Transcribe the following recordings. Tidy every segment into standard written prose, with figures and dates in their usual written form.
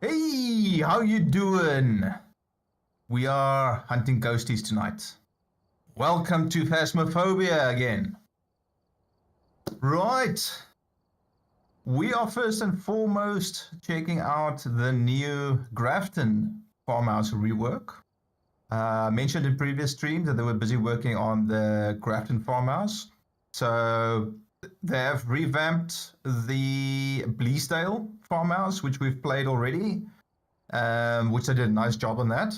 Hey, how you doing? We are hunting ghosties tonight. Welcome to Phasmophobia again. Right. We are first and foremost checking out the new Grafton farmhouse rework. Mentioned in previous streams that they were busy working on the Grafton farmhouse. So they have revamped the Bleasdale farmhouse, which we've played already, which they did a nice job on that.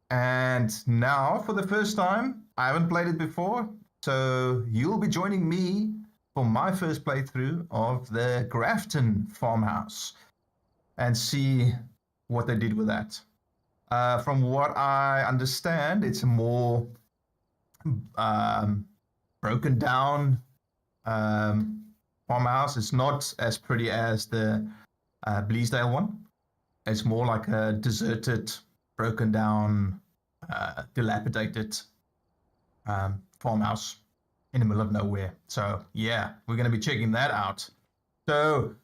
And now, for the first time, I haven't played it before, so you'll be joining me for my first playthrough of the Grafton farmhouse and see what they did with that. From what I understand, it's a more broken down farmhouse. It's not as pretty as the Bleasdale one. It's more like a deserted, broken down, dilapidated farmhouse in the middle of nowhere. So yeah, we're going to be checking that out. So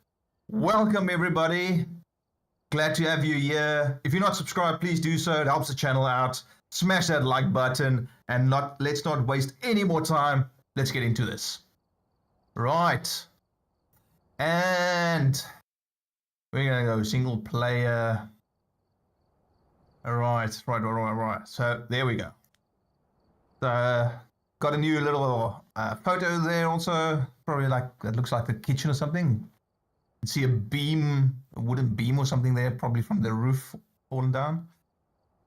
welcome everybody. Glad to have you here. If you're not subscribed, please do so. It helps the channel out. Smash that like button and let's not waste any more time. Let's get into this. Right. And we're going to go single player. All right. So there we go. Got a new little photo there also. Probably like, that looks like the kitchen or something. You see a beam, a wooden beam or something there, probably from the roof falling down.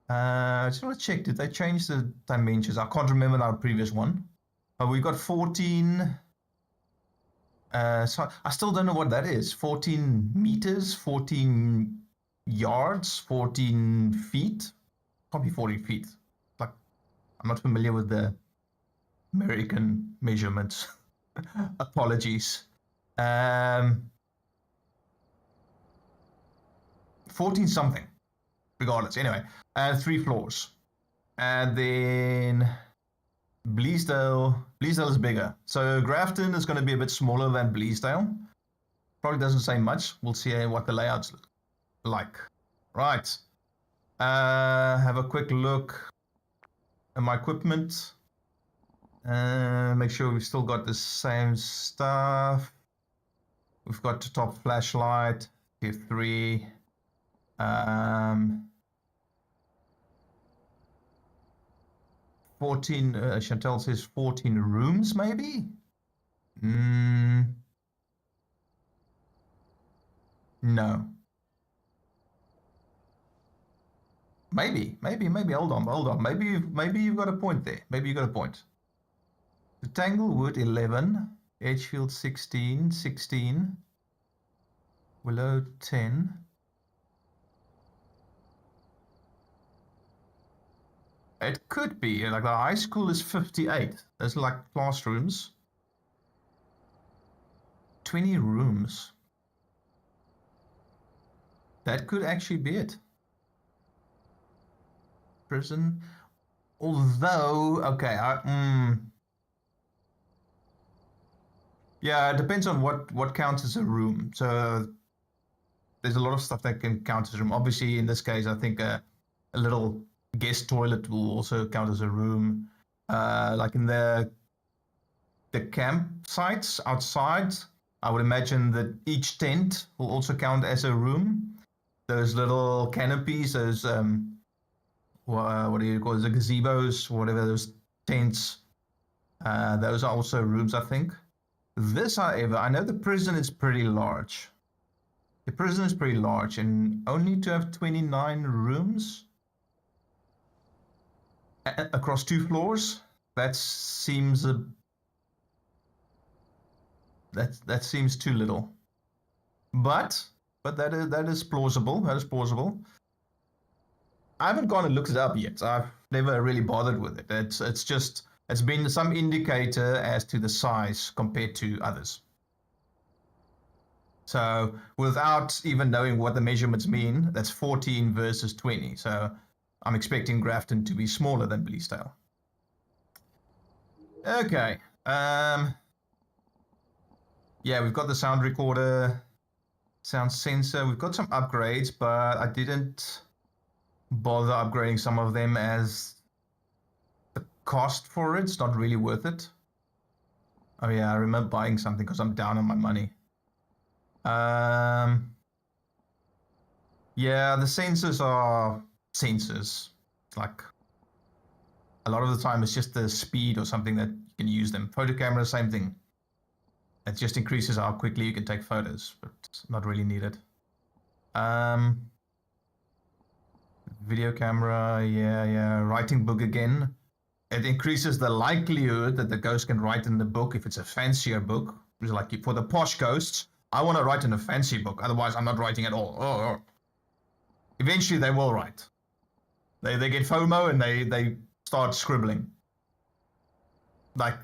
I just want to check, did they change the dimensions? I can't remember our previous one. But we've got 14. So I still don't know what that is. 14 meters, 14 yards, 14 feet. Probably 40 feet. Like, I'm not familiar with the American measurements. Apologies. 14 something, regardless. Anyway, 3 floors. And then Bleasdale is bigger. So Grafton is going to be a bit smaller than Bleasdale. Probably doesn't say much. We'll see what the layouts look like. Right. Have a quick look at my equipment. Make sure we've still got the same stuff. We've got the top flashlight, tier 3. 14, Chantel says 14 rooms, maybe? No. Maybe, hold on. Maybe you've got a point there. Maybe you got a point. The Tanglewood 11, Edgefield 16, Willow 10. It could be, like the high school is 58. There's like classrooms. 20 rooms. That could actually be it. Prison. Although, okay, yeah, it depends on what counts as a room. So there's a lot of stuff that can count as a room. Obviously, in this case, I think a little guest toilet will also count as a room. Like in the campsites outside, I would imagine that each tent will also count as a room. Those little canopies, those what do you call it, the gazebos, whatever, those tents, those are also rooms, I think. This, however, I know the prison is pretty large. The prison is pretty large, and only to have 29 rooms across 2 floors, that seems that seems too little. But that is plausible. That is plausible. I haven't gone and looked it up yet. I've never really bothered with it. It's been some indicator as to the size compared to others. So without even knowing what the measurements mean, that's 14 versus 20. So I'm expecting Grafton to be smaller than Bleasdale. Okay. Yeah, we've got the sound recorder Sound sensor. We've got some upgrades, but I didn't bother upgrading some of them as the cost for it's not really worth it. Oh yeah, I remember buying something because I'm down on my money. Yeah, the sensors are sensors. Like a lot of the time it's just the speed or something that you can use them. Photo camera, same thing. It just increases how quickly you can take photos, but it's not really needed. Video camera, yeah. Writing book again. It increases the likelihood that the ghost can write in the book if it's a fancier book. It's like for the posh ghosts, I want to write in a fancy book, otherwise I'm not writing at all. Oh. Eventually they will write. They get FOMO and they start scribbling. Like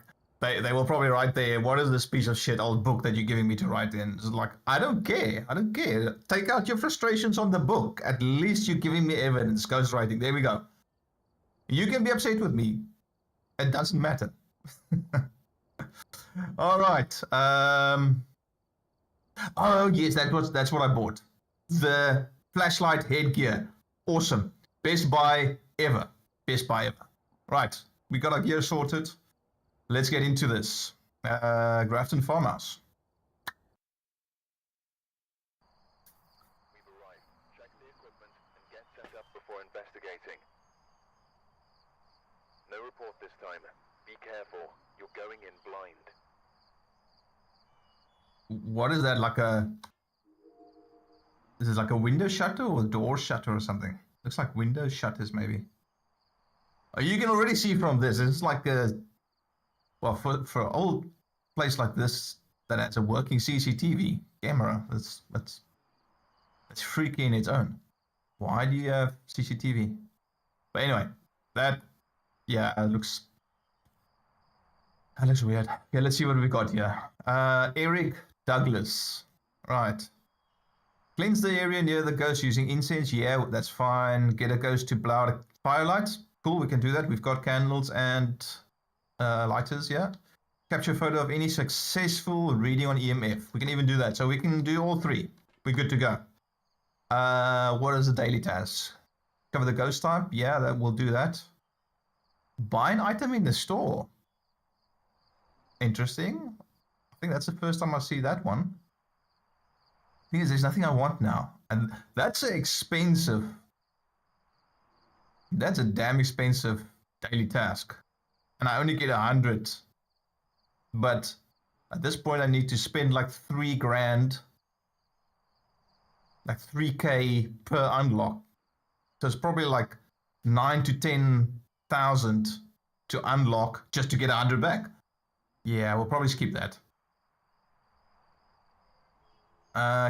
they will probably write there, what is this piece of shit old book that you're giving me to write in? It's like, I don't care. Take out your frustrations on the book. At least you're giving me evidence. Ghostwriting. There we go. You can be upset with me. It doesn't matter. All right. Oh yes, that's what I bought. The flashlight headgear. Awesome. Best buy ever. Right. We got our gear sorted. Let's get into this. Grafton Farmhouse. We've arrived. Check the equipment and get set up before investigating. No report this time. Be careful. You're going in blind. What is that? Is this like a window shutter or a door shutter or something? Looks like window shutters maybe. Oh, you can already see from this. It's like well, for an old place like this that has a working CCTV camera, that's freaky in its own. Why do you have CCTV? But anyway, that looks weird. Okay, let's see what we got here. Eric Douglas. Right. Cleanse the area near the ghost using incense. Yeah, that's fine. Get a ghost to blow out a firelight. Cool, we can do that. We've got candles and lighters, yeah. Capture a photo of any successful reading on EMF. We can even do that. So we can do all three. We're good to go. What is the daily task? Cover the ghost type. Yeah, that will do that. Buy an item in the store. Interesting. I think that's the first time I see that one. Thing is, there's nothing I want now. And that's expensive. That's a damn expensive daily task. And I only get 100. But at this point, I need to spend like 3 grand, like 3K per unlock. So it's probably like 9 to 10,000 to unlock just to get 100 back. Yeah, we'll probably skip that.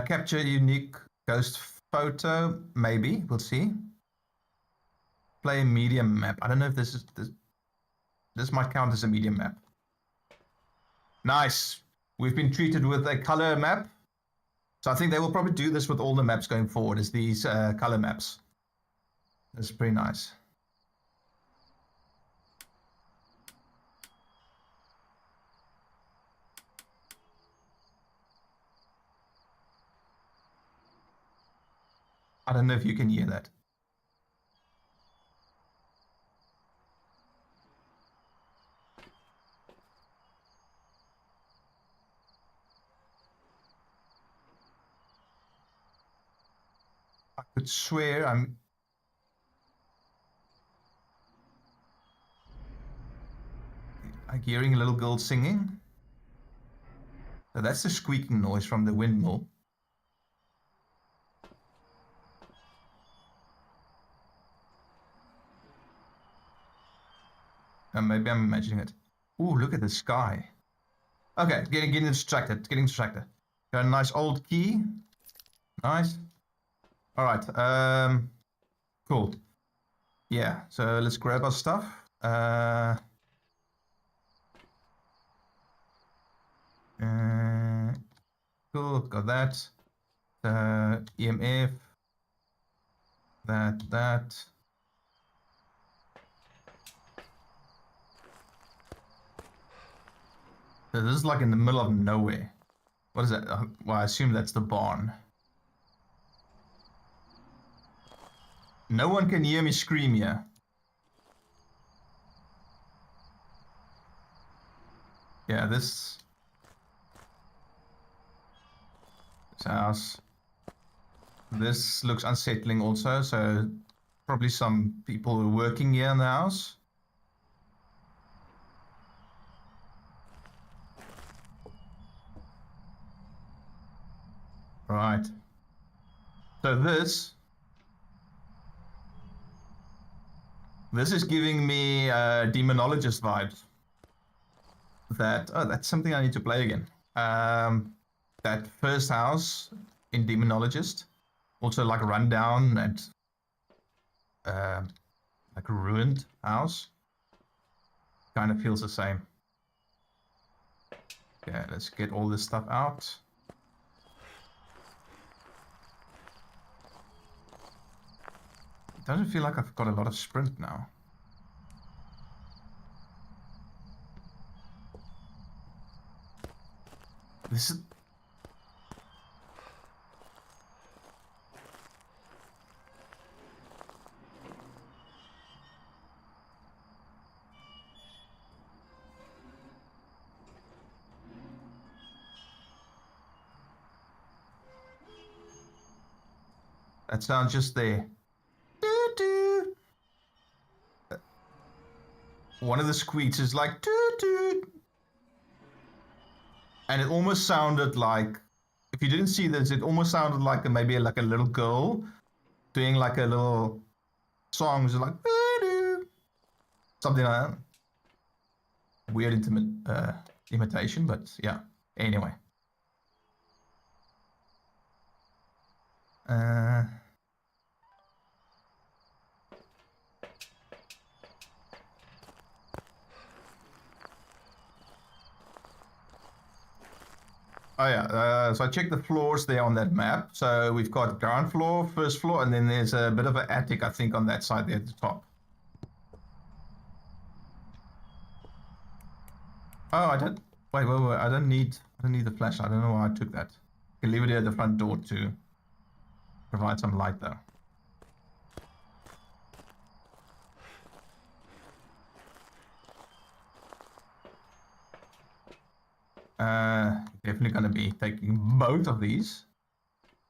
Capture unique ghost photo, maybe. We'll see. Play a medium map. I don't know if this might count as a medium map. Nice. We've been treated with a color map. So I think they will probably do this with all the maps going forward, is these color maps. That's pretty nice. I don't know if you can hear that. I could swear I'm hearing a little girl singing. So that's the squeaking noise from the windmill. Maybe I'm imagining it. Ooh, look at the sky. Okay, getting distracted. Got a nice old key. Nice. All right. Cool. Yeah. So let's grab our stuff. Cool. Got that. EMF. That. So this is like in the middle of nowhere. What is that? Well, I assume that's the barn. No one can hear me scream here. Yeah, this house. This looks unsettling also, so probably some people who are working here in the house. Right. So this is giving me demonologist vibes. That's something I need to play again. That first house in Demonologist, also like a rundown and like a ruined house, kind of feels the same. Okay, let's get all this stuff out. It doesn't feel like I've got a lot of sprint now. This is... That sounds just there. Doo-doo. One of the squeaks is like doo-doo. And it almost sounded like, if you didn't see this, it almost sounded like maybe like a little girl doing like a little song, like doo-doo. Something like that. Weird imitation, but yeah. Anyway. Oh yeah, so I checked the floors there on that map. So we've got ground floor, first floor, and then there's a bit of an attic, I think, on that side there at the top. Oh, I don't. Wait. I don't need the flashlight. I don't know why I took that. You can leave it here at the front door to provide some light, though. Definitely going to be taking both of these.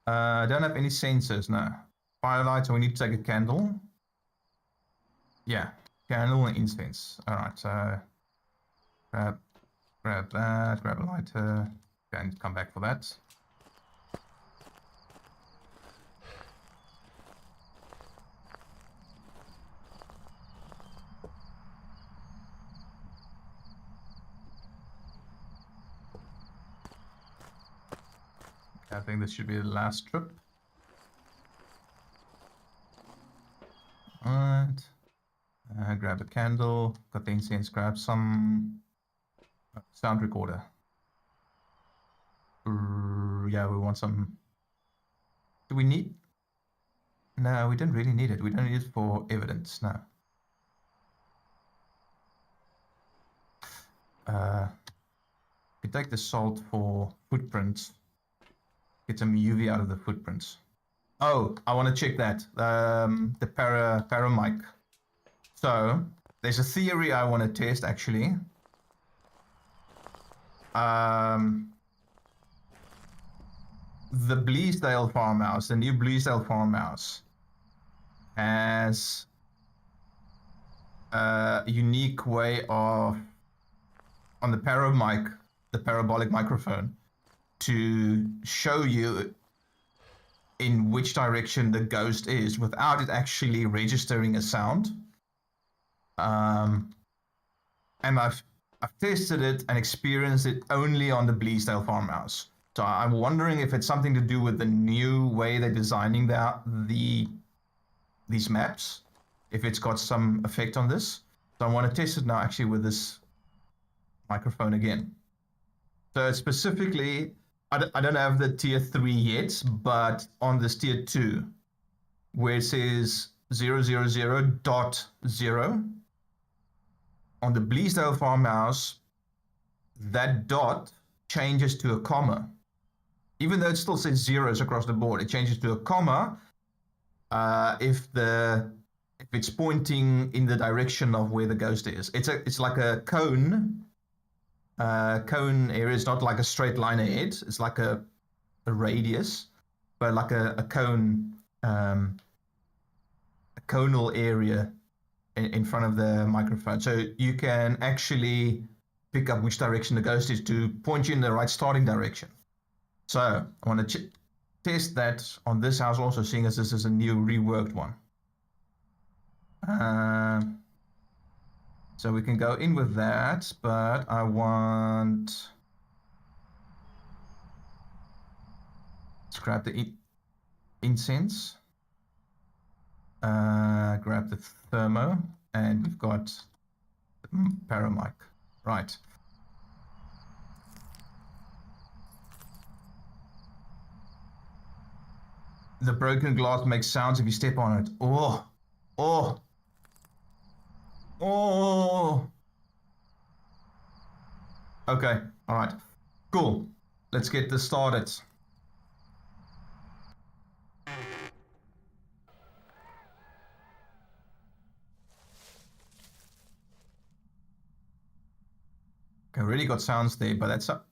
I don't have any sensors now. Firelight, so we need to take a candle. Yeah, candle and incense. All right, so grab that, grab a lighter, and come back for that. I think this should be the last trip. Alright. Grab a candle, got the incense, grab some sound recorder. Yeah, we want some... Do we need... No, we don't really need it. We don't need it for evidence, no. We take the salt for footprints. Get some UV out of the footprints. Oh, I want to check that. The paramic. So, there's a theory I want to test, actually. The Bleasdale farmhouse, the new Bleasdale farmhouse, has a unique way of, on the paramic, the parabolic microphone, to show you in which direction the ghost is without it actually registering a sound. And I've tested it and experienced it only on the Bleasdale farmhouse. So I'm wondering if it's something to do with the new way they're designing these maps, if it's got some effect on this. So I want to test it now actually with this microphone again. So specifically, I don't have the tier 3 yet, but on this tier 2, where it says 000.0, on the Bleasdale farmhouse, that dot changes to a comma. Even though it still says zeros across the board, it changes to a comma, if it's pointing in the direction of where the ghost is. It's like a cone. Cone area is not like a straight line ahead. It's like a radius, but like a cone, a conal area in front of the microphone. So you can actually pick up which direction the ghost is to point you in the right starting direction. So I want to test that on this house also, seeing as this is a new reworked one. So we can go in with that, but I want... Let's grab the incense. Grab the thermo, and we've got paramic. Right. The broken glass makes sounds if you step on it. Oh, oh, oh. Okay, all right, cool. Let's get this started. Okay, already got sounds there, but that's up.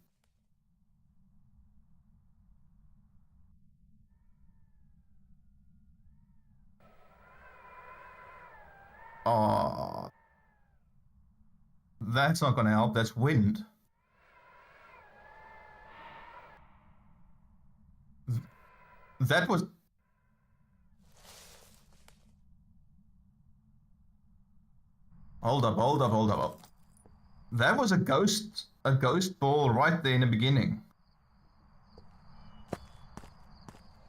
Oh, that's not going to help. That's wind. That was... Hold up. That was a ghost ball right there in the beginning.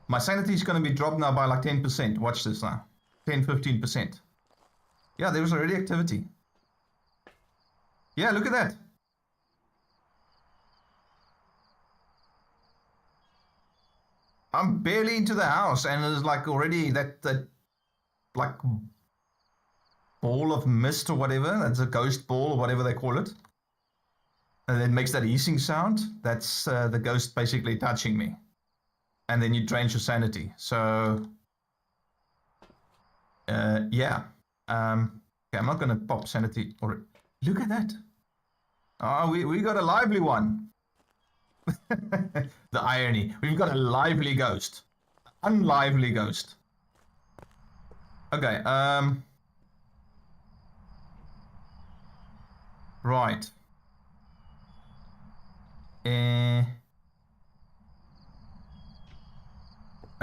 My sanity is going to be dropped now by like 10%. Watch this now. 10-15%. Yeah, there was already activity. Yeah, look at that. I'm barely into the house and there's like already that like ball of mist or whatever. That's a ghost ball or whatever they call it. And it makes that hissing sound. That's the ghost basically touching me. And then you drain your sanity. So, yeah. Okay, I'm not going to pop sanity. Look at that. Oh, we got a lively one. The irony. We've got a lively ghost. Unlively ghost. Okay, right.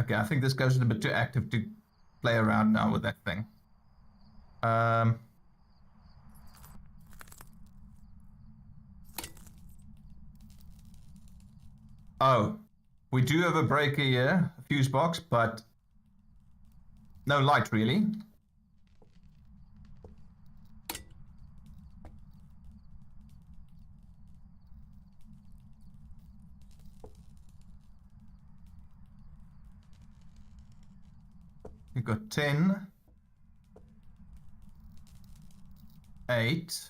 Okay, I think this ghost is a bit too active to play around now with that thing. Oh, we do have a breaker here, a fuse box, but no light really. We've got 10, 8,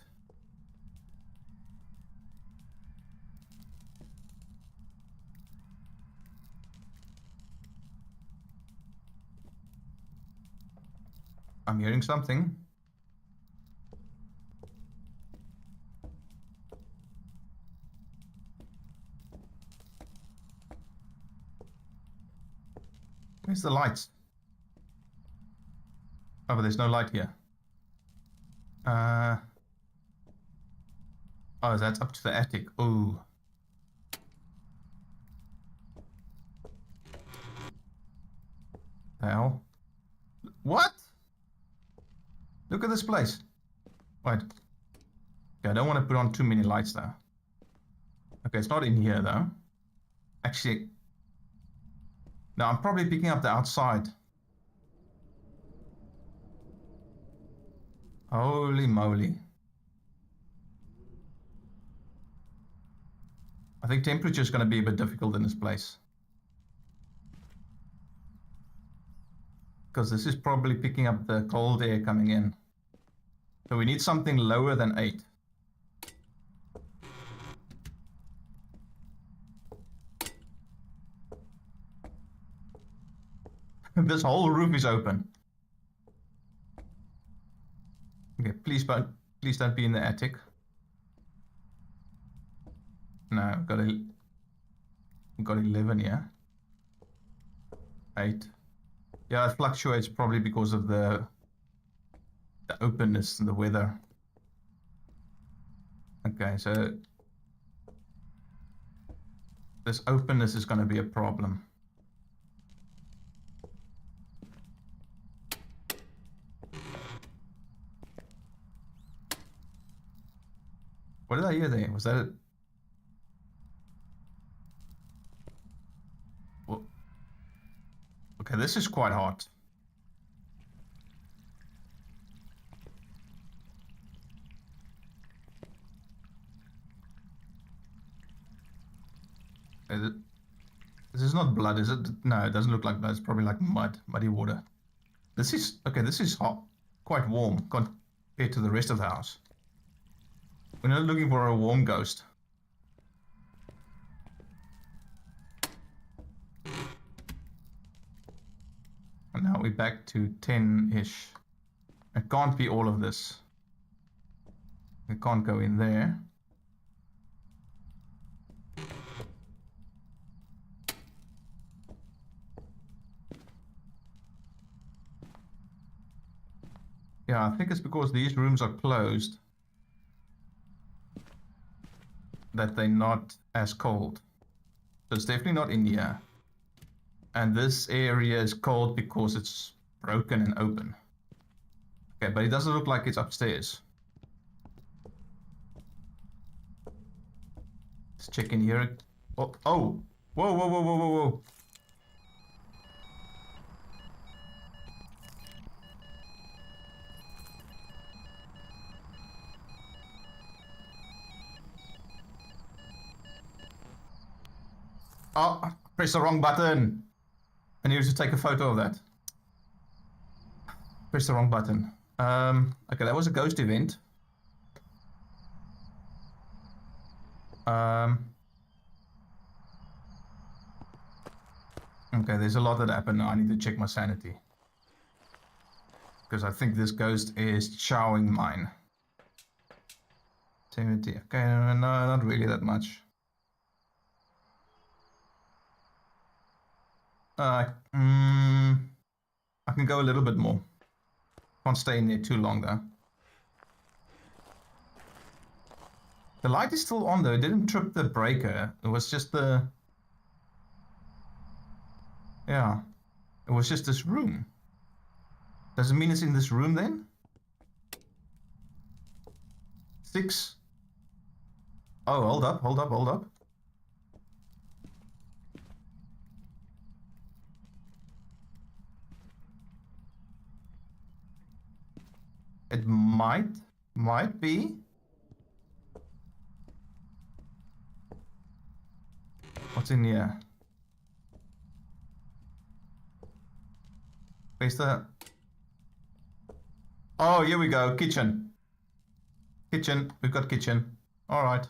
I'm hearing something. Where's the lights? Oh, but there's no light here. Oh, that's up to the attic. Ooh. The hell? What? Look at this place. Wait. Okay, I don't want to put on too many lights though. Okay, it's not in here though. Actually, no, I'm probably picking up the outside. Holy moly. I think temperature is going to be a bit difficult in this place. Because this is probably picking up the cold air coming in. So we need something lower than 8. This whole roof is open. Okay, please don't be in the attic. No, got 11 here. 8. Yeah, it fluctuates probably because of the openness and the weather. Okay, so this openness is going to be a problem. What did I hear there? Was that it? Well, okay, this is quite hot. This is not blood, is it? No, it doesn't look like blood. It's probably like muddy water. This is hot, quite warm compared to the rest of the house. We're not looking for a warm ghost. And now we're back to 10-ish. It can't be all of this. It can't go in there. Yeah, I think it's because these rooms are closed that they're not as cold. So it's definitely not in here. And this area is cold because it's broken and open. Okay, but it doesn't look like it's upstairs. Let's check in here. Oh, oh. Whoa, whoa, whoa, whoa, whoa, whoa. Oh, press the wrong button. I need to take a photo of that. Press the wrong button. Okay, that was a ghost event. Okay, there's a lot that happened. I need to check my sanity. Because I think this ghost is chowing mine. 70. Okay, no, not really that much. I can go a little bit more. Can't stay in there too long though. The light is still on though. It didn't trip the breaker. It was just the... Yeah. It was just this room. Does it mean it's in this room then? 6. Oh, hold up, hold up, hold up. It might be. What's in here? Where's the... Oh, here we go, kitchen. Kitchen, we've got kitchen. All right.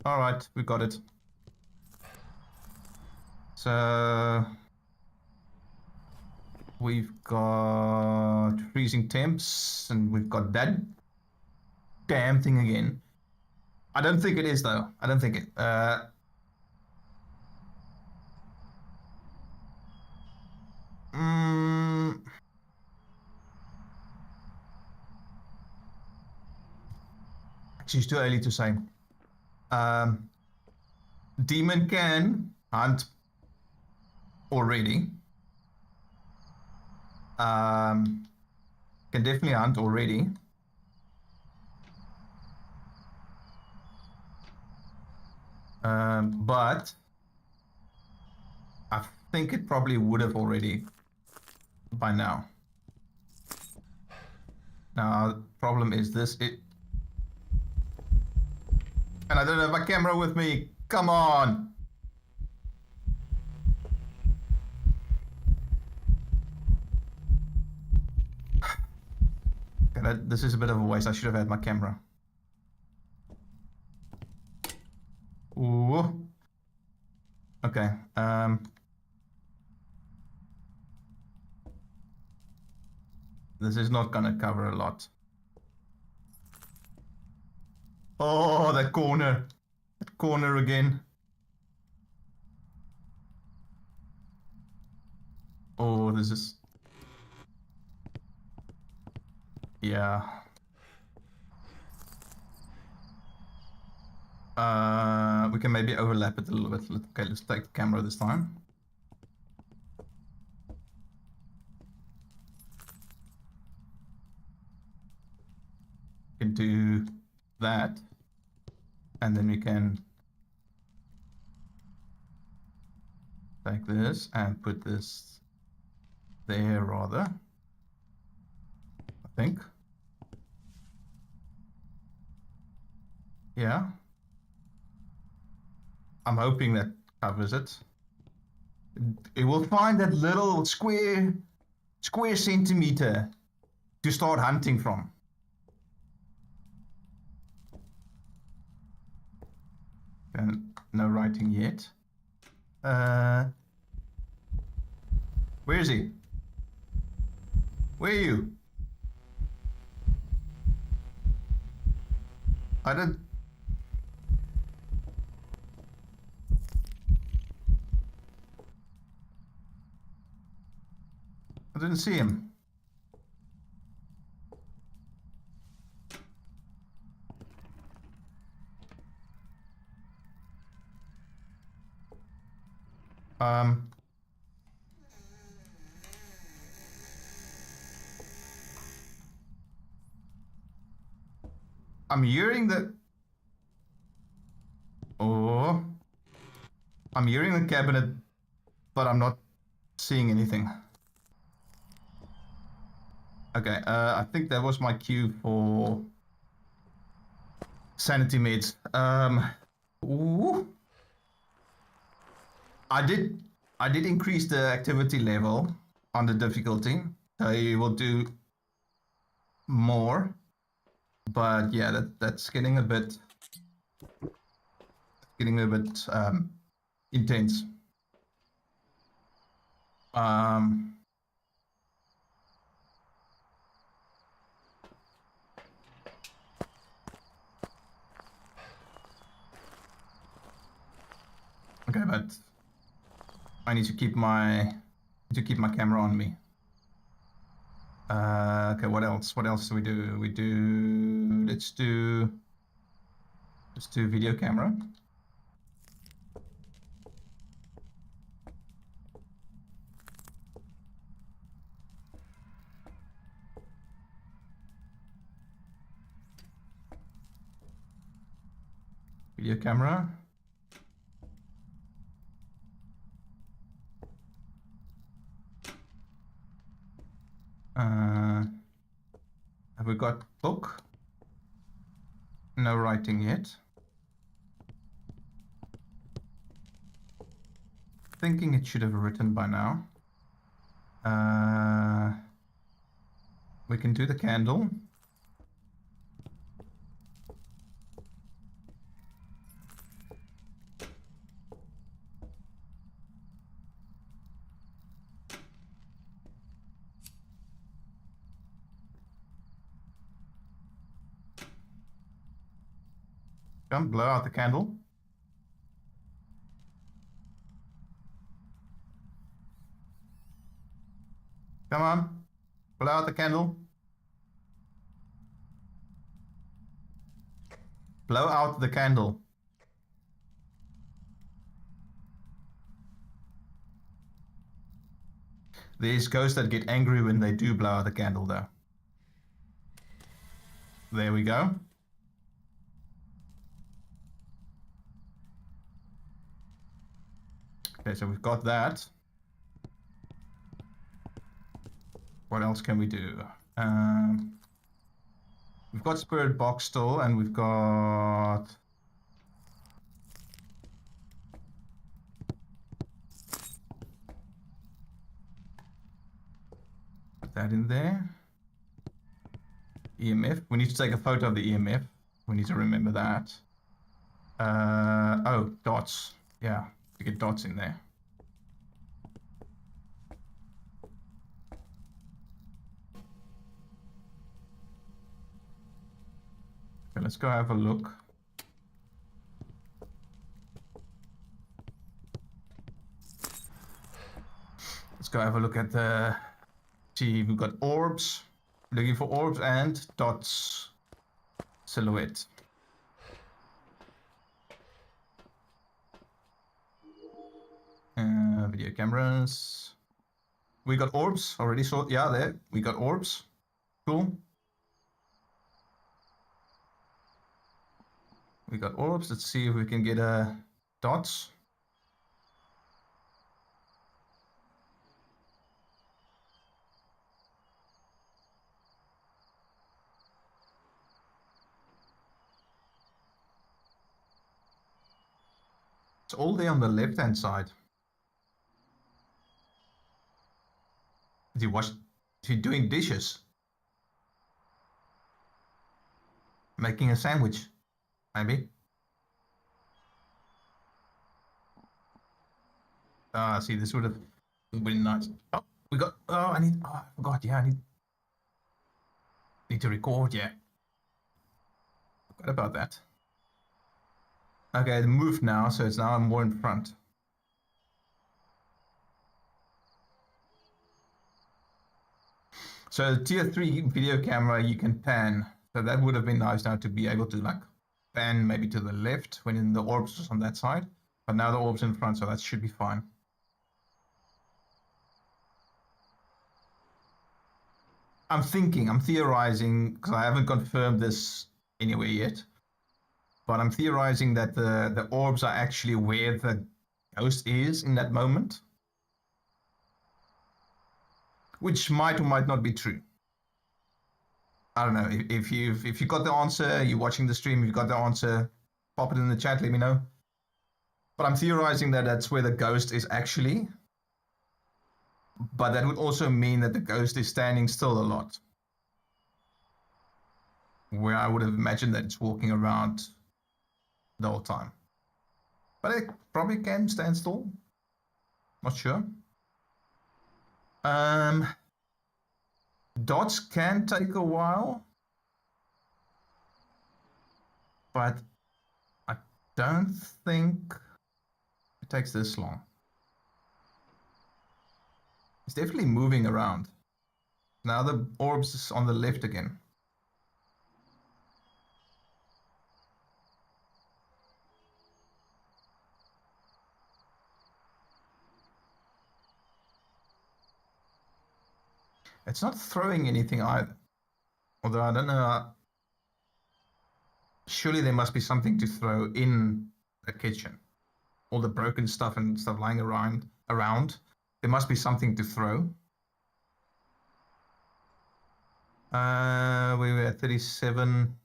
All right, we got it. So... We've got freezing temps, and we've got that damn thing again. I don't think it is, though. I don't think it. Actually, it's too early to say. Demon can hunt already. Can definitely hunt already. But I think it probably would have already by now. Now, the problem is this, and I don't have my camera with me. Come on. Okay, this is a bit of a waste. I should have had my camera. Ooh. Okay. This is not gonna cover a lot. Oh, that corner. That corner again. Oh, this is... Yeah. We can maybe overlap it a little bit. Okay, let's take the camera this time. We can do that. And then we can take this and put this there rather. I think. Yeah. I'm hoping that covers it. It will find that little square centimeter to start hunting from. And no writing yet. Where is he? Where are you? I didn't see him. I'm hearing the... Oh. I'm hearing the cabinet, but I'm not seeing anything. Okay, I think that was my cue for sanity meds. Ooh. I did increase the activity level on the difficulty. So you will do more. But yeah, that's getting a bit intense. Okay, but I need to keep my camera on me. Okay, what else? What else do we do? Let's do video camera. Video camera. Have we got book? No writing yet. Thinking it should have written by now. We can do the candle. Come, blow out the candle. Come on, blow out the candle. Blow out the candle. There's ghosts that get angry when they do blow out the candle though. There we go. Okay, so we've got that. What else can we do? We've got Spirit Box still, and we've got... Put that in there. EMF. We need to take a photo of the EMF. We need to remember that. Oh, dots. Yeah. to get dots in there. Okay, let's go have a look. Let's go have a look at the... See, we've got orbs. Looking for orbs and dots. Silhouette. Video cameras. We got orbs. Already saw... Yeah, there. We got orbs. Cool. We got orbs. Let's see if we can get dots. It's all there on the left-hand side. Is he doing dishes? Making a sandwich, maybe. See, this would have been nice. Oh, we got. Oh, I need. Oh, I forgot. Yeah, I need to record. Yeah, forgot about that. Okay, it moved now, so it's now more in front. So tier 3 video camera, you can pan. So that would have been nice now to be able to like pan maybe to the left when the orbs was on that side. But now the orb's in front, so that should be fine. I'm theorizing, because I haven't confirmed this anywhere yet. But I'm theorizing that the orbs are actually where the ghost is in that moment. Which might or might not be true. I don't know. If you got the answer, you're watching the stream, if you got the answer, pop it in the chat, let me know. But I'm theorizing that that's where the ghost is actually. But that would also mean that the ghost is standing still a lot. Where I would have imagined that it's walking around the whole time. But it probably can stand still. Not sure. Dots can take a while. But I don't think it takes this long. It's definitely moving around. Now the orbs is on the left again. It's not throwing anything either. Although I don't know. Surely there must be something to throw in the kitchen. All the broken stuff and stuff lying around. There must be something to throw. We were at 37.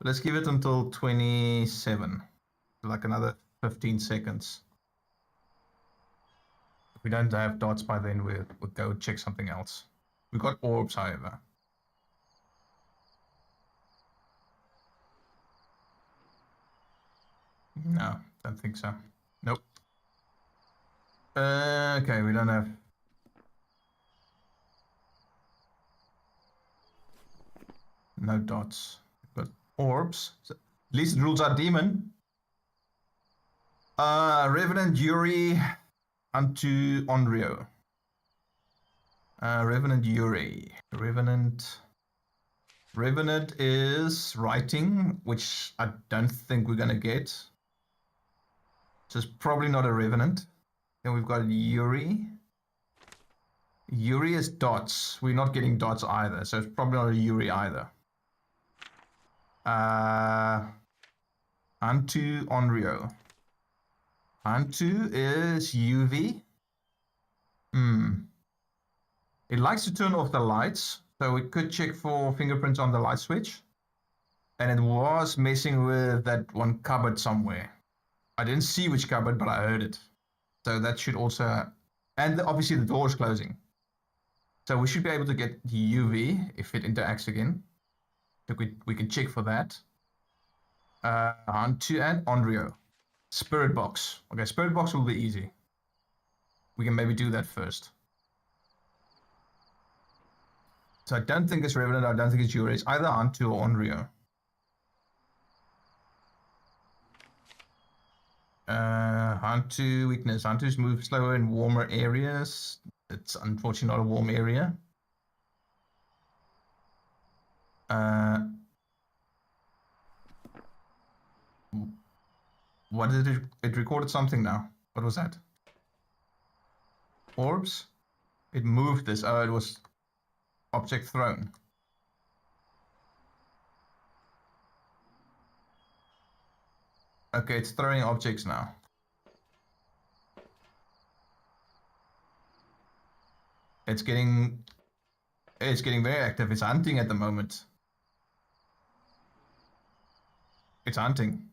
Let's give it until 27. Like another 15 seconds. If we don't have dots by then, we'll go check something else. We've got orbs, however. No, don't think so. Nope. Okay, we don't have... No dots. But orbs. So, at least it rules out demon. Revenant Yuri unto Onryo. Revenant Yuri. Revenant is writing, which I don't think we're gonna get. So it's probably not a Revenant. Then we've got Yuri. Yuri is dots. We're not getting dots either, so it's probably not a Yuri either. Unto Onryo. Unto is UV. It likes to turn off the lights, so we could check for fingerprints on the light switch. And it was messing with that one cupboard somewhere. I didn't see which cupboard, but I heard it. So that should also... And obviously the door is closing. So we should be able to get UV if it interacts again. So we can check for that. Unto and Onryo. Spirit box. Okay, spirit box will be easy. We can maybe do that first. So I don't think it's Revenant, I don't think it's Yuri. It's either Hantu or Onryo. Hantu weakness. Hantus move slower in warmer areas. It's unfortunately not a warm area. What did it? It recorded something now. What was that? Orbs? It moved this. Oh, it was object thrown. Okay, it's throwing objects now. It's getting very active. It's hunting at the moment. It's hunting.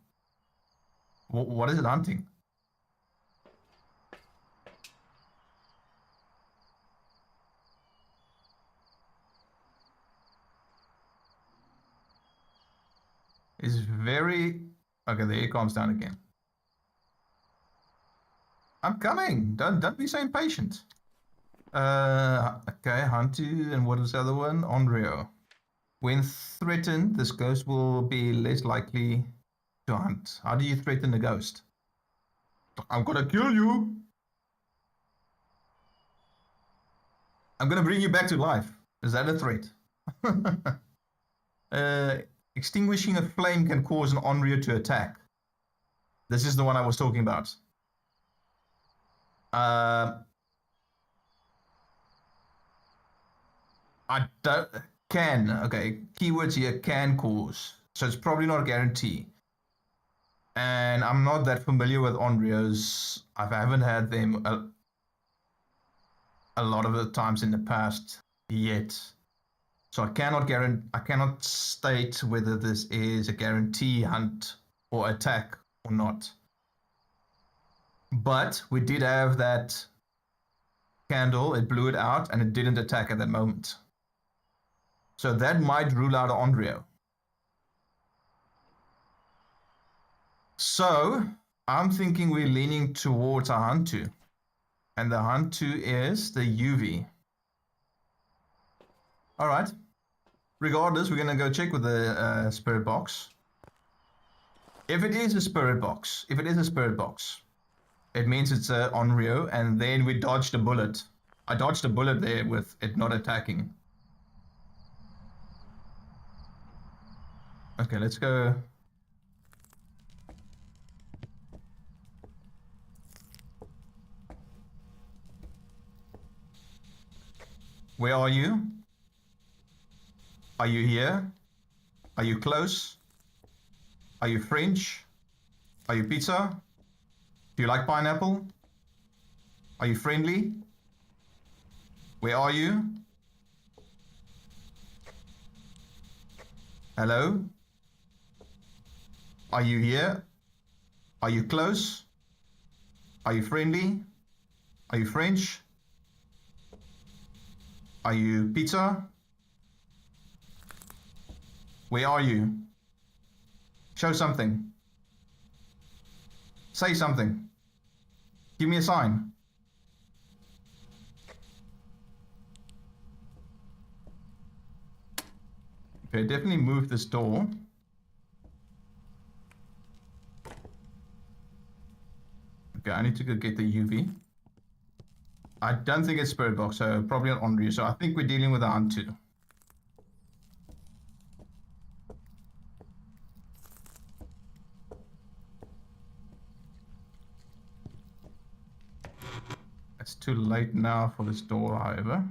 What is it hunting? It's very... Okay, there it calms down again. I'm coming. Don't be so impatient. Okay, Hantu, and what was the other one? Onryo. When threatened, this ghost will be less likely to hunt. How do you threaten a ghost? I'm gonna kill you. I'm gonna bring you back to life. Is that a threat? Extinguishing a flame can cause an Onryo to attack. This is the one I was talking about. I don't... Can. Okay, keywords here, can cause. So it's probably not a guarantee. And I'm not that familiar with Onryos. I haven't had them a lot of the times in the past yet. So I cannot state whether this is a guarantee hunt or attack or not. But we did have that candle, it blew it out and it didn't attack at that moment. So that might rule out Onryo. So I'm thinking we're leaning towards a Hantu. And the Hantu is the UV. Alright. Regardless, we're going to go check with the spirit box. If it is a spirit box, it means it's a Onryo, and then we dodged a bullet. I dodged a bullet there with it not attacking. Okay, let's go. Where are you? Are you here? Are you close? Are you French? Are you pizza? Do you like pineapple? Are you friendly? Where are you? Hello? Are you here? Are you close? Are you friendly? Are you French? Are you pizza? Where are you? Show something. Say something. Give me a sign. Okay, definitely move this door. Okay, I need to go get the UV. I don't think it's Spirit Box, so probably not Onryo, so I think we're dealing with a Hantu. It's too late now for this door, however.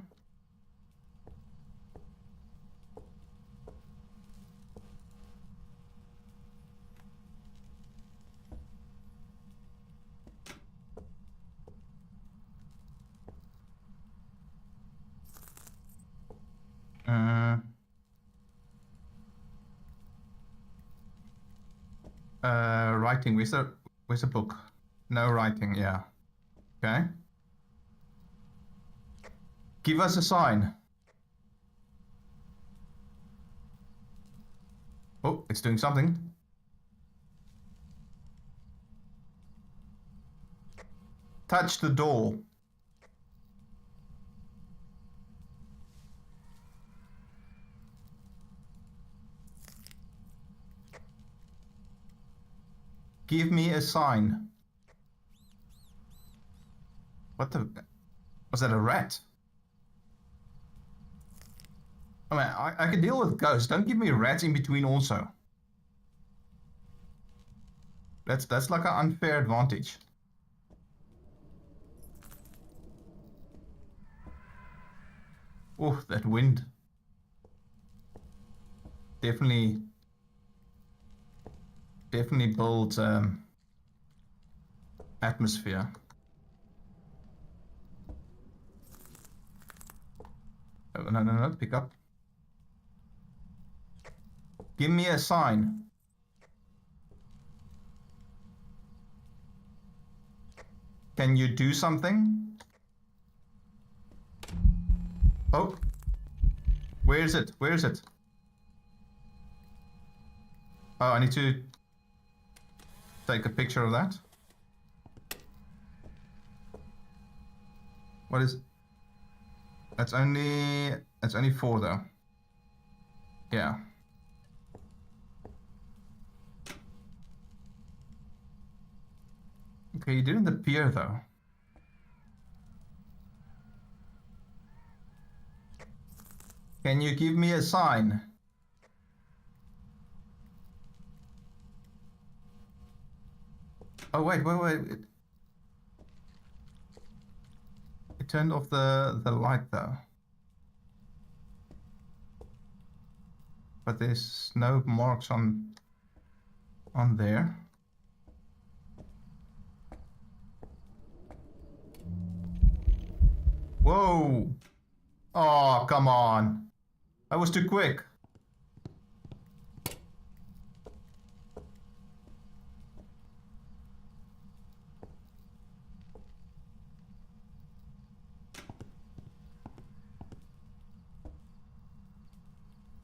Writing. Where's the book? No writing. Yeah. Okay. Give us a sign. Oh, it's doing something. touch the door. Give me a sign. What the... Was that a rat? I mean, I can deal with ghosts. Don't give me rats in between also. That's like an unfair advantage. Oh, that wind. Definitely builds atmosphere. Oh, no, pick up. Give me a sign. Can you do something? Oh. Where is it? Where is it? Oh, I need to take a picture of that. What is... That's only 4 though. Yeah. Okay, you didn't appear though. Can you give me a sign? Oh wait. It turned off the light though. But there's no marks on there. Whoa! Oh, come on. That was too quick.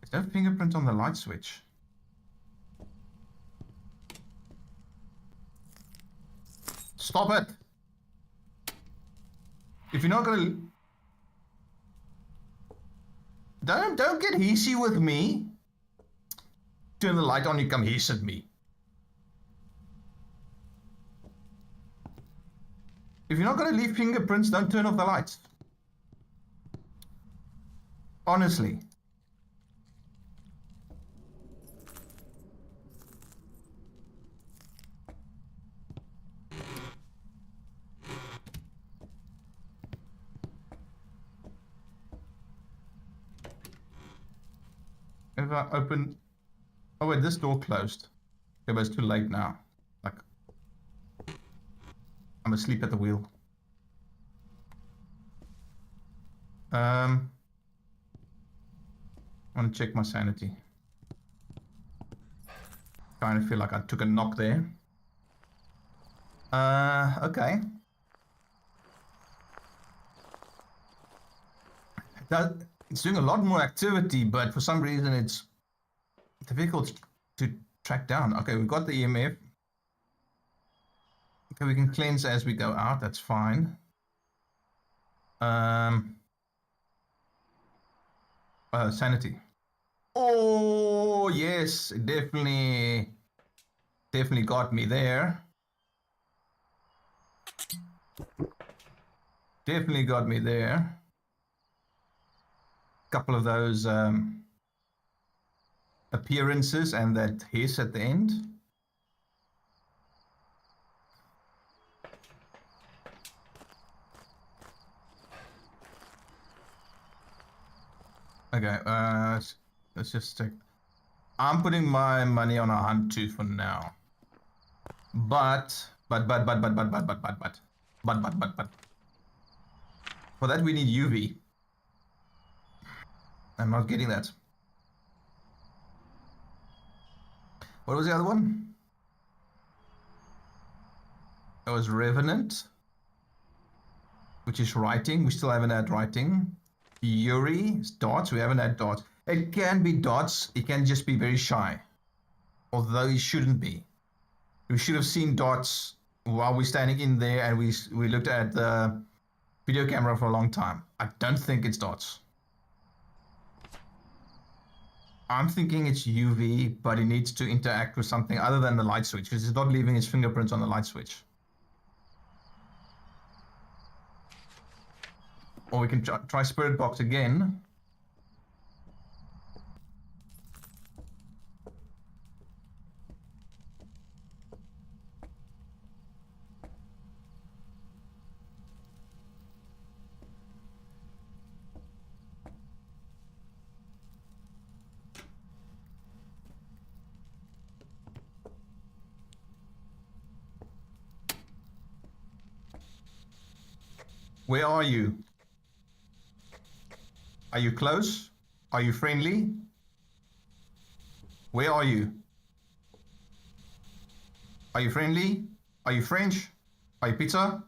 Is there a fingerprint on the light switch? Stop it! If you're not gonna... Don't get hissy with me. Turn the light on, you come hiss at me. If you're not gonna leave fingerprints, don't turn off the lights. Honestly. If I open... Oh wait, this door closed. Okay, but it's too late now. Like... I'm asleep at the wheel. I want to check my sanity. Kind of feel like I took a knock there. Okay. It's doing a lot more activity, but for some reason it's difficult to track down. Okay, we've got the EMF. Okay, we can cleanse as we go out, that's fine. Sanity. Oh, yes, it definitely got me there. Definitely got me there. Couple of those appearances and that hiss at the end. Okay, let's just check. I'm putting my money on a hunt too for now. But. For that we need UV. I'm not getting that. What was the other one? That was Revenant, which is writing. We still haven't had writing. Fury is dots. We haven't had dots. It can be dots. It can just be very shy. Although he shouldn't be. We should have seen dots while we're standing in there and we looked at the video camera for a long time. I don't think it's dots. I'm thinking it's UV, but he needs to interact with something other than the light switch, because he's not leaving his fingerprints on the light switch. Or we can try Spirit Box again. Where are you? Are you close? Are you friendly? Where are you? Are you friendly? Are you French? Are you pizza?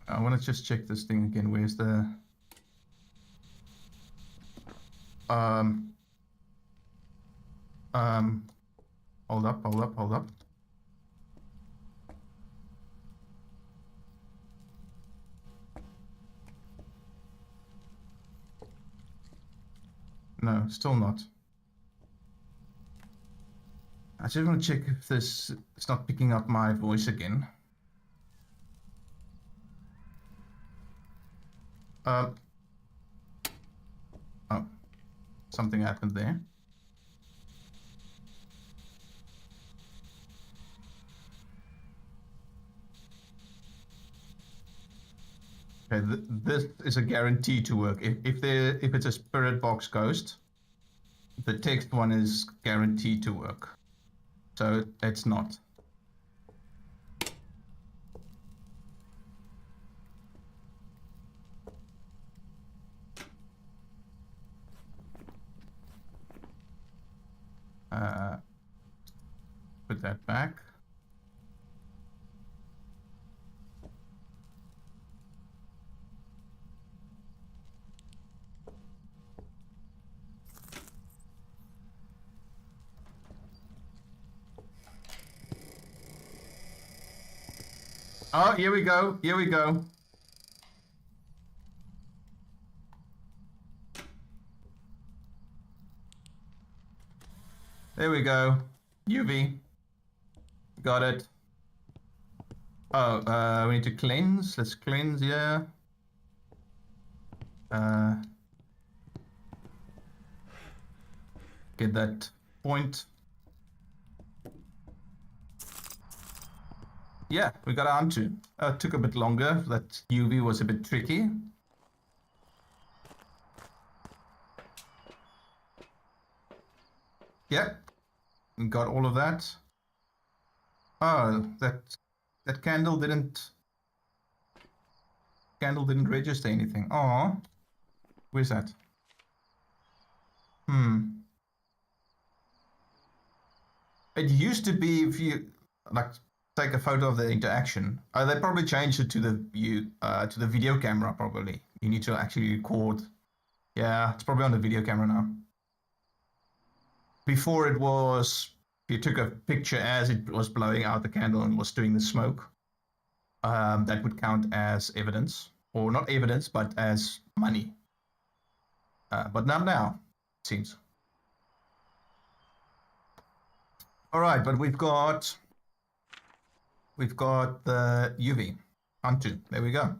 I want to just check this thing again. Where's the... hold up. No, still not. I just want to check if this is not picking up my voice again. Oh, something happened there. Okay, this is a guarantee to work. If it's a Spirit Box ghost, the text one is guaranteed to work. So it's not. Put that back. Oh, here we go. Here we go. There we go. UV. Got it. Oh, we need to cleanse. Let's cleanse, yeah. Get that point. Yeah, we got onto. Took a bit longer. That UV was a bit tricky. Yeah, we got all of that. Oh, that candle didn't register anything. Oh, where's that? It used to be if you like take a photo of the interaction. They probably changed it to the video camera. Probably you need to actually record. Yeah, it's probably on the video camera now. Before it was, you took a picture as it was blowing out the candle and was doing the smoke. That would count as evidence, or not evidence, but as money. But not now, it seems. All right, but we've got the UV onto. There we go.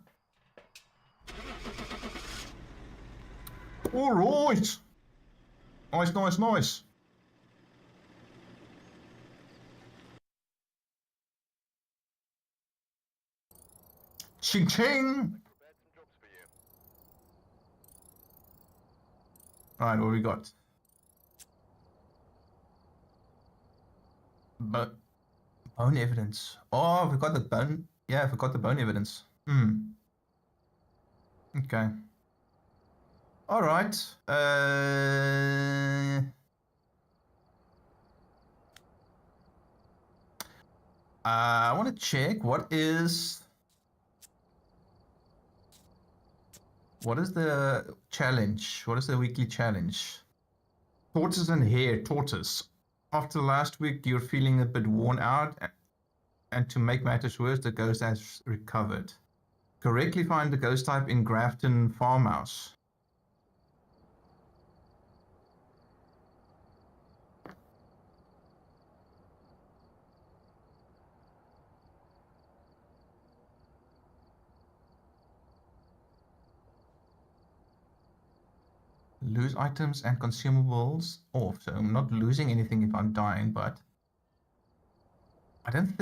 All right. Nice. Ching ching. All right, what we got? But bone evidence. Oh, we got the bone. Yeah, I forgot the bone evidence. Okay. All right. I want to check what is the challenge? What is the weekly challenge? Tortoise and hare, tortoise. After last week, you're feeling a bit worn out, and to make matters worse, the ghost has recovered. Correctly find the ghost type in Grafton Farmhouse. Lose items and consumables off. So I'm not losing anything if I'm dying, but I don't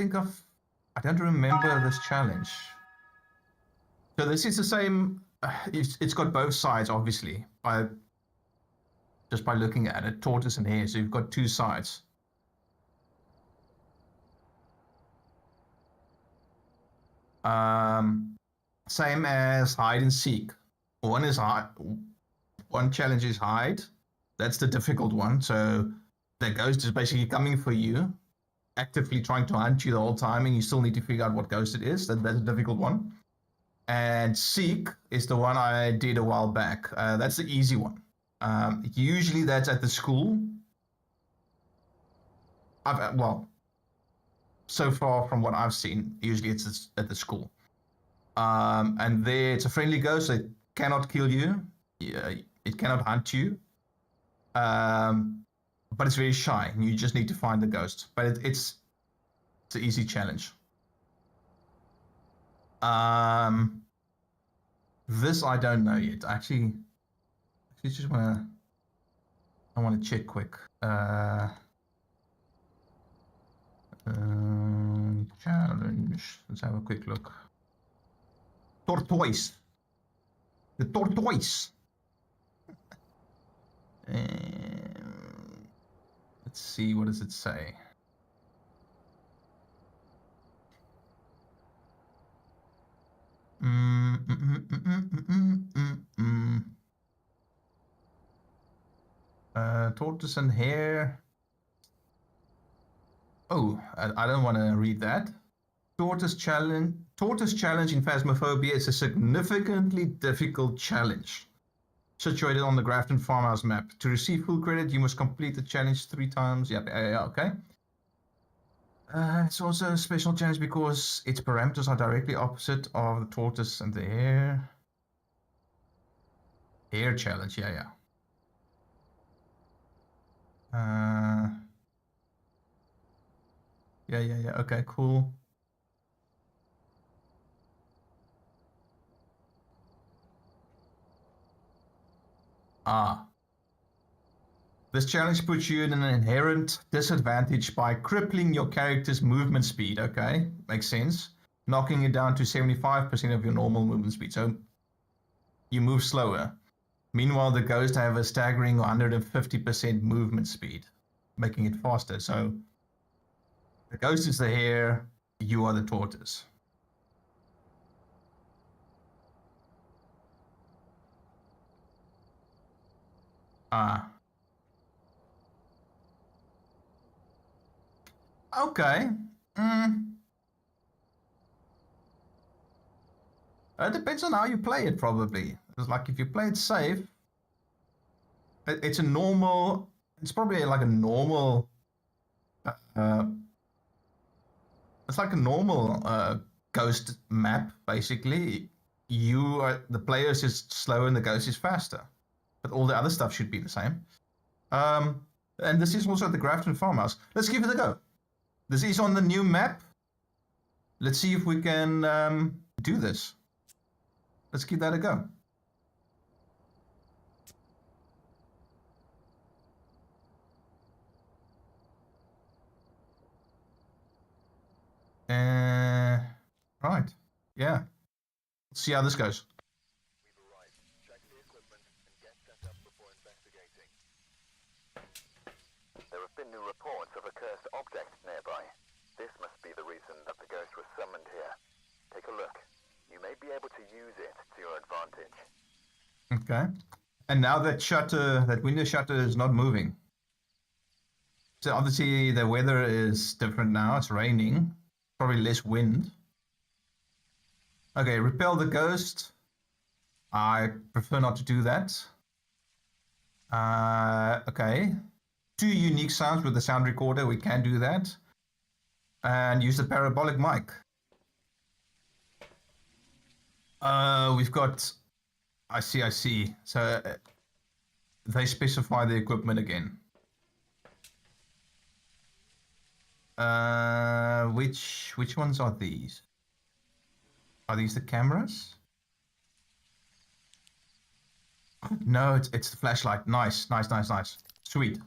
remember this challenge. So this is the same, it's got both sides, obviously, just by looking at it, tortoise and hare. So you've got two sides. Same as hide and seek. One challenge is hide. That's the difficult one. So the ghost is basically coming for you, actively trying to hunt you the whole time, and you still need to figure out what ghost it is. That's a difficult one. And seek is the one I did a while back. That's the easy one. Usually that's at the school. Well, so far from what I've seen, usually it's at the school. And there it's a friendly ghost. It cannot kill you. It cannot hunt you. But it's very shy. And you just need to find the ghost. But it's an easy challenge. This I don't know yet. Actually just I want to check quick. Challenge. Let's have a quick look. Tortoise. The tortoise. Let's see, what does it say? Tortoise and hare. Oh, I don't want to read that. Tortoise challenge in Phasmophobia is a significantly difficult challenge. Situated on the Grafton Farmhouse map. To receive full credit, you must complete the challenge 3 times. Yep, okay. It's also a special challenge because its parameters are directly opposite of the tortoise and the hare. Hare challenge, yeah. Yeah, okay, cool. This challenge puts you in an inherent disadvantage by crippling your character's movement speed, okay? Makes sense. Knocking it down to 75% of your normal movement speed, so you move slower. Meanwhile, the ghosts have a staggering 150% movement speed, making it faster. So the ghost is the hare, you are the tortoise. Okay. It depends on how you play it, probably. It's like if you play it safe, it's probably like a normal, it's like a normal ghost map, basically. The players is slow and the ghost is faster. But all the other stuff should be the same. And this is also at the Grafton Farmhouse. Let's give it a go. This is on the new map. Let's see if we can do this. Let's give that a go. Right. Yeah. Let's see how this goes. We've arrived. Check the equipment and get set up before investigating. There have been new reports of a cursed object nearby. This must be the reason that the ghost was summoned here. Take a look. You may be able to use it to your advantage. Okay. And now that window shutter is not moving. So obviously the weather is different now. It's raining. Probably less wind. Okay, repel the ghost. I prefer not to do that. Okay. 2 unique sounds with the sound recorder. We can do that. And use the parabolic mic. We've got. I see. So they specify the equipment again. Which ones are these? Are these the cameras? No, it's the flashlight. Nice. Sweet.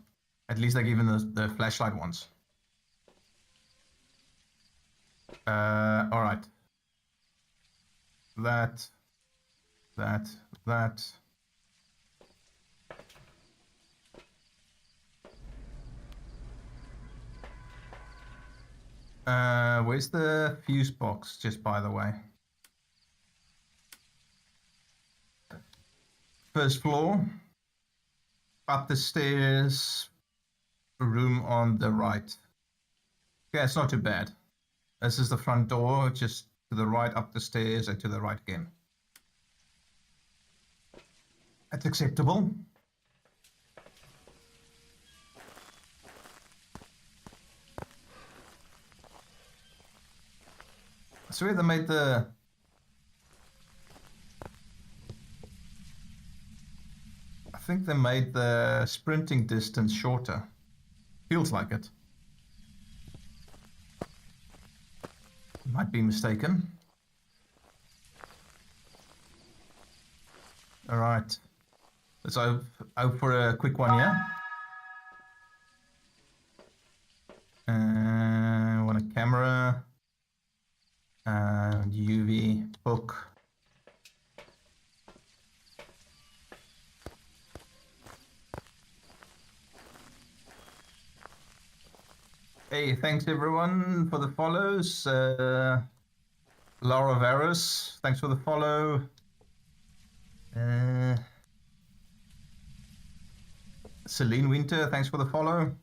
At least they're given the flashlight ones. All right. That. Where's the fuse box, just by the way? First floor. Up the stairs. Room on the right. Yeah, it's not too bad. This is the front door, just to the right, up the stairs, and to the right again. That's acceptable. I swear they made the... I think they made the sprinting distance shorter. Feels like it. Might be mistaken. All right. Let's out for a quick one here. Want a camera. And UV book. Hey, thanks everyone for the follows. Laura Varus, thanks for the follow. Celine Winter, thanks for the follow.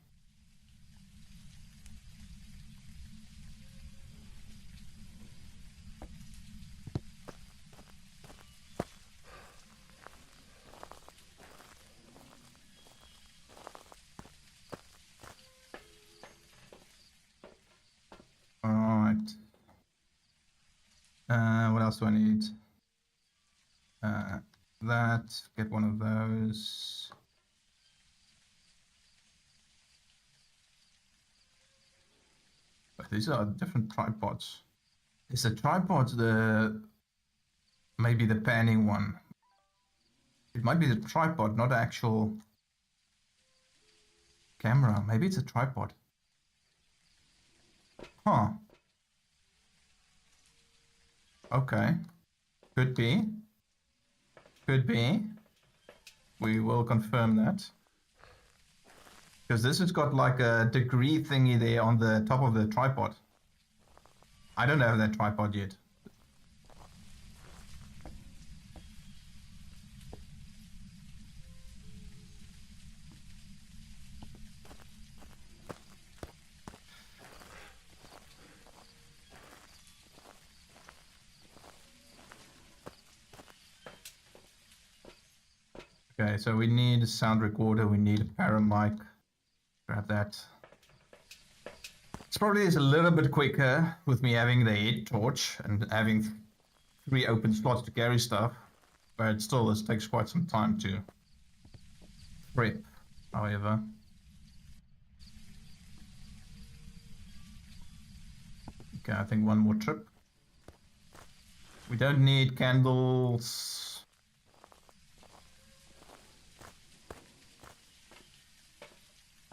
All right. What else do I need? That, get one of those. But these are different tripods. Is the tripod maybe the panning one? It might be the tripod, not actual camera. Maybe it's a tripod. Huh. Okay. Could be. Could be. We will confirm that. Because this has got like a degree thingy there on the top of the tripod. I don't have that tripod yet. Okay, so we need a sound recorder, we need a paramic. Grab that. This probably is a little bit quicker with me having the head torch and having 3 open slots to carry stuff, but still this takes quite some time to prep, however. Okay, I think one more trip. We don't need candles.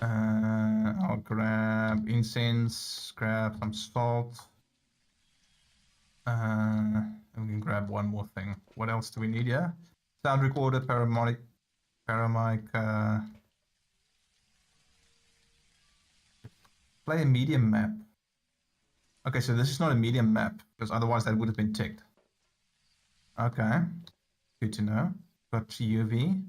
I'll grab incense, grab some salt. And we can grab one more thing. What else do we need here? Sound recorder, paramic. Play a medium map. Okay, so this is not a medium map, because otherwise that would have been ticked. Okay, good to know. Got UV.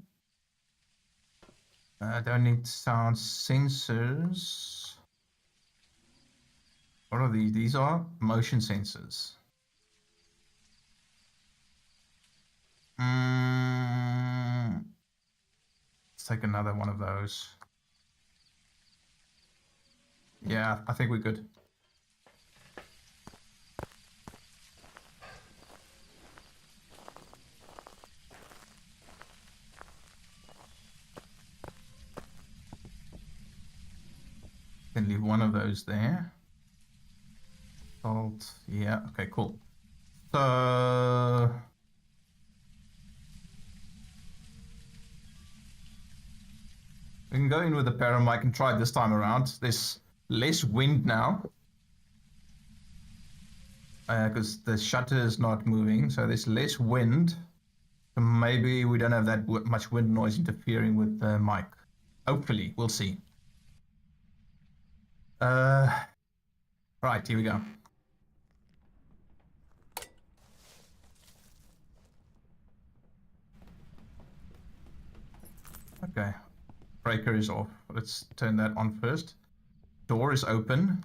Don't need sound sensors. What are these? These are motion sensors. Let's take another one of those. Yeah, I think we're good. Can leave one of those there. Salt. Yeah, okay, cool. So we can go in with the paramic and try it this time around. There's less wind now. Because the shutter is not moving, so there's less wind. So maybe we don't have that much wind noise interfering with the mic. Hopefully, we'll see. Right, here we go. Okay, breaker is off. Let's turn that on first. Door is open.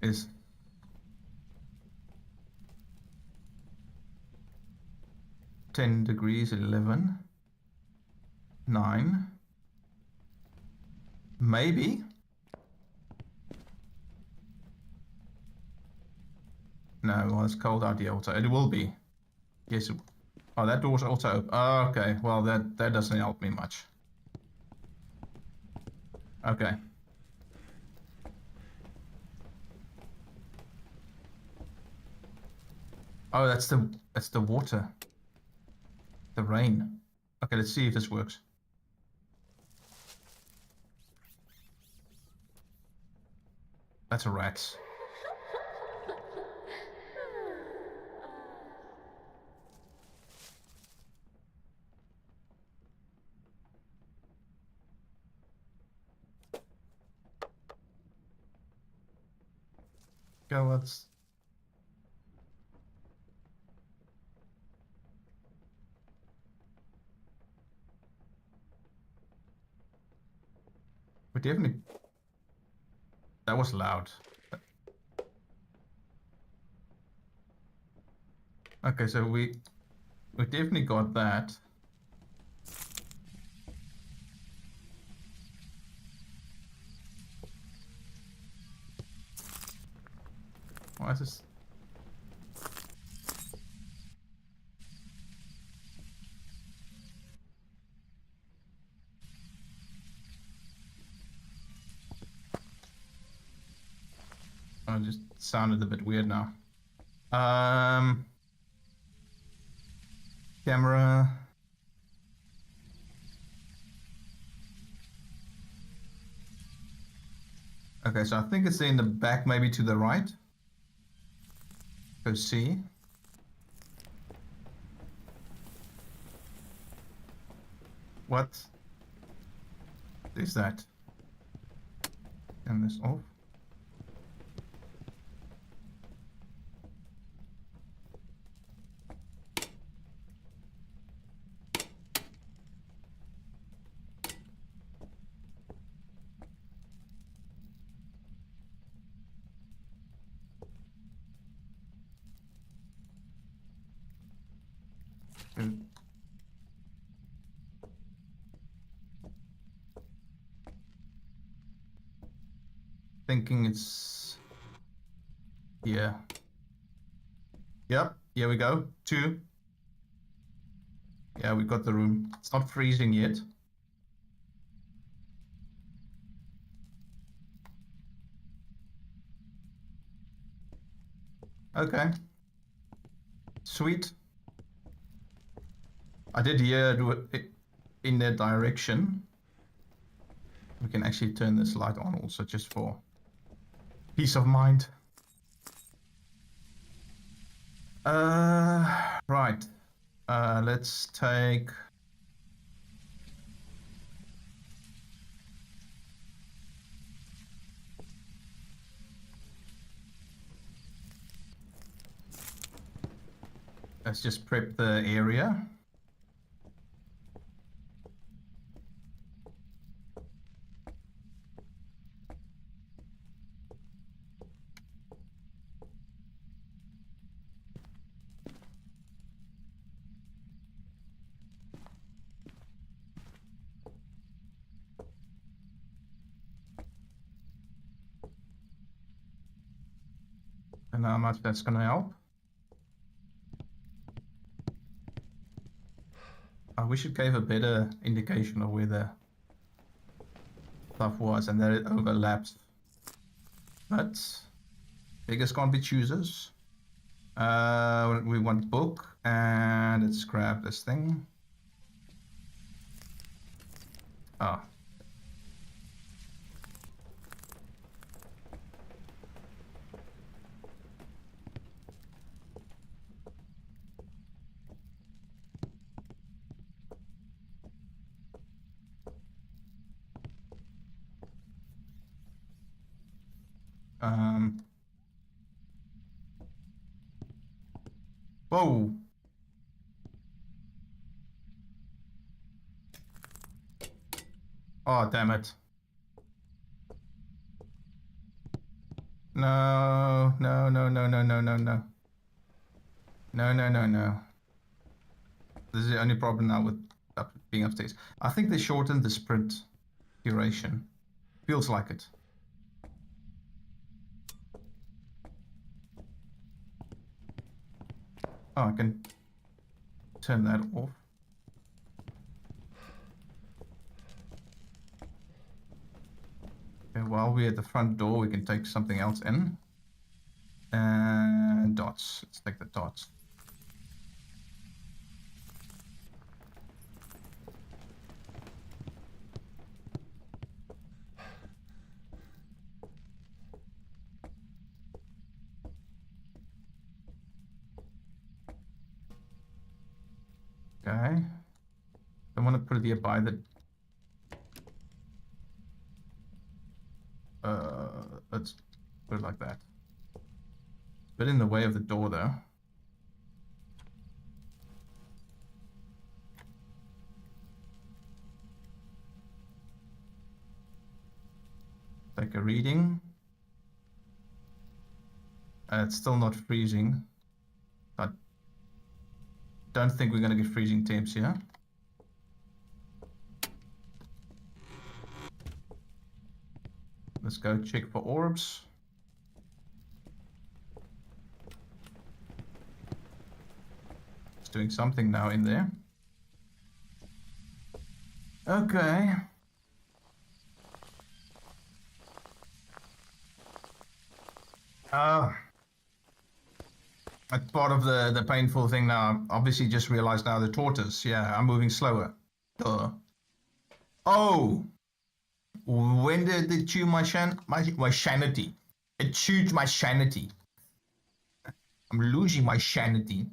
Is 10 degrees, 11, 9, maybe. No, well, it's cold out here also. It will be. Yes. Oh, that door's also open. Oh, okay, well, that doesn't help me much. Okay. Oh, that's the water. The rain. Okay, let's see if this works. That's a rat. Go, let's... We definitely... That was loud. Okay, so we definitely got that. Why is this? Oh, it just sounded a bit weird now. Camera. Okay, so I think it's in the back, maybe to the right. Go see. What is that? Turn this off. Good. Thinking it's... Yeah. Yep, here we go. 2. Yeah, we got the room. It's not freezing yet. Okay. Sweet. I did hear it in that direction. We can actually turn this light on also just for peace of mind. Right. Let's take... Let's just prep the area. know how much that's gonna help. I wish it gave a better indication of where the stuff was and that it overlaps. But beggars can't be choosers. We want book, and let's grab this thing. Oh. Whoa. Oh, damn it. No, no, no, no, no, no, no, no. No, no, no, no. This is the only problem now with being upstairs. I think they shortened the sprint duration. Feels like it. Oh, I can turn that off. Okay, while we're at the front door, we can take something else in. And dots. Let's take the dots. Okay. I want to put it here by the... let's put it like that. It's a bit in the way of the door, though. Take a reading. It's still not freezing. I don't think we're going to get freezing temps here. Let's go check for orbs. It's doing something now in there. Okay. That's part of the painful thing now. Obviously just realized now the tortoise. Yeah, I'm moving slower. Duh. Oh! When did it chew my sanity? It chewed my sanity. I'm losing my sanity.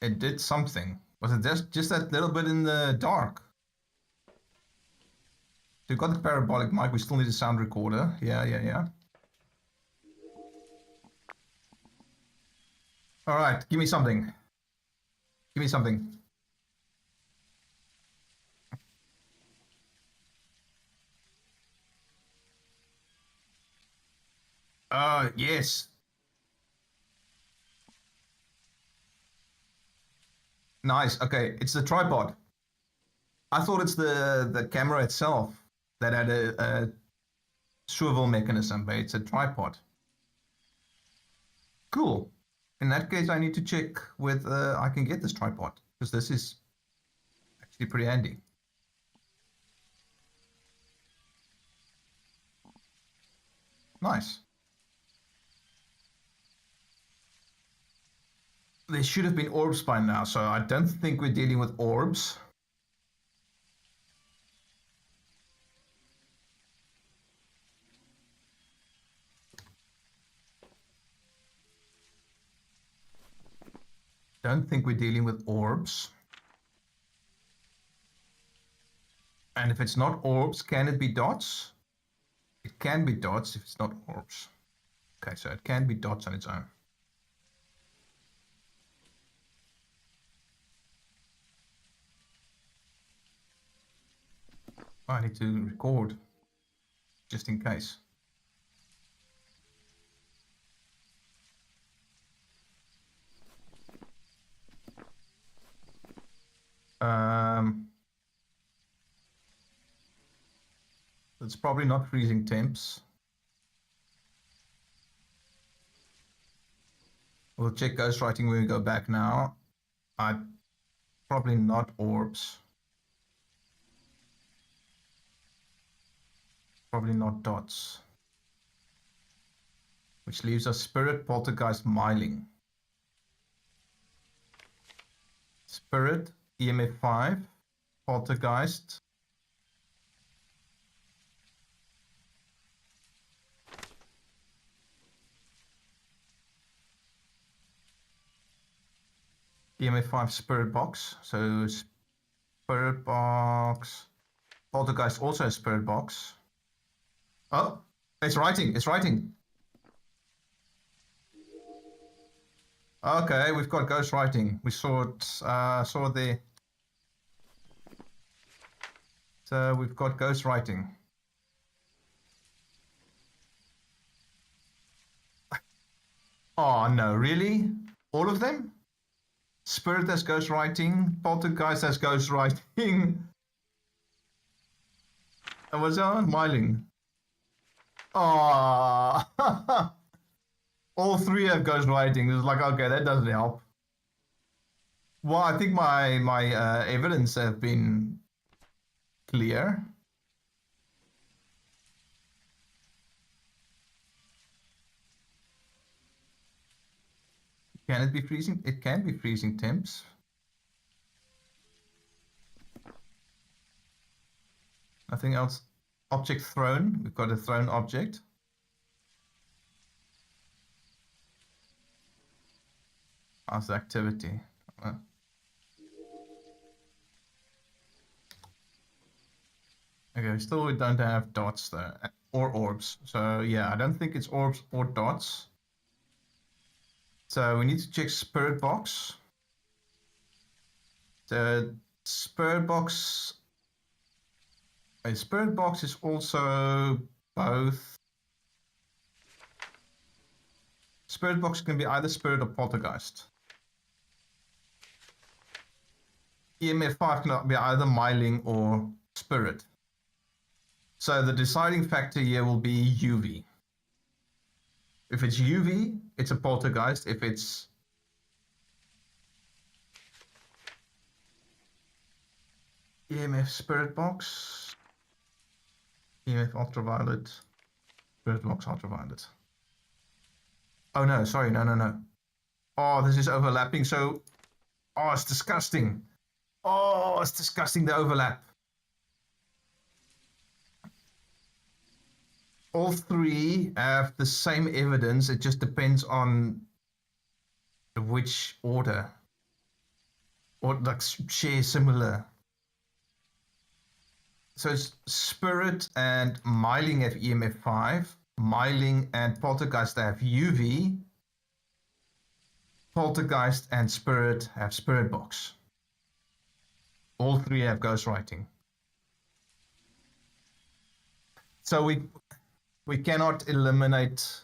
It did something. Was it just that little bit in the dark? So we've got the parabolic mic, we still need a sound recorder. Yeah. Alright, give me something. Give me something. Yes. Nice. Okay, it's the tripod. I thought it's the camera itself that had a swivel mechanism, but it's a tripod. Cool. In that case, I need to check whether I can get this tripod, because this is actually pretty handy. Nice. There should have been orbs by now, so I don't think we're dealing with orbs. Don't think we're dealing with orbs. And if it's not orbs, can it be dots? It can be dots if it's not orbs. Okay, so it can be dots on its own. I need to record, just in case. It's probably not freezing temps. We'll check ghostwriting when we go back now. Probably not orbs. Probably not dots. Which leaves us spirit, poltergeist, myling. Spirit, EMF 5, poltergeist. EMF 5 spirit box. So spirit box. Poltergeist also has spirit box. Oh, it's writing. It's writing. Okay, we've got ghost writing. We saw it. Saw there. So we've got ghost writing. Oh no, really? All of them? Spirit has ghost writing. Poltergeist has ghost writing. And what's that one? Myling. Oh, all three have ghost writing. It's like, okay, that doesn't help. Well, I think my evidence have been clear. Can it be freezing? It can be freezing temps. Nothing else. Object thrown. We've got a thrown object. How's the activity? Okay, still we don't have dots though, or orbs. So yeah, I don't think it's orbs or dots. So we need to check spirit box. The spirit box. A spirit box is also both. Spirit box can be either spirit or poltergeist. EMF 5 can be either myling or spirit. So the deciding factor here will be UV. If it's UV, it's a poltergeist. If it's EMF spirit box, EMF ultraviolet, spirit box ultraviolet. Oh no, sorry, no. Oh, this is overlapping. So, oh, it's disgusting. Oh, it's disgusting, the overlap. All three have the same evidence. It just depends on which order. Or like share similar. So it's spirit and myling have EMF 5. Myling and poltergeist have UV. Poltergeist and spirit have spirit box. All three have ghostwriting. So we cannot eliminate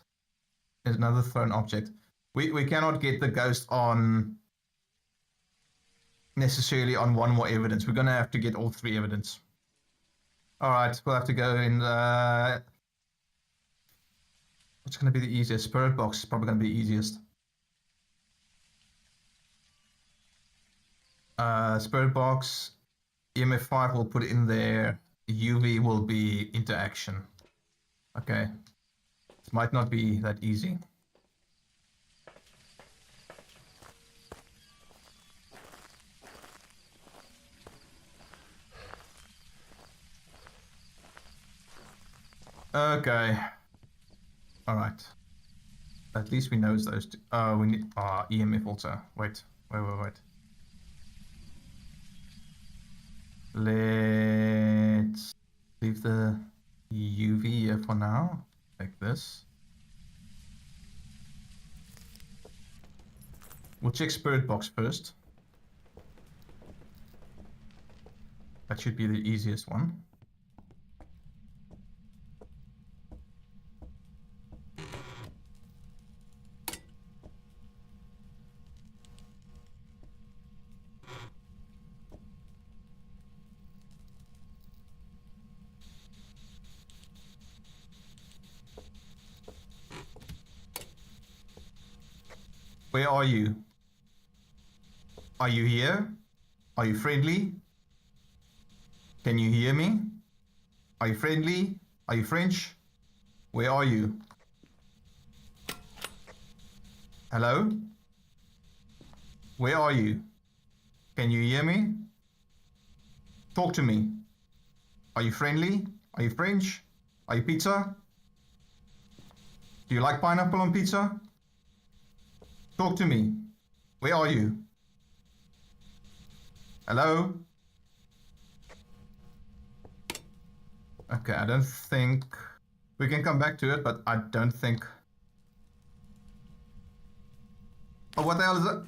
another thrown object. We cannot get the ghost on necessarily on one more evidence. We're gonna have to get all three evidence. All right, we'll have to go in. What's gonna be the easiest? Spirit box is probably gonna be the easiest. Spirit box, EMF 5 will put it in there. UV will be interaction. Okay. It might not be that easy. Okay. All right. At least we know those two. We need EMF also. Wait. Let's leave the UV here for now, like this. We'll check spirit box first. That should be the easiest one. Where are you? Are you here? Are you friendly? Can you hear me? Are you friendly? Are you French? Where are you? Hello? Where are you? Can you hear me? Talk to me. Are you friendly? Are you French? Are you pizza? Do you like pineapple on pizza? Talk to me. Where are you? Hello? Okay, I don't think... We can come back to it, but I don't think... Oh, what the hell is that?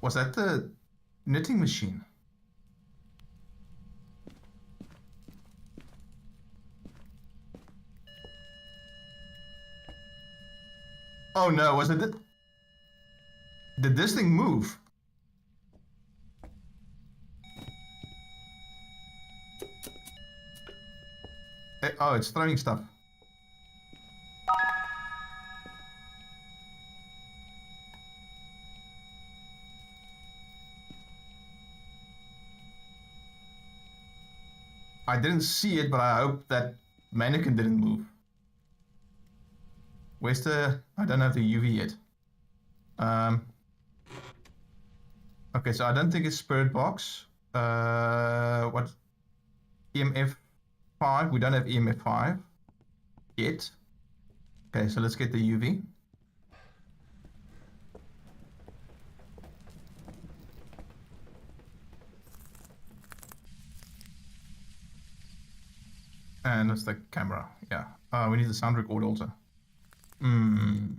Was that the knitting machine? Oh no, was it... Did this thing move? Oh, it's throwing stuff. I didn't see it, but I hope that mannequin didn't move. Where's the... I don't have the UV yet. Okay, so I don't think it's Spirit Box. What? EMF 5. We don't have EMF 5 yet. Okay, so let's get the UV. And that's the camera. Yeah. We need the sound recorder also. There's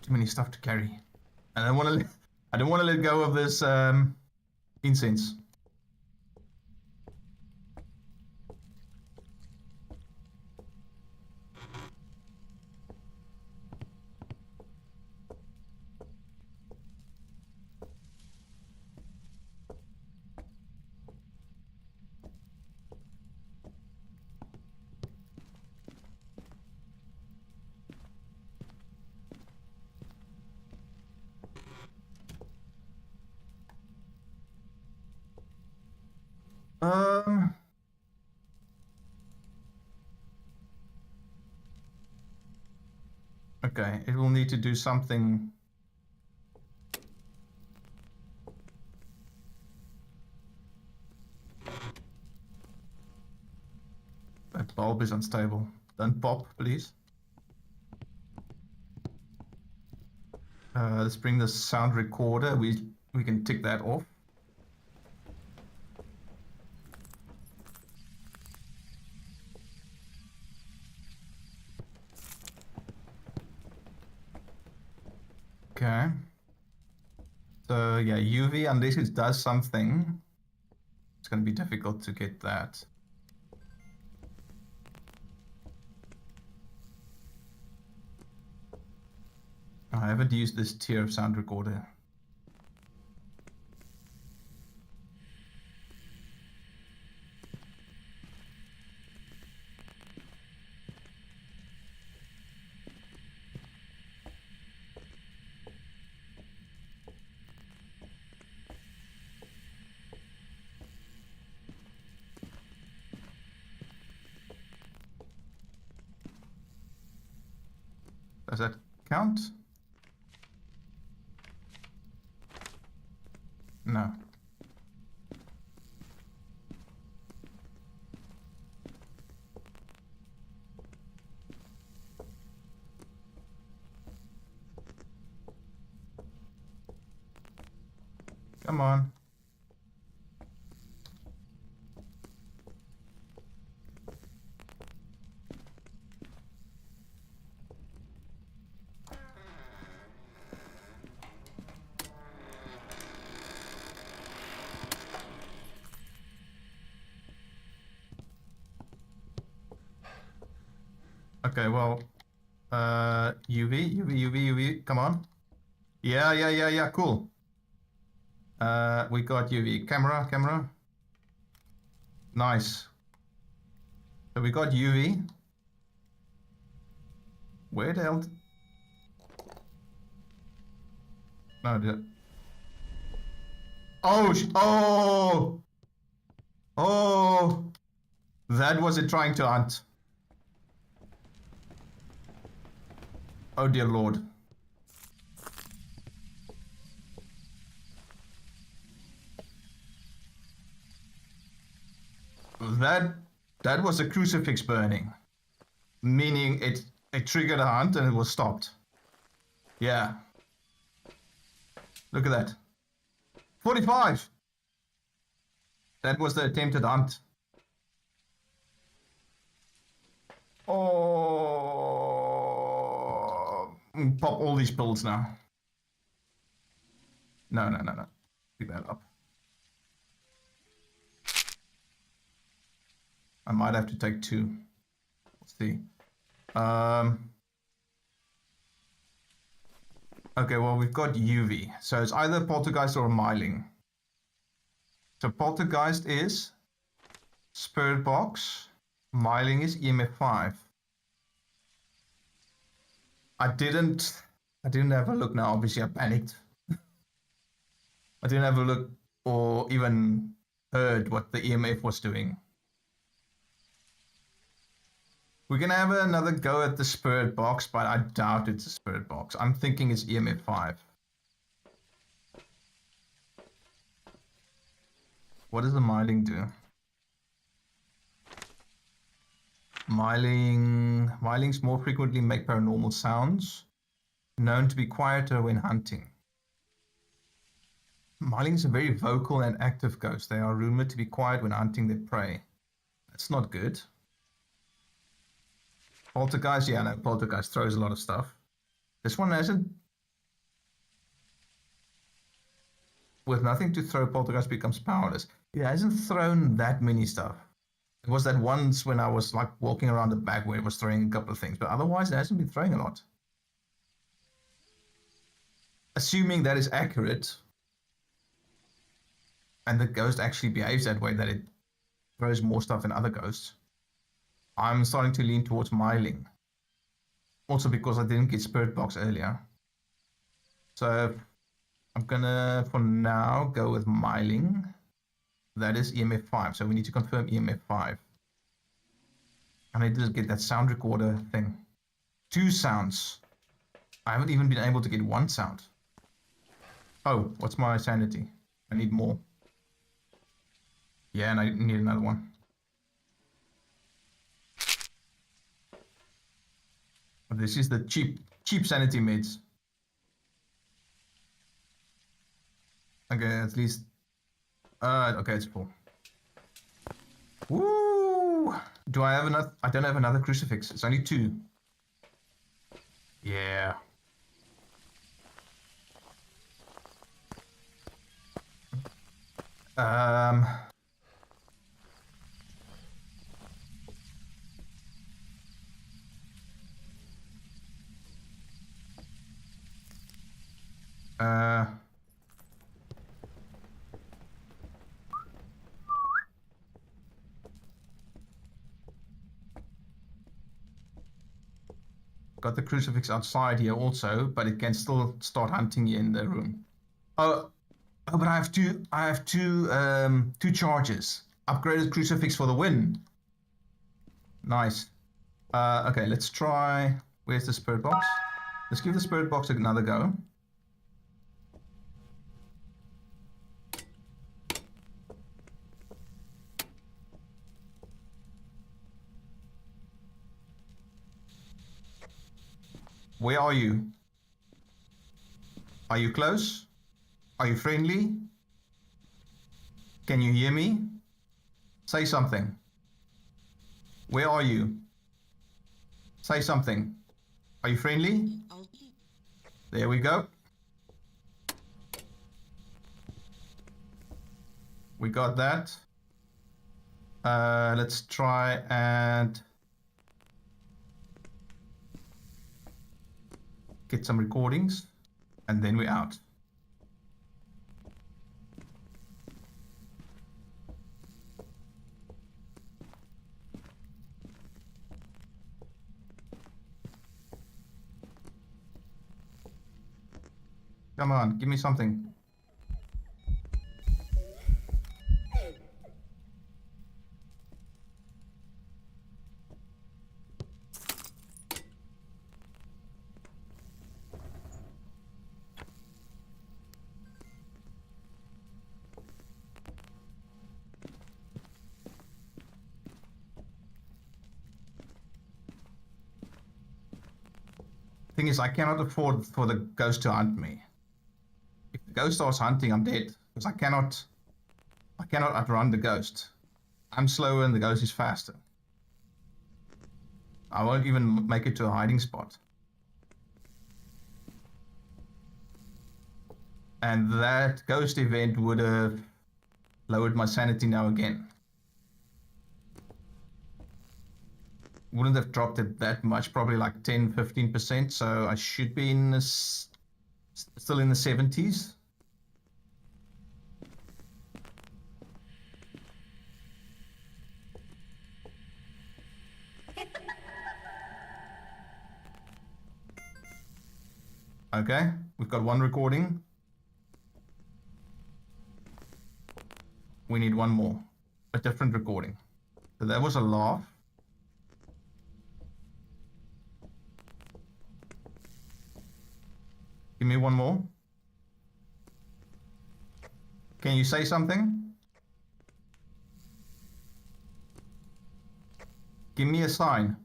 too many stuff to carry. And I don't want to. I don't want to let go of this incense. Okay, it will need to do something. That bulb is unstable. Don't pop, please. Let's bring the sound recorder. We can tick that off. Okay. So yeah, UV, unless it does something, it's going to be difficult to get that. I haven't used this tier of sound recorder. Does that count? No. Come on. Okay, well, UV, UV, come on. Yeah, cool. We got UV. Camera. Nice. So we got UV. Where the hell? No, oh, oh, oh! That was it trying to hunt. Oh dear Lord. That was a crucifix burning, meaning it triggered a hunt and it was stopped. Yeah. Look at that. 45. That was the attempted hunt. Oh, pop all these pills now. No. Pick that up. I might have to take 2. Let's see. Okay, well, we've got UV. So it's either Poltergeist or Myling. So Poltergeist is Spirit Box. Myling is EMF 5. I didn't have a look now. Obviously, I panicked. I didn't have a look or even heard what the EMF was doing. We're gonna have another go at the Spirit Box, but I doubt it's a Spirit Box. I'm thinking it's EMF 5. What does the Myling do? Mylings more frequently make paranormal sounds, known to be quieter when hunting. Mylings are very vocal and active ghosts. They are rumored to be quiet when hunting their prey. That's not good. Poltergeist, yeah, no, Poltergeist throws a lot of stuff. This one hasn't. With nothing to throw, Poltergeist becomes powerless. It hasn't thrown that many stuff. It was that once when I was like walking around the back where it was throwing a couple of things, but otherwise it hasn't been throwing a lot. Assuming that is accurate, and the ghost actually behaves that way, that it throws more stuff than other ghosts, I'm starting to lean towards Myling. Also because I didn't get Spirit Box earlier. So I'm gonna, for now, go with Myling. That is EMF 5, so we need to confirm EMF 5. And I did get that sound recorder thing. 2 sounds. I haven't even been able to get 1 sound. Oh, what's my sanity? I need more. Yeah, and I need another one. This is the cheap sanity meds. Okay, at least. Okay, it's full. Woo! Do I have enough? I don't have another crucifix. It's only 2. Yeah. Um. Got the crucifix outside here also, but it can still start hunting you in the room. Oh, but I have two. I have two charges. Upgraded crucifix for the win. Nice. Okay, let's try. Where's the spirit box? Let's give the spirit box another go. Where are you? Are you close? Are you friendly? Can you hear me? Say something. Where are you? Say something. Are you friendly? There we go. We got that. Let's try and get some recordings, and then we're out. Come on, give me something. Thing is, I cannot afford for the ghost to hunt me. If the ghost starts hunting, I'm dead. Because I cannot outrun the ghost. I'm slower and the ghost is faster. I won't even make it to a hiding spot. And that ghost event would have lowered my sanity now again. Wouldn't have dropped it that much, probably like 10-15%, so I should be in this, still in the 70s. Okay, we've got one recording. We need one more, a different recording. So that was a laugh. Give me one more. Can you say something? Give me a sign.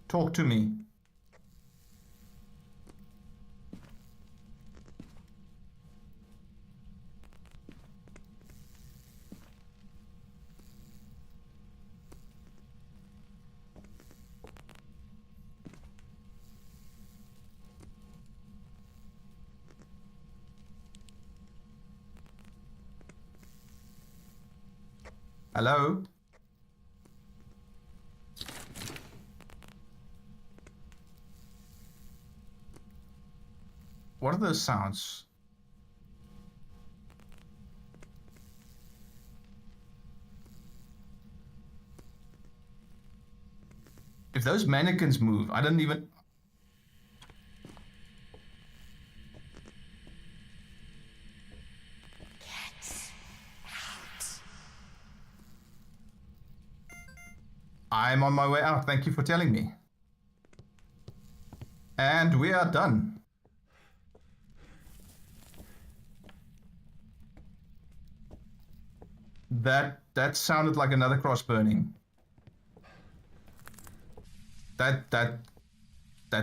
Talk to me. Hello? What are those sounds? If those mannequins move, I don't even... I'm on my way out. Thank you for telling me. And we are done. That sounded like another cross burning. That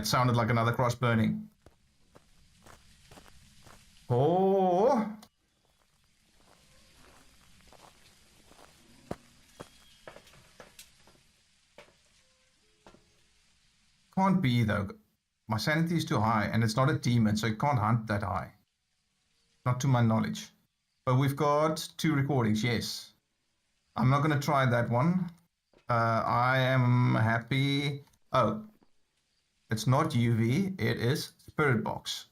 sounded like another cross burning. Oh. Can't be though. My sanity is too high and it's not a demon, so it can't hunt that high. Not to my knowledge. But we've got 2 recordings, yes. I'm not going to try that one. I am happy. Oh, it's not UV, it is Spirit Box.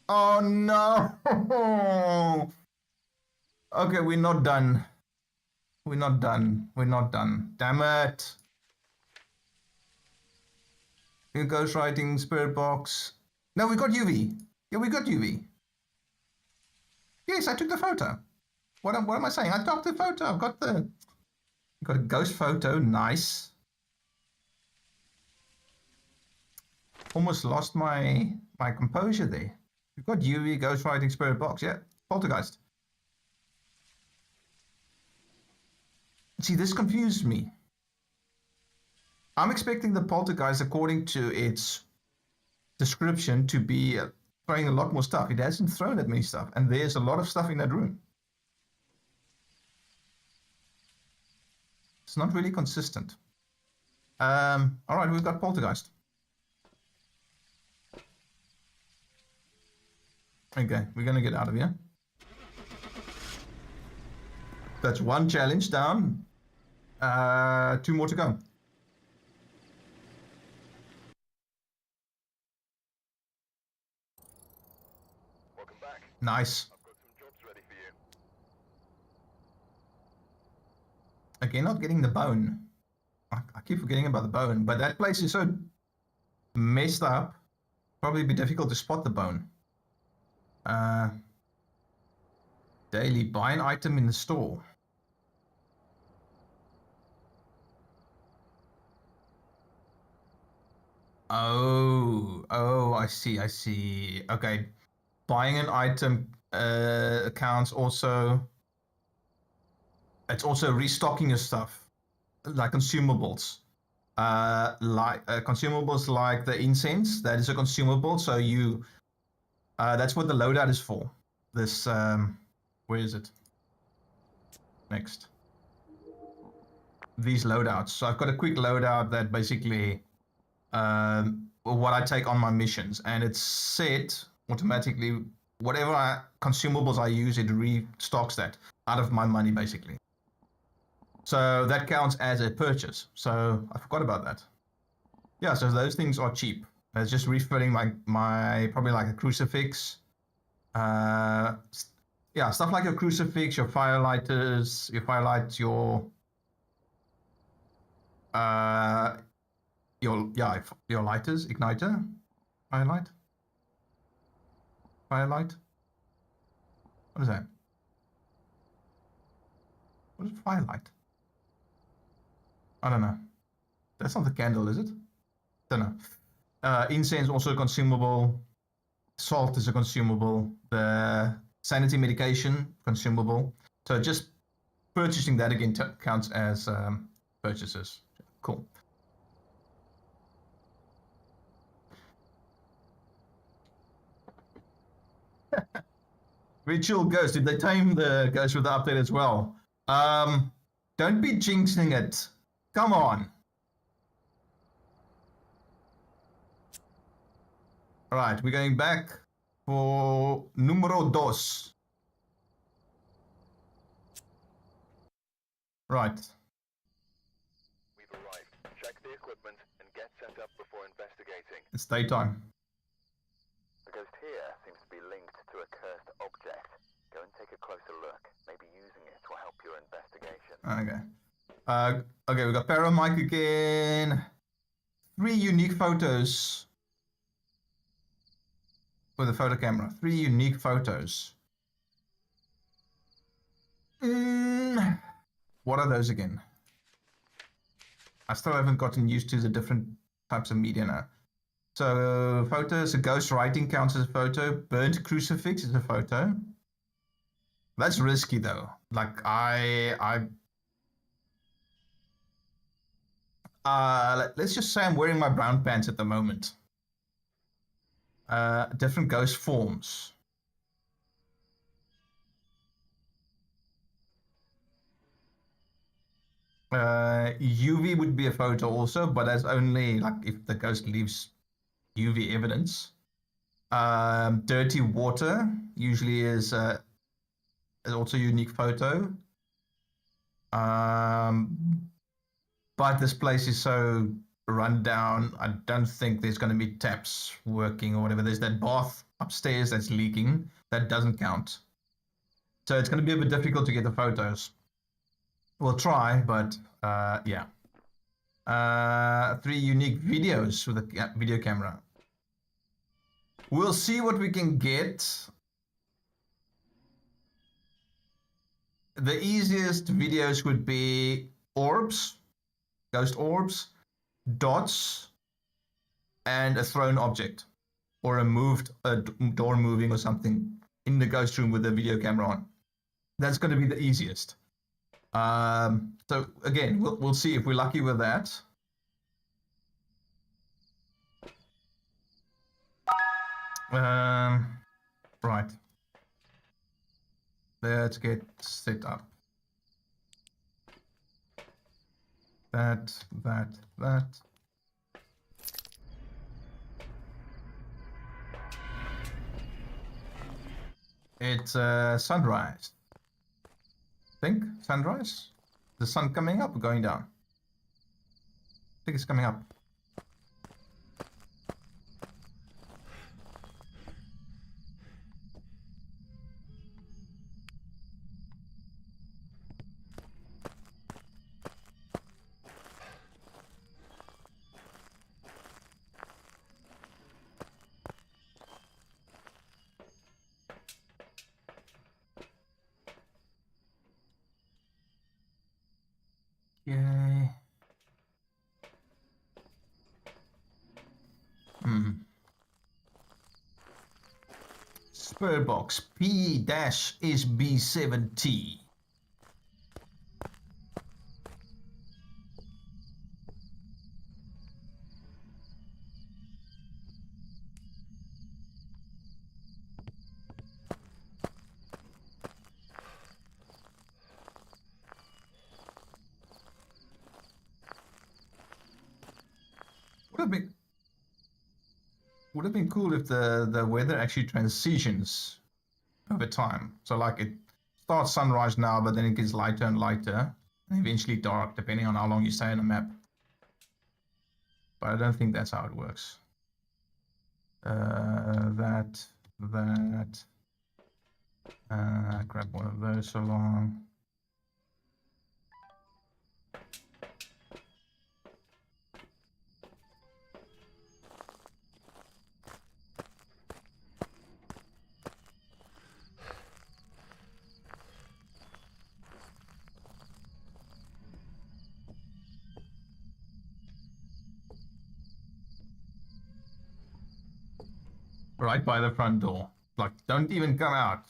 Oh no! Okay, we're not done. We're not done. We're not done. Damn it. Ghostwriting, Spirit Box. No, we got UV. Yeah, we got UV. Yes, I took the photo. What am I saying? I took the photo. I've got a ghost photo. Nice. Almost lost my composure there. We've got UV, Ghostwriting, Spirit Box. Yeah, Poltergeist. See, this confused me. I'm expecting the Poltergeist, according to its description, to be throwing a lot more stuff. It hasn't thrown that many stuff, and there's a lot of stuff in that room. It's not really consistent. All right, we've got Poltergeist. Okay, we're gonna get out of here. That's 1 challenge down. 2 more to go. Welcome back. Nice. I've got some jobs ready for Again, not getting the bone. I keep forgetting about the bone, but that place is so messed up. Probably be difficult to spot the bone. Daily, buy an item in the store. Oh, I see. Okay, buying an item counts also. It's also restocking your stuff, like consumables. Consumables like the incense, that is a consumable. So that's what the loadout is for. This, where is it? Next. These loadouts. So I've got a quick loadout that basically what I take on my missions, and it's set automatically. Whatever consumables I use, it restocks that out of my money, basically. So that counts as a purchase. So I forgot about that. Yeah, so those things are cheap. It's just refilling my probably like a crucifix. Yeah, stuff like your crucifix, your firelighters, uh, your lighters, igniter, firelight. What is that? What is firelight? I don't know. That's not the candle, is it? Don't know. Incense also consumable. Salt is a consumable. The sanity medication consumable. So just purchasing that again counts as purchases. Cool. Ritual Ghost. Did they tame the ghost with the update as well? Don't be jinxing it. Come on. All right, we're going back for numero dos. Right. We've arrived. Check the equipment and get set up before investigating. It's daytime. The ghost here seems to be linked to a cursed object. Go and take a closer look. Maybe using it will help your investigation. Okay. Okay, we got Paramike again. 3 unique photos with a photo camera. 3 unique photos. What are those again? I still haven't gotten used to the different types of media now. So photos, a ghost writing counts as a photo. Burnt crucifix is a photo. That's risky though. Like let's just say I'm wearing my brown pants at the moment. Different ghost forms. UV would be a photo also, but that's only like if the ghost leaves UV evidence. Dirty water usually is also a unique photo. But this place is so run down. I don't think there's going to be taps working or whatever. There's that bath upstairs that's leaking. That doesn't count. So it's going to be a bit difficult to get the photos. We'll try, but yeah. 3 unique videos with a video camera. We'll see what we can get. The easiest videos would be orbs, ghost orbs, dots, and a thrown object, or a door moving or something in the ghost room with the video camera on. That's going to be the easiest. So again, we'll see if we're lucky with that. Right. Let's get set up. That. It's sunrise. Think sunrise? The sun coming up or going down? I think it's coming up. Bird box P-SB7T. Would have been cool if the weather actually transitions over time. So like it starts sunrise now, but then it gets lighter and lighter, and eventually dark, depending on how long you stay on the map. But I don't think that's how it works. That. Grab one of those along. Right by the front door. Like, don't even come out.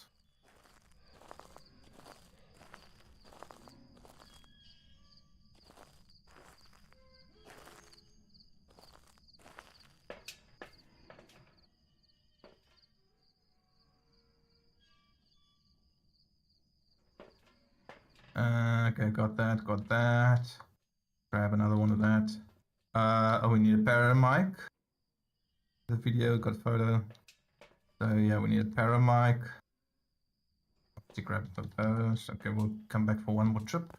Okay, got that. Grab another one of that. Oh, we need a paramic. The video got photo. So yeah, we need a paramic. To grab those. Okay, we'll come back for one more trip.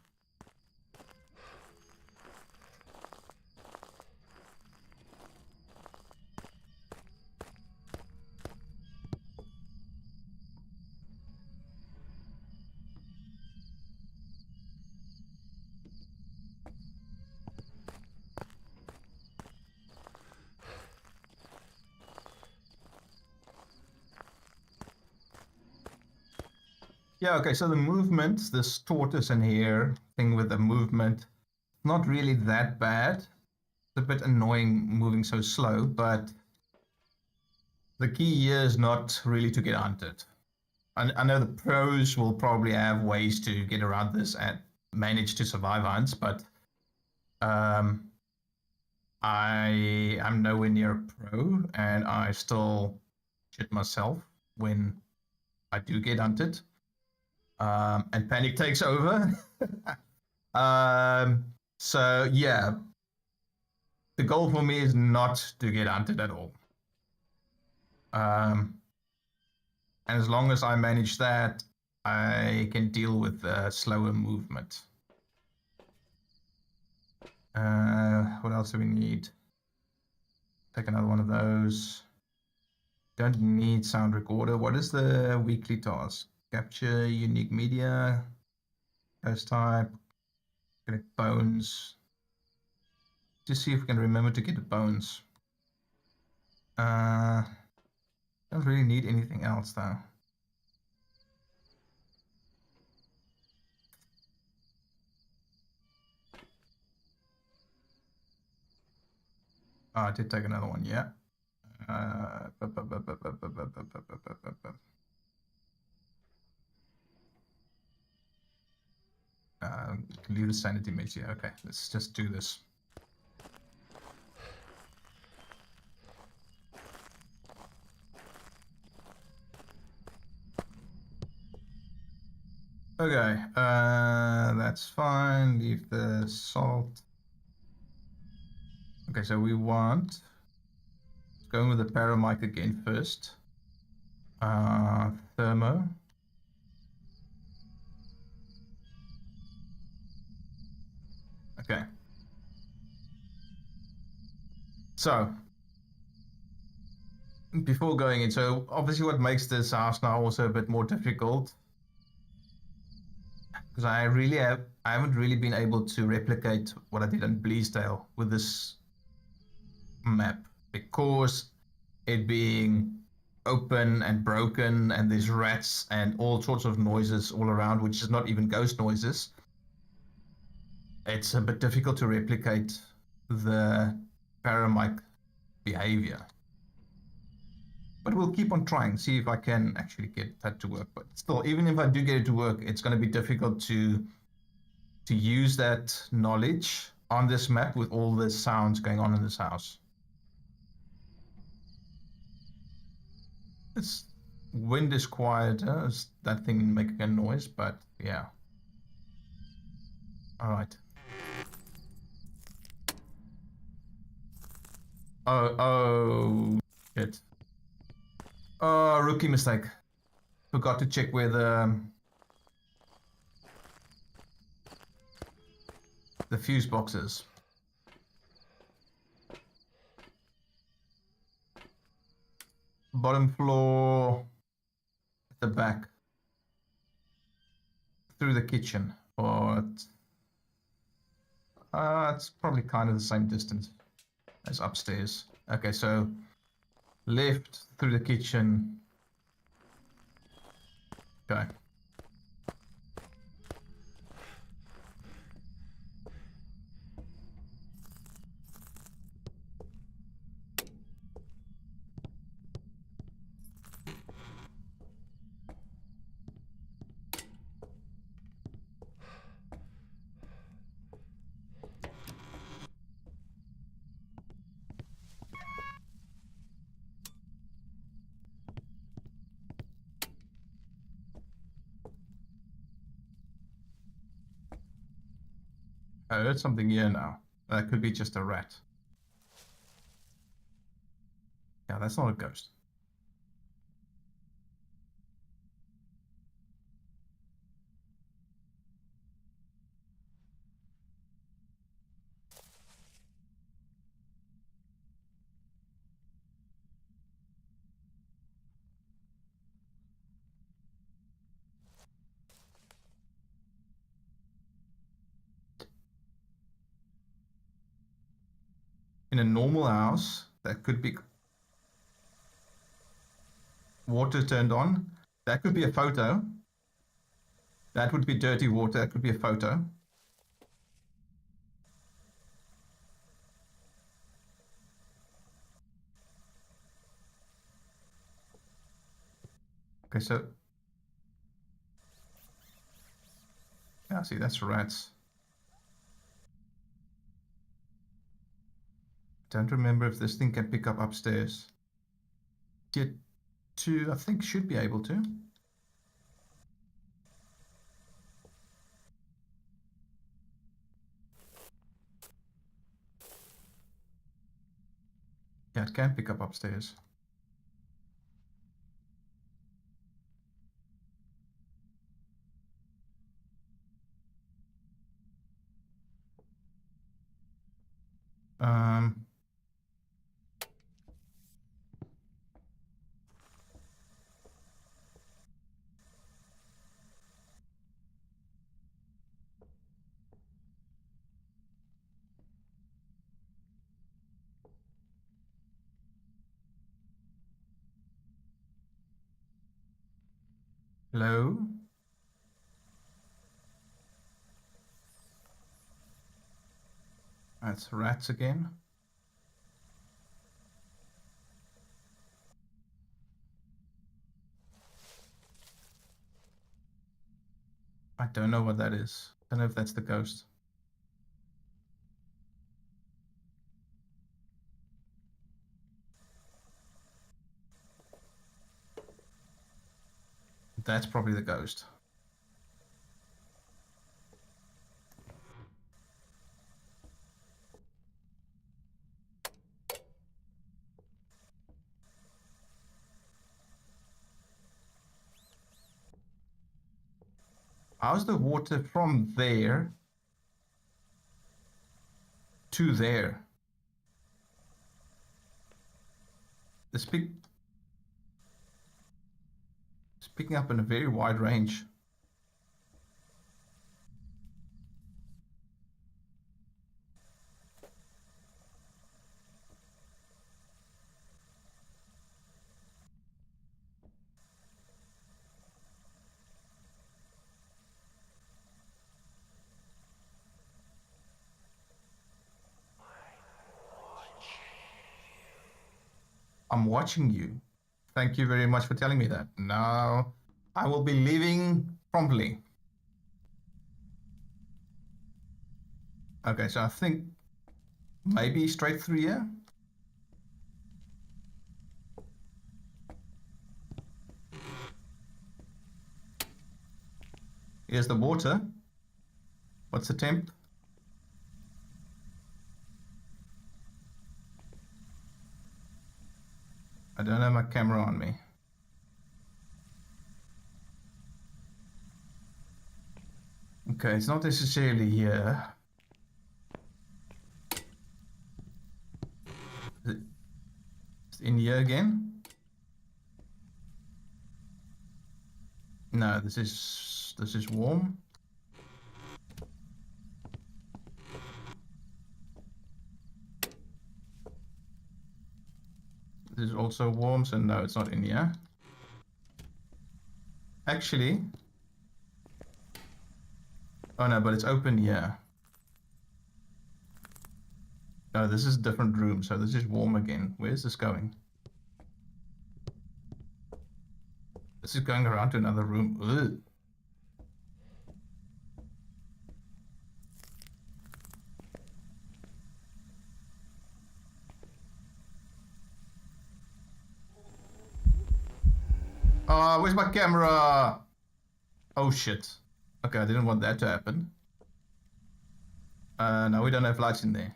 Yeah, okay, so the movement, this tortoise in here, thing with the movement, not really that bad. It's a bit annoying moving so slow, but the key here is not really to get hunted. I know the pros will probably have ways to get around this and manage to survive hunts, but I'm nowhere near a pro, and I still shit myself when I do get hunted. And panic takes over. So yeah, the goal for me is not to get hunted at all. And as long as I manage that, I can deal with slower movement. What else do we need? Take another one of those. Don't need sound recorder. What is the weekly task? Capture unique media. Ghost type. Collect bones. Just see if we can remember to get the bones. Don't really need anything else though. Oh, I did take another one, yeah. Leave the sanity mix here. Okay, let's just do this. Okay, that's fine. Leave the salt. Okay, so we want going with the paramic again first. Thermo. Okay. So before going in, so obviously what makes this house now also a bit more difficult, because I haven't really been able to replicate what I did on Bleasdale with this map, because it being open and broken and there's rats and all sorts of noises all around, which is not even ghost noises. It's a bit difficult to replicate the paramic behavior. But we'll keep on trying, see if I can actually get that to work. But still, even if I do get it to work, it's going to be difficult to use that knowledge on this map with all the sounds going on in this house. This wind is quiet. Is that thing making a noise? But yeah. All right. Oh, shit. Oh, rookie mistake. Forgot to check where the fuse box is. Bottom floor, at the back, through the kitchen. But it's probably kind of the same distance as upstairs. Okay, so left through the kitchen. Okay. I heard something here now. That could be just a rat. Yeah, that's not a ghost. In a normal house, that could be water turned on. That could be a photo. That would be dirty water. That could be a photo. Okay, so yeah, see, that's rats. Don't remember if this thing can pick up upstairs. Tier 2, I think, should be able to. Yeah, it can pick up upstairs. Um, Hello? That's rats again. I don't know what that is. I don't know if that's the ghost. That's probably the ghost. How's the water from there to there? It's picking up in a very wide range. I'm watching you. Thank you very much for telling me that. Now, I will be leaving promptly. Okay, so I think maybe straight through here. Here's the water. What's the temp? I don't have my camera on me. Okay, it's not necessarily here. It's in here again. No, this is warm. This is also warm, so no, it's not in here. Actually, oh no, but it's open here. No, this is a different room, so this is warm again. Where's this going? This is going around to another room. Ugh. Where's my camera? Oh shit. Okay, I didn't want that to happen. No, we don't have lights in there.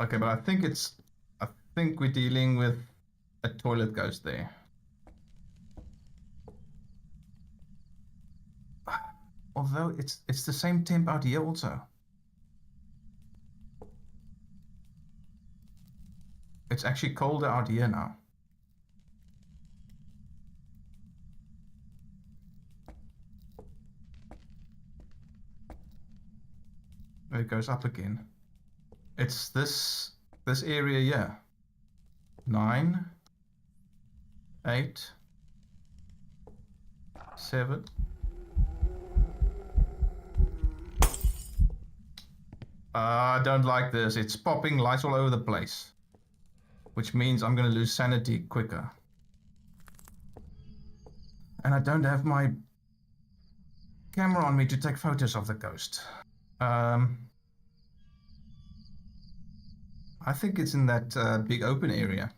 Okay, but I think we're dealing with a toilet ghost there. Although it's the same temp out here also. It's actually colder out here now. It goes up again. It's this area here. 9, 8, 7. I don't like this. It's popping lights all over the place, which means I'm going to lose sanity quicker. And I don't have my camera on me to take photos of the ghost. I think it's in that big open area.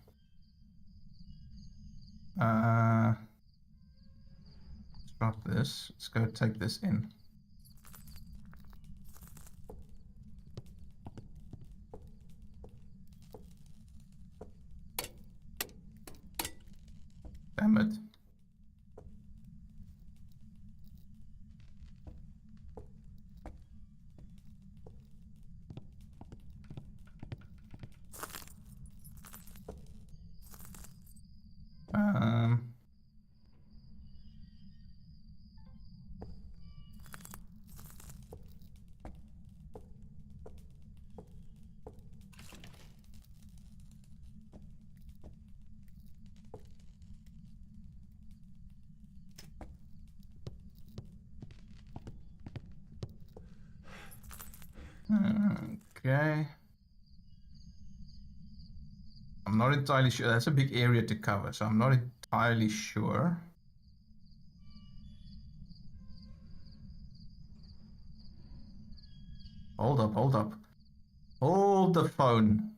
Let's drop this. Let's go take this in. Damn it. Okay. I'm not entirely sure. That's a big area to cover, so I'm not entirely sure. Hold up, hold up. Hold the phone.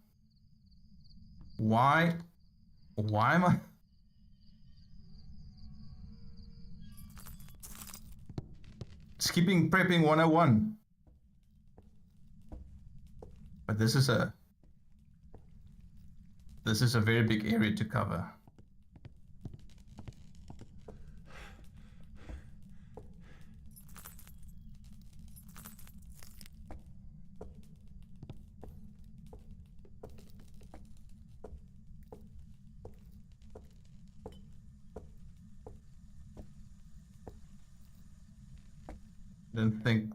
Why am I... Skipping prepping 101. But this is a very big area to cover. I don't think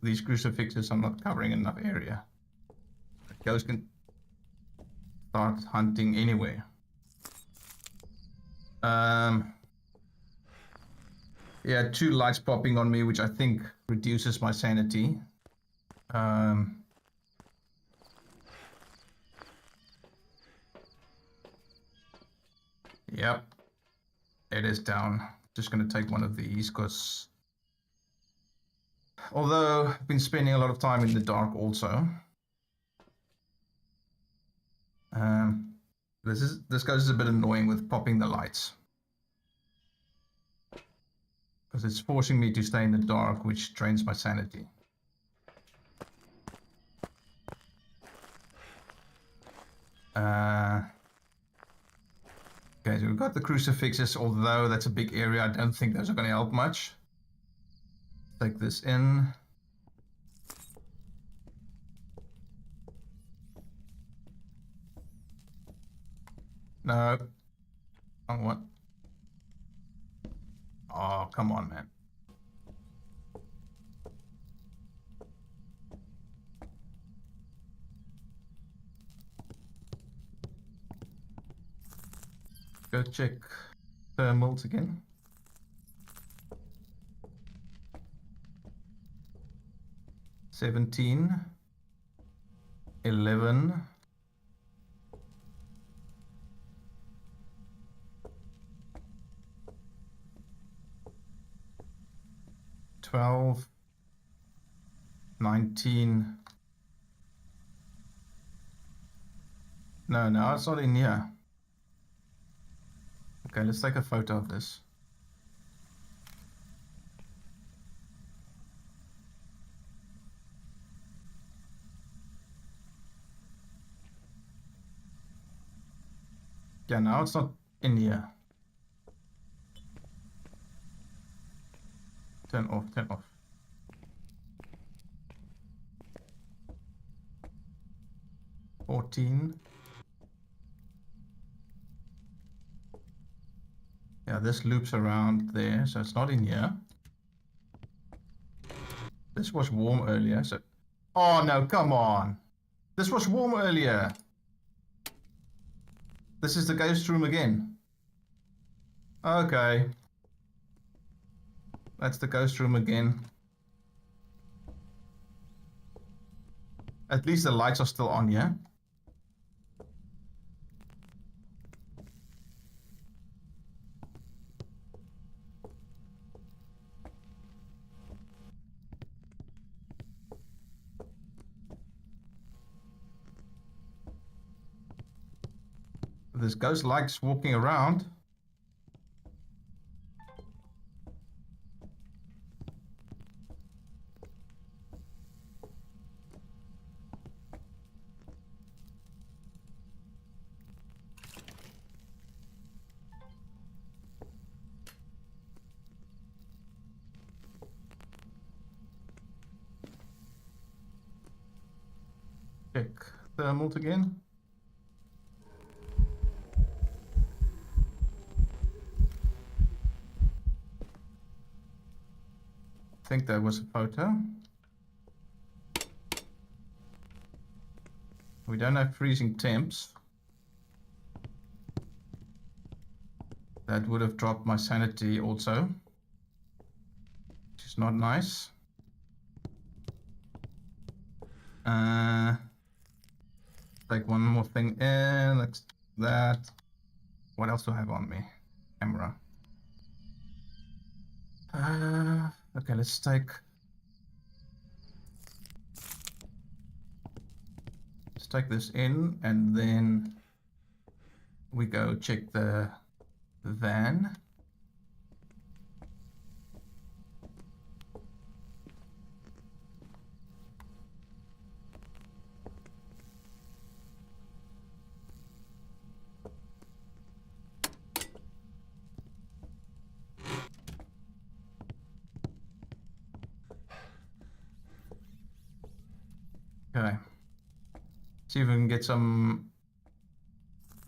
these crucifixes are not covering enough area. The ghost can start hunting anywhere. Yeah, 2 lights popping on me, which I think reduces my sanity. Yep. It is down. Just going to take one of these because although I've been spending a lot of time in the dark also. This ghost is a bit annoying with popping the lights. Because it's forcing me to stay in the dark, which drains my sanity. Okay, so we've got the crucifixes, although that's a big area. I don't think those are going to help much. Take this in. No. Wrong one. Oh, come on, man. Go check thermals again. $17, $11, $12, $19. No, it's not in here. Okay, let's take a photo of this. Yeah, now it's not in here. Turn off, turn off. $14. Yeah, this loops around there, so it's not in here. This was warm earlier, so... Oh, no, come on. This was warm earlier. This is the ghost room again. Okay. That's the ghost room again. At least the lights are still on, yeah? This ghost likes walking around. Check thermals again. I think that was a photo. We don't have freezing temps. That would have dropped my sanity also, which is not nice. Take one more thing in, like that. What else do I have on me? Camera. Okay, let's take this in, and then we go check the van. Okay. See if we can get some.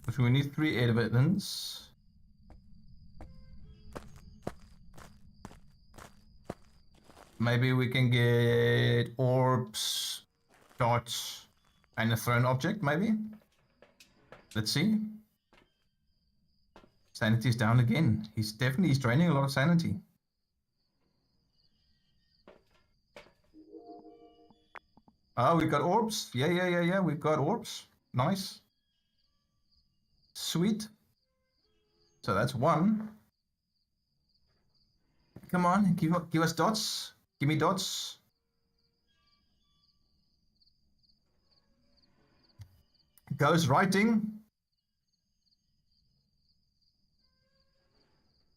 If we need 3 evidence. Maybe we can get orbs, dots, and a thrown object, maybe? Let's see. Sanity's down again. He's draining a lot of sanity. Oh, we got orbs. Yeah. We've got orbs. Nice. Sweet. So that's one. Come on, give us dots. Give me dots. Ghost writing.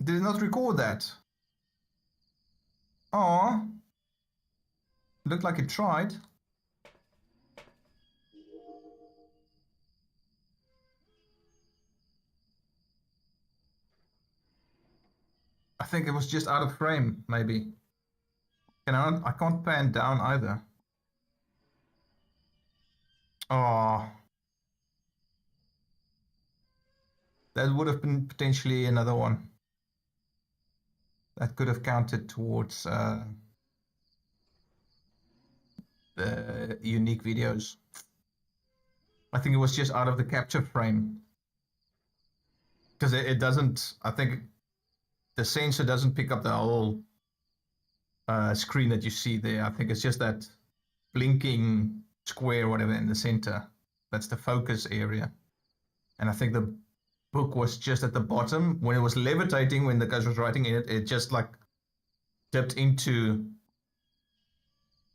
Did not record that. Oh, looked like it tried. I think it was just out of frame, maybe. I can't pan down either. Oh, that would have been potentially another one. That could have counted towards the unique videos. I think it was just out of the capture frame. Because it doesn't, I think the sensor doesn't pick up the whole screen that you see there. I think it's just that blinking square, whatever, in the center. That's the focus area. And I think the book was just at the bottom. When it was levitating, when the ghost was writing in it, it just like dipped in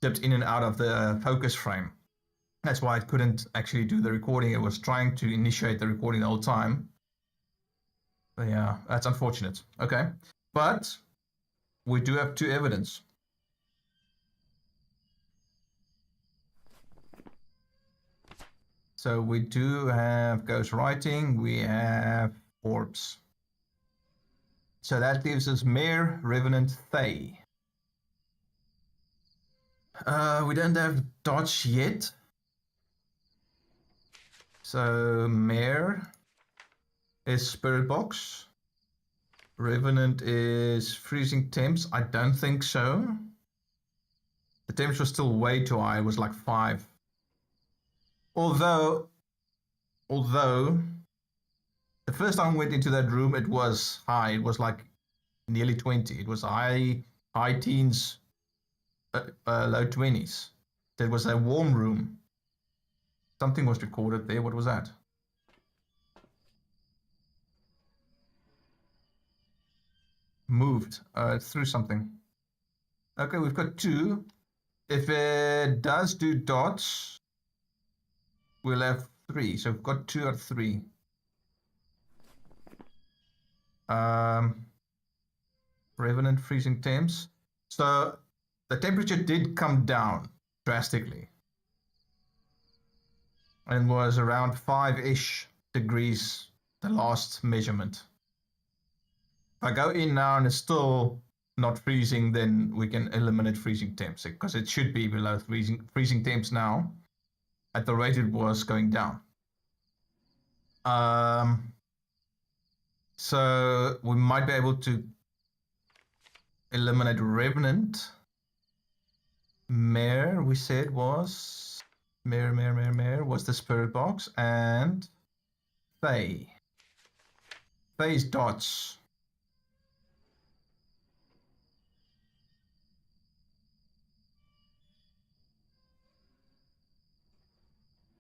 and out of the focus frame. That's why it couldn't actually do the recording. It was trying to initiate the recording the whole time. But yeah, that's unfortunate. Okay. But we do have two evidence. So we do have ghost writing, we have orbs. So that leaves us Mare, Revenant, Thay. We don't have Dodge yet. So Mare is Spirit Box. Revenant is freezing temps. I don't think so. The temps was still way too high. It was like 5. Although the first time I went into that room, it was high. It was like nearly 20. It was high teens, low 20s. That was a warm room. Something was recorded there. What was that? Moved. It threw something. Okay, we've got 2. If it does do dots, we'll have 3. So we've got 2 or 3. Revenant freezing temps. So the temperature did come down drastically and was around 5-ish degrees the last measurement. If I go in now and it's still not freezing, then we can eliminate freezing temps because it should be below freezing temps now at the rate it was going down. So we might be able to eliminate Revenant. Mare, we said was Mare was the spirit box, and Thay. Thay's dots.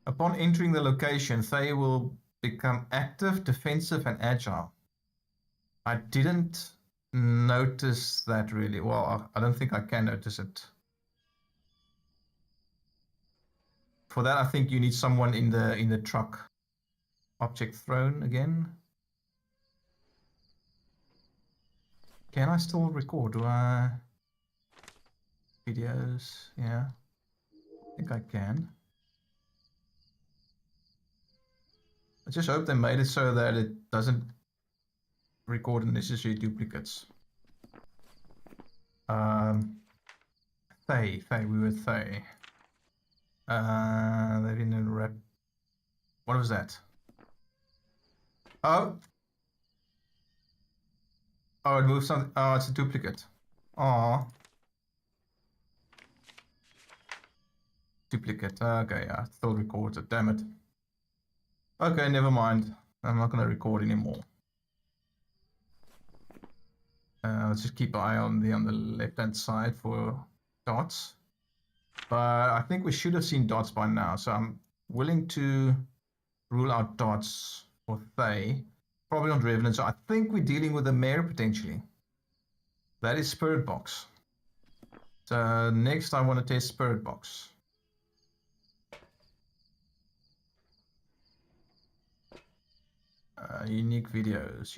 Upon entering the location, Thay will become active, defensive, and agile. I didn't notice that really. Well, I don't think I can notice it. For that, I think you need someone in the truck. Object thrown again. Can I still record? Do I? Videos, yeah. I think I can. I just hope they made it so that it doesn't record unnecessary duplicates. Thay, we were Thay. They didn't wrap. What was that? Oh, it moved something. Oh, it's a duplicate. Oh, duplicate. Okay, yeah, still records it. Damn it. Okay, never mind. I'm not gonna record anymore. Let's just keep an eye on the left-hand side for dots. But I think we should have seen dots by now, so I'm willing to rule out dots for Thay. probably not Revenant, so I think we're dealing with the Mare potentially. That is Spirit Box. So next I want to test Spirit Box. Unique videos.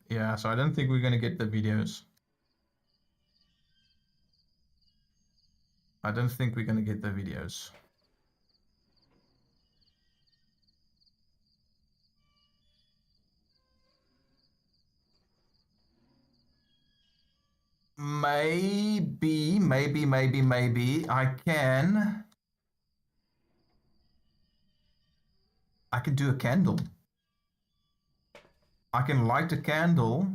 Yeah, so I don't think we're going to get the videos. I don't think we're going to get the videos. Maybe I can do a candle. I can light a candle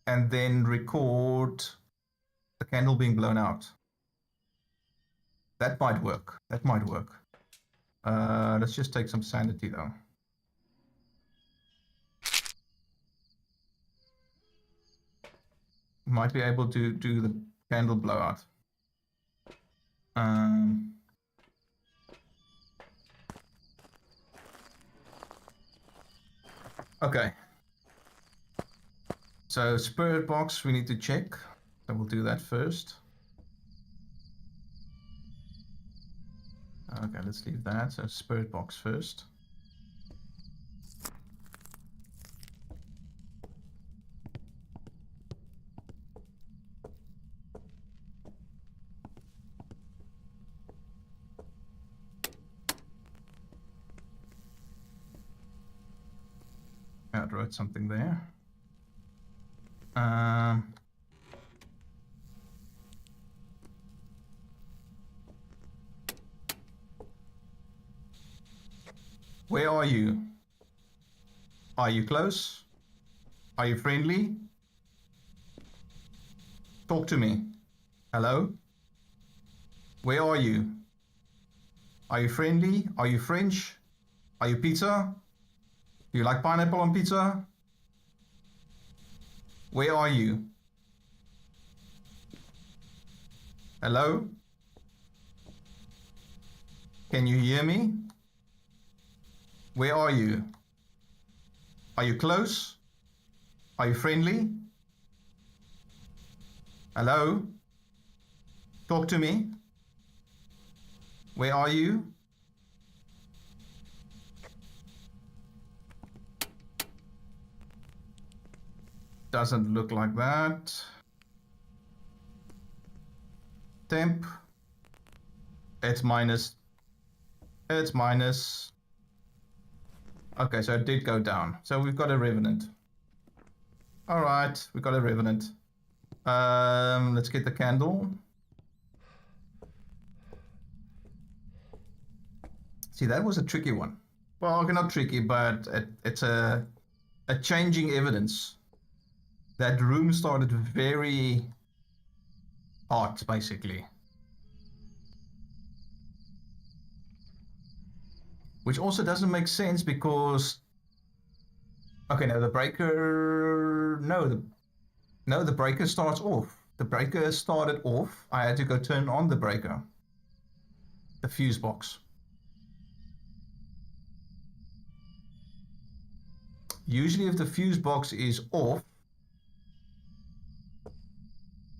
and then record the candle being blown out. That might work. Let's just take some sanity though. Might be able to do the candle blowout. Okay. So Spirit Box we need to check. So we'll do that first. Okay, let's leave that. So Spirit Box first. I wrote something there. Where are you? Are you close? Are you friendly? Talk to me. Hello? Where are you? Are you friendly? Are you French? Are you pizza? Do you like pineapple on pizza? Where are you? Hello? Can you hear me? Where are you? Are you close? Are you friendly? Hello? Talk to me. Where are you? Doesn't look like that. Temp. It's minus. It's minus. Okay, so it did go down. So we've got a Revenant. Alright, we got a Revenant. Let's get the candle. See, that was a tricky one. Well, okay, not tricky, but it's a changing evidence. That room started very hot, basically. Which also doesn't make sense because... Okay, no, the breaker... No, the breaker starts off. The breaker started off. I had to go turn on the breaker. The fuse box. Usually if the fuse box is off,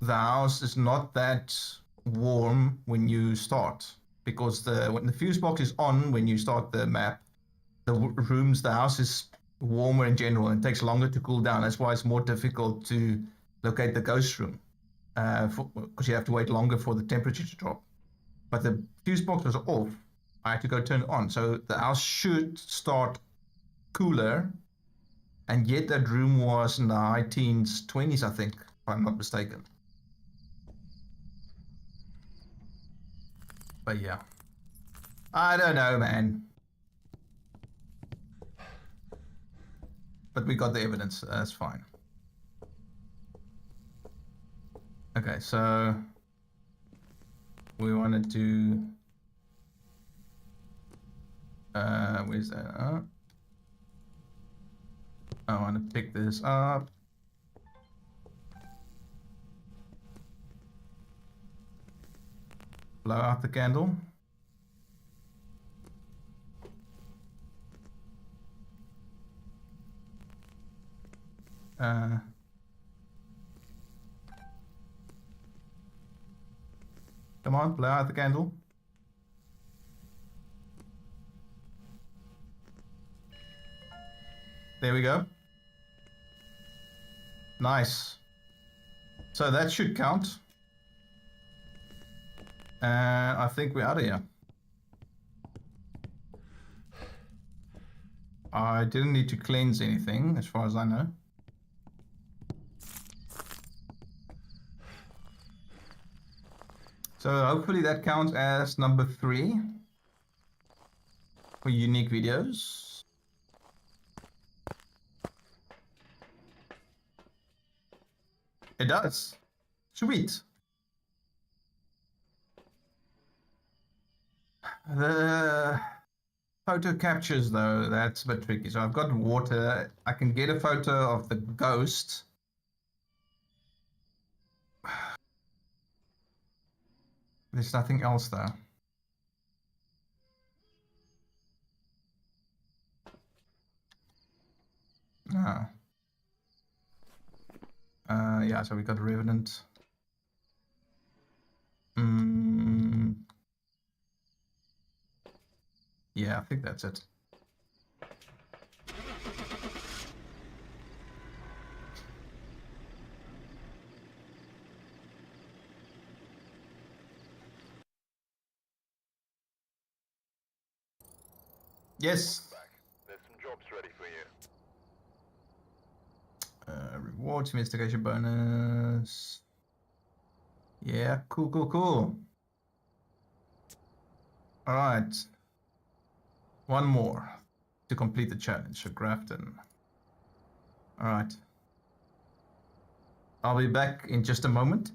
the house is not that warm when you start. Because when the fuse box is on, when you start the map, the house is warmer in general and it takes longer to cool down. That's why it's more difficult to locate the ghost room. Because you have to wait longer for the temperature to drop. But the fuse box was off. I had to go turn it on. So the house should start cooler. And yet that room was in the high teens, 20s, I think, if I'm not mistaken. But yeah. I don't know, man. But we got the evidence. That's fine. Okay, so we want to do... where's that? I want to pick this up. Blow out the candle. Come on, blow out the candle. There we go. Nice. So that should count. And I think we're out of here. I didn't need to cleanse anything, as far as I know. So hopefully that counts as number 3 for unique videos. It does. Sweet. The photo captures, though, that's a bit tricky. So I've got water. I can get a photo of the ghost. There's nothing else, though. No. Yeah, so we got Revenant. Yeah, I think that's it. Yes. There's some jobs ready for you. Rewards, investigation bonus. Yeah, cool. All right. One more to complete the challenge. So Grafton. All right. I'll be back in just a moment.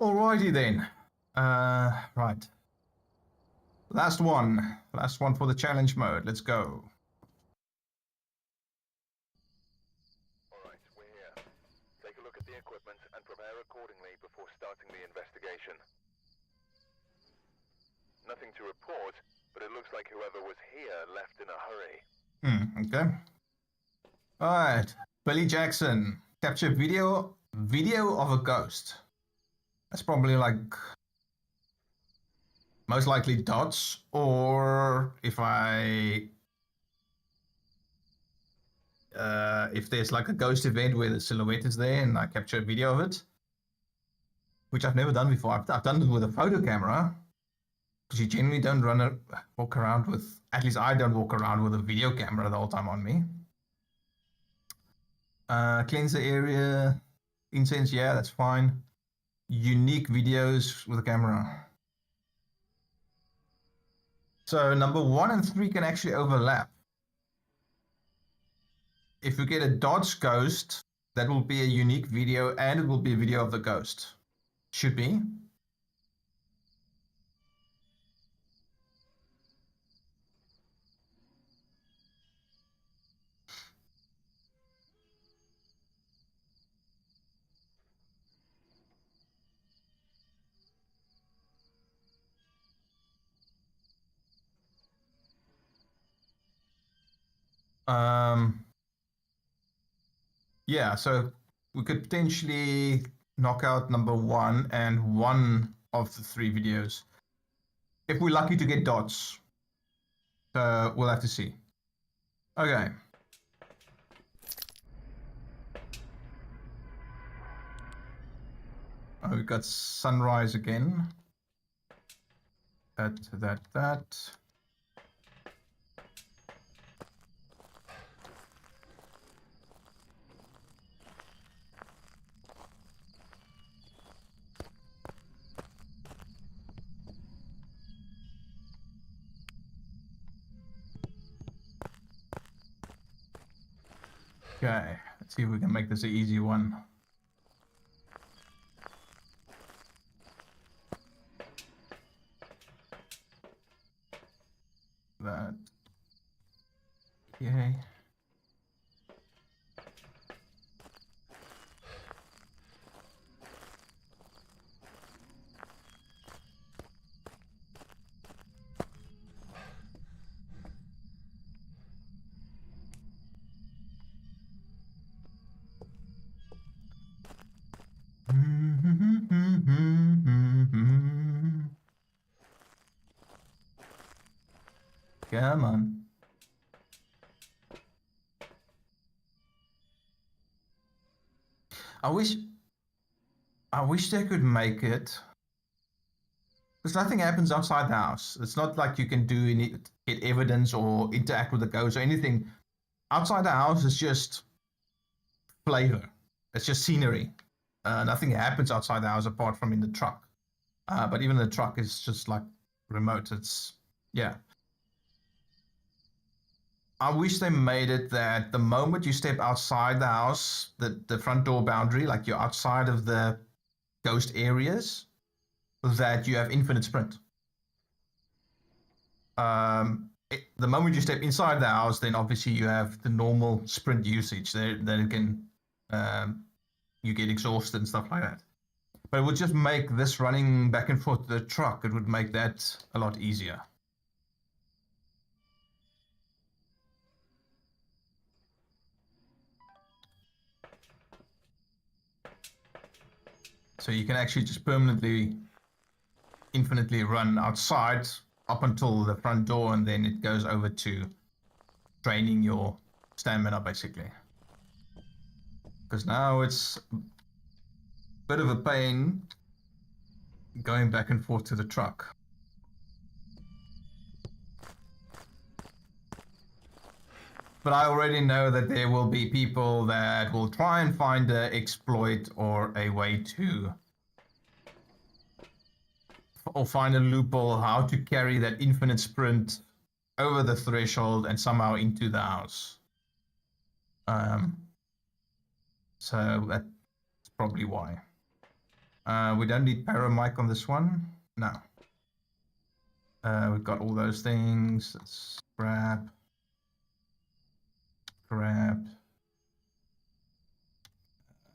Alrighty then. Right. Last one. Last one for the challenge mode. Let's go. Alright, we're here. Take a look at the equipment and prepare accordingly before starting the investigation. Nothing to report, but it looks like whoever was here left in a hurry. Okay. Alright. Billy Jackson. Capture video of a ghost. That's probably like most likely dots, or if there's like a ghost event where the silhouette is there and I capture a video of it, which I've never done before. I've done it with a photo camera, because you generally don't walk around with, at least I don't walk around with a video camera the whole time on me. Cleanse the area, incense, yeah, that's fine. unique videos with a camera. So number 1 and 3 can actually overlap. If you get a dodge ghost, that will be a unique video and it will be a video of the ghost. Should be. Yeah, so we could potentially knock out number 1 and 1 of the 3 videos. If we're lucky to get dots. So we'll have to see. Okay. Oh, we've got sunrise again. That. Okay, let's see if we can make this an easy one. That. Yay. Come on. I wish they could make it. Because nothing happens outside the house. It's not like you can do any get evidence or interact with the ghost or anything. Outside the house is just flavor. It's just scenery. Nothing happens outside the house apart from in the truck. But even the truck is just like remote. It's yeah. I wish they made it that the moment you step outside the house, the front door boundary, like you're outside of the ghost areas, that you have infinite sprint. The moment you step inside the house, then obviously you have the normal sprint usage. Then it can you get exhausted and stuff like that. But it would just make this running back and forth to the truck. It would make that a lot easier. So you can actually just permanently, infinitely run outside up until the front door, and then it goes over to training your stamina, basically. Because now it's a bit of a pain going back and forth to the truck. But I already know that there will be people that will try and find an exploit or a way to, or find a loophole how to carry that infinite sprint over the threshold and somehow into the house. So that's probably why. We don't need paramic on this one. No. We've got all those things. Let's grab.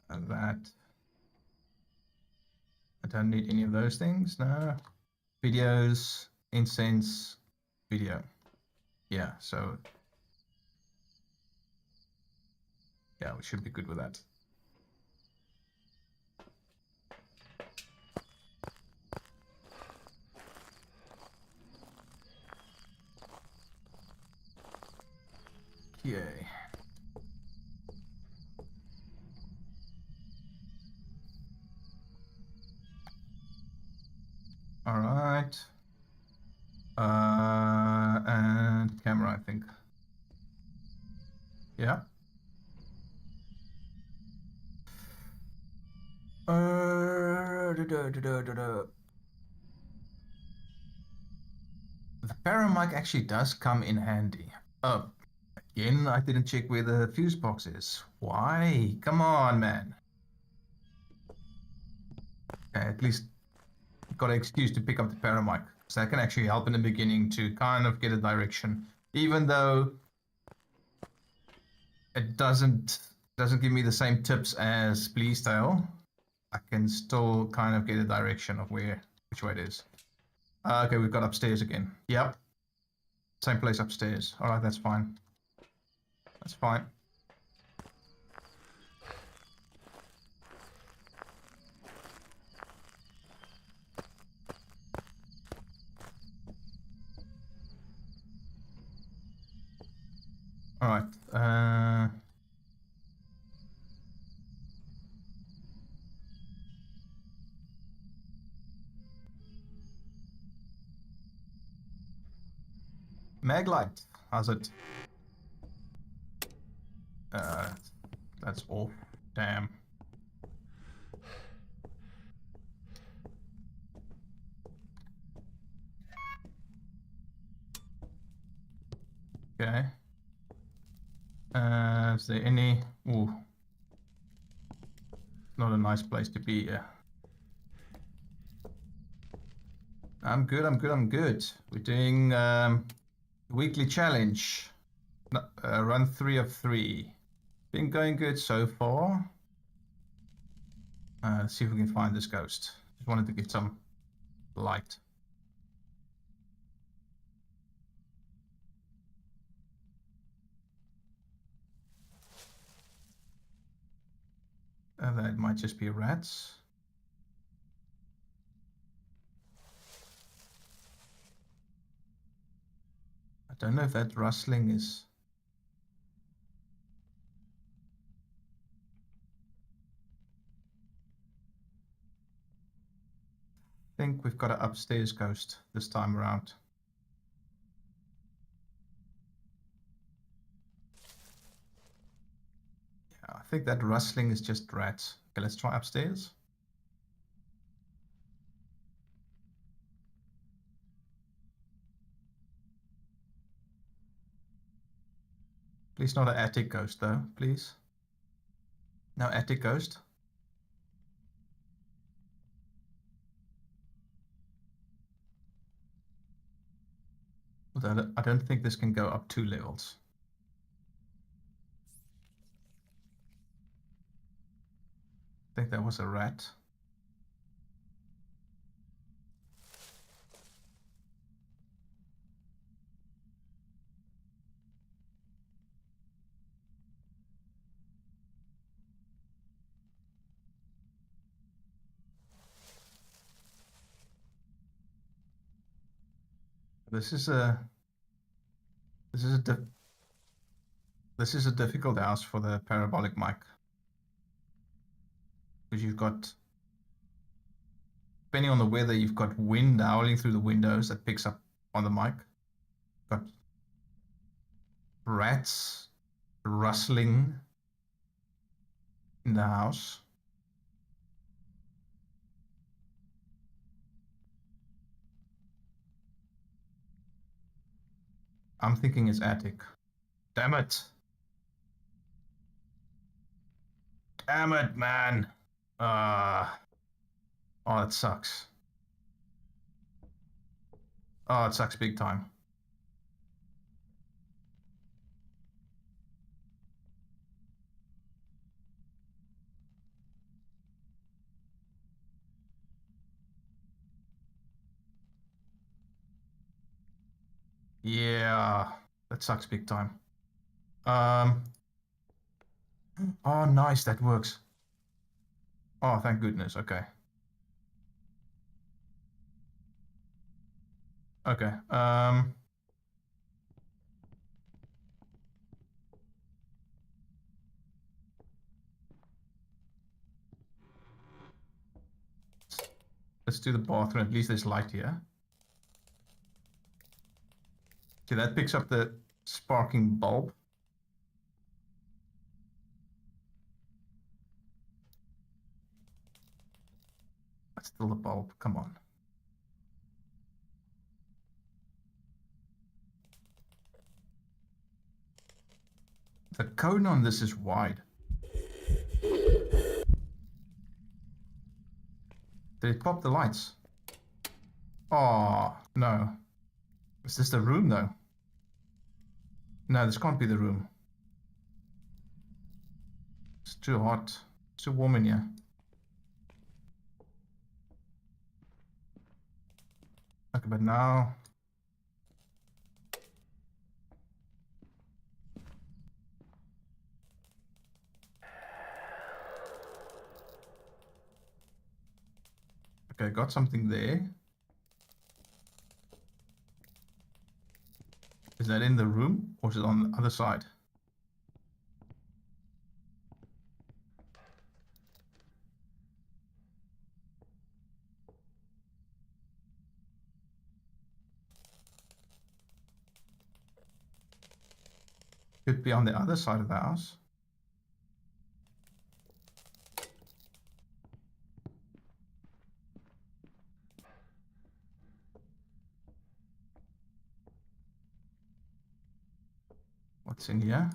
That. I don't need any of those things. No. Videos, incense, video. Yeah, so yeah, we should be good with that. Yay. All right. And camera, I think. Yeah. The paramic actually does come in handy. Oh, again, I didn't check where the fuse box is. Why? Come on, man. Okay, at least got an excuse to pick up the paramic. So that can actually help in the beginning to kind of get a direction. Even though it doesn't give me the same tips as Bleasdale, I can still kind of get a direction of which way it is. Okay, we've got upstairs again. Yep. Same place upstairs. Alright, that's fine. That's fine. Alright. Maglite. How's it? That's off. Damn. Okay. Is there any... Ooh. Not a nice place to be here. I'm good, I'm good, I'm good. We're doing weekly challenge. Run 3 of 3. Been going good so far. Let's see if we can find this ghost. Just wanted to get some light. That might just be rats. I don't know if that rustling is... I think we've got an upstairs ghost this time around. Yeah, I think that rustling is just rats. Okay, let's try upstairs. Please not an attic ghost though, please. No attic ghost. I don't think this can go up 2 levels. I think that was a rat. This is a difficult house for the parabolic mic. Because you've got, depending on the weather, you've got wind howling through the windows that picks up on the mic. You've got rats rustling in the house. I'm thinking it's attic. Damn it. Damn it, man. Oh, it sucks. Oh, it sucks big time. Yeah, that sucks big time. Oh, nice, that works. Oh, thank goodness. Okay. Okay. Let's do the bathroom. At least there's light here. Okay, that picks up the sparking bulb. Still a bulb, come on. The cone on this is wide. Did it pop the lights? Oh, no. Is this the room, though? No, this can't be the room. It's too hot. It's too warm in here. Okay, but now... Okay, got something there. Is that in the room or is it on the other side? Could be on the other side of the house. What's in here?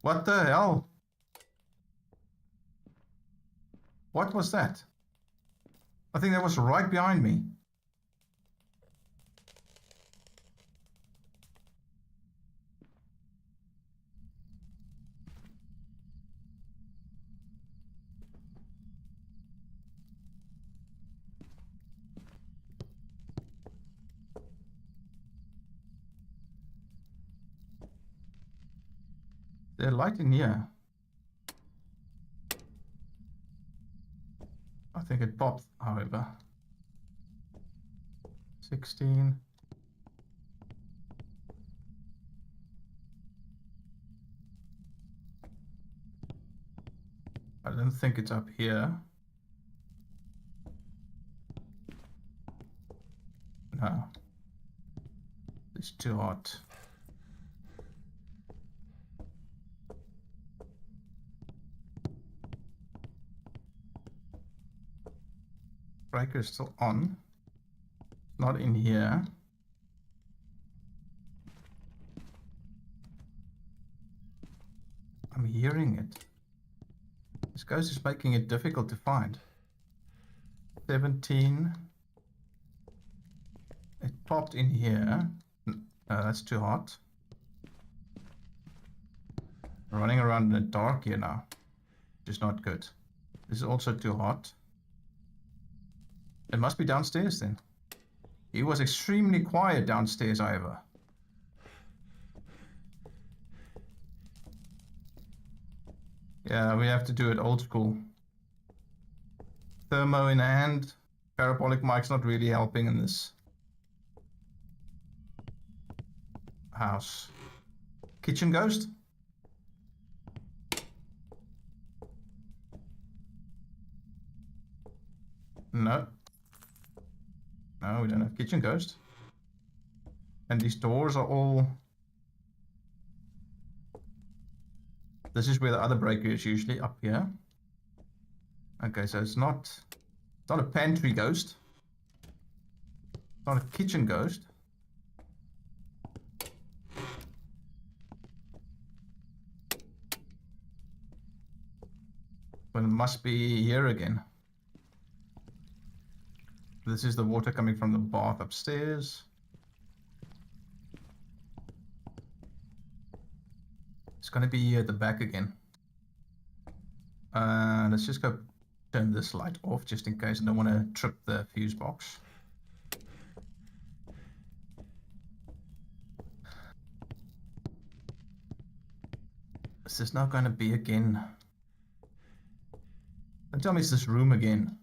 What the hell? What was that? I think that was right behind me. There's light in here. I think it popped, however. 16. I don't think it's up here. No. It's too hot. Breaker is still on. Not in here. I'm hearing it. This ghost is making it difficult to find. 17. It popped in here. No, that's too hot. Running around in the dark here now. Which is not good. This is also too hot. It must be downstairs then. He was extremely quiet downstairs, however. Yeah, we have to do it old school. Thermo in hand. Parabolic mic's not really helping in this house. Kitchen ghost? No. No, we don't have kitchen ghost. And these doors are all... This is where the other breaker is usually, up here. Okay, so it's not a pantry ghost. It's not a kitchen ghost. But it must be here again. This is the water coming from the bath upstairs. It's going to be here at the back again. Let's just go turn this light off just in case I don't want to trip the fuse box. Is this not going to be again? Don't tell me it's this room again.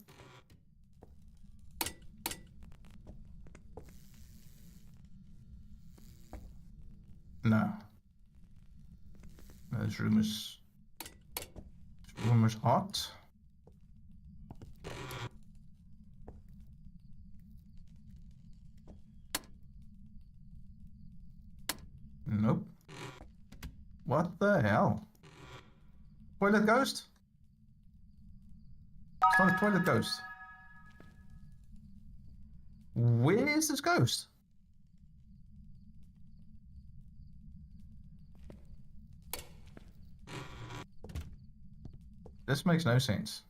No. No, this room is hot. Nope. What the hell? Toilet ghost? It's not a toilet ghost. Where is this ghost? This makes no sense.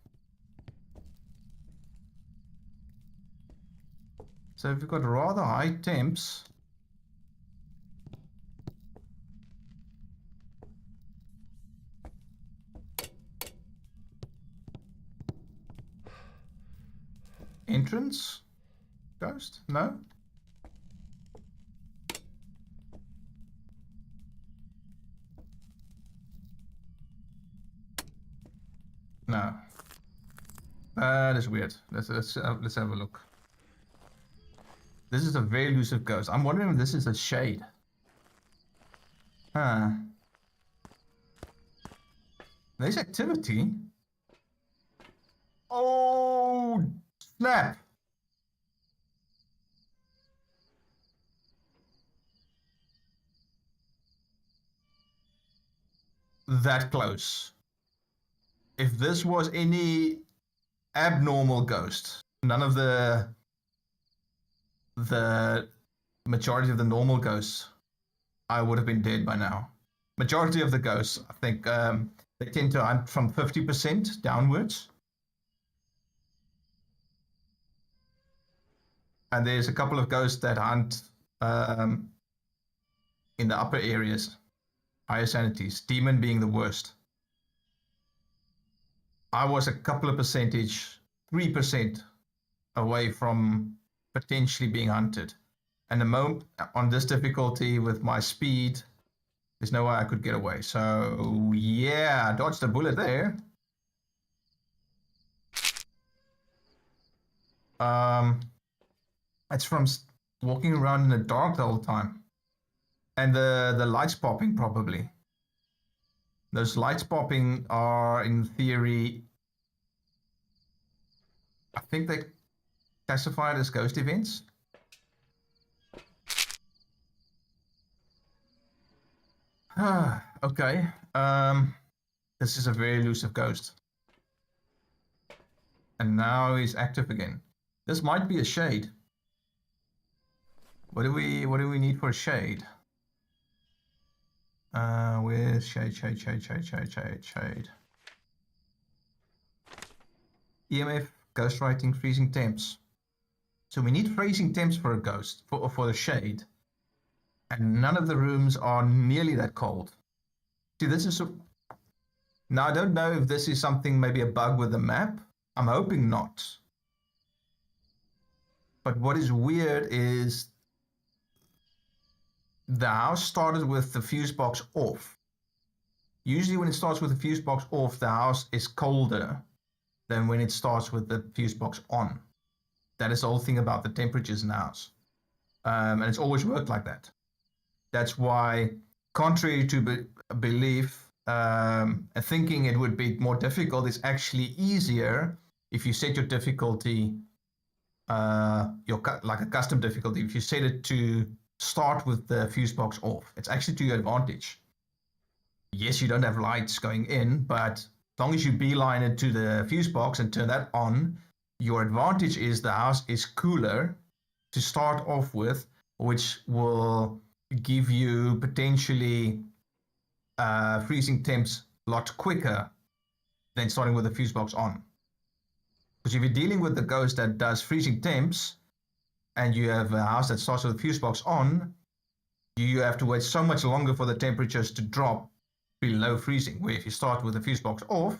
So if we've got rather high temps, entrance? Ghost? No? No. That is weird. Let's have a look. This is a very elusive ghost. I'm wondering if this is a shade. Huh. There's activity. Oh, snap. That close. If this was any abnormal ghost, none of the majority of the normal ghosts, I would have been dead by now. Majority of the ghosts, I think, they tend to hunt from 50% downwards. And there's a couple of ghosts that hunt in the upper areas, higher sanities, demon being the worst. I was a couple of percentage, 3% away from potentially being hunted. And the moment on this difficulty with my speed, there's no way I could get away. So yeah, I dodged a bullet there. It's from walking around in the dark the whole time. And the lights popping probably. Those lights popping are in theory, I think they classified as ghost events. Okay. This is a very elusive ghost. And now he's active again. This might be a shade. What do we need for a shade? Where's shade? EMF, ghostwriting, freezing temps. So we need freezing temps for a ghost, for the shade. And none of the rooms are nearly that cold. See, this is... Now, I don't know if this is something, maybe a bug with the map. I'm hoping not. But what is weird is the house started with the fuse box off. Usually when it starts with the fuse box off, the house is colder than when it starts with the fuse box on. That is the whole thing about the temperatures in the house. And it's always worked like that. That's why, contrary to belief, thinking it would be more difficult, it's actually easier if you set your difficulty, like a custom difficulty, if you set it to start with the fuse box off. It's actually to your advantage. Yes, you don't have lights going in, but as long as you beeline it to the fuse box and turn that on, your advantage is the house is cooler to start off with, which will give you potentially freezing temps a lot quicker than starting with the fuse box on. Because if you're dealing with the ghost that does freezing temps, and you have a house that starts with the fuse box on, you have to wait so much longer for the temperatures to drop below freezing, where if you start with the fuse box off,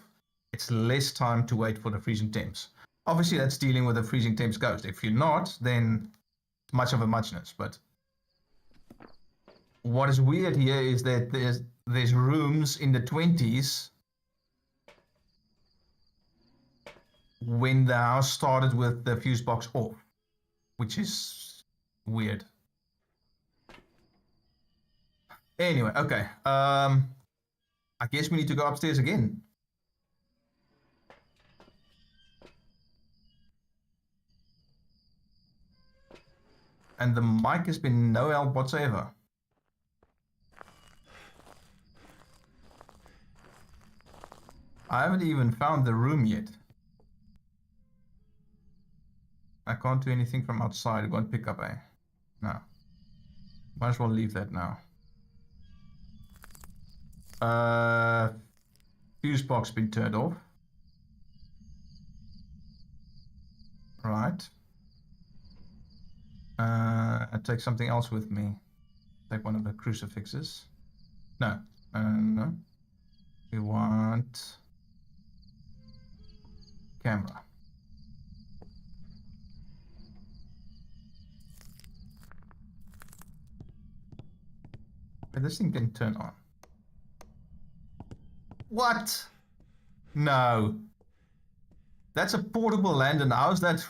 it's less time to wait for the freezing temps. Obviously, that's dealing with a freezing temps ghost. If you're not, then it's much of a muchness. But what is weird here is that there's rooms in the 20s when the house started with the fuse box off, which is weird. Anyway, okay. I guess we need to go upstairs again. And the mic has been no help whatsoever. I haven't even found the room yet. can't do anything from outside. It won't pick up, eh? No. Might as well leave that now. Fuse box been turned off. Right. I take something else with me. Take one of the crucifixes. No. No. We want camera. But this thing didn't turn on. What? No. That's a portable lantern. How's that?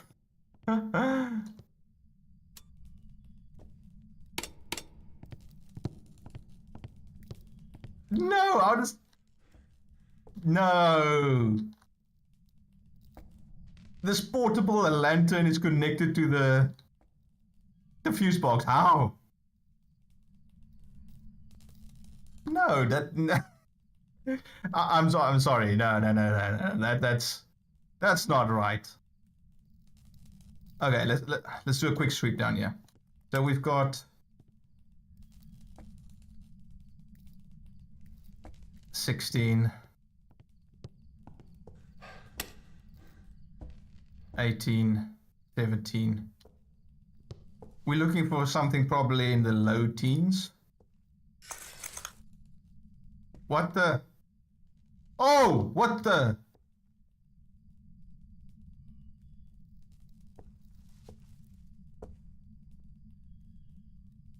No, how does... No. This portable lantern is connected to the fuse box. How? No, that... No. I'm sorry. No. That's not right. Okay, let's do a quick sweep down here. So we've got 16, 18, 17. We're looking for something probably in the low teens. What the? Oh, what the?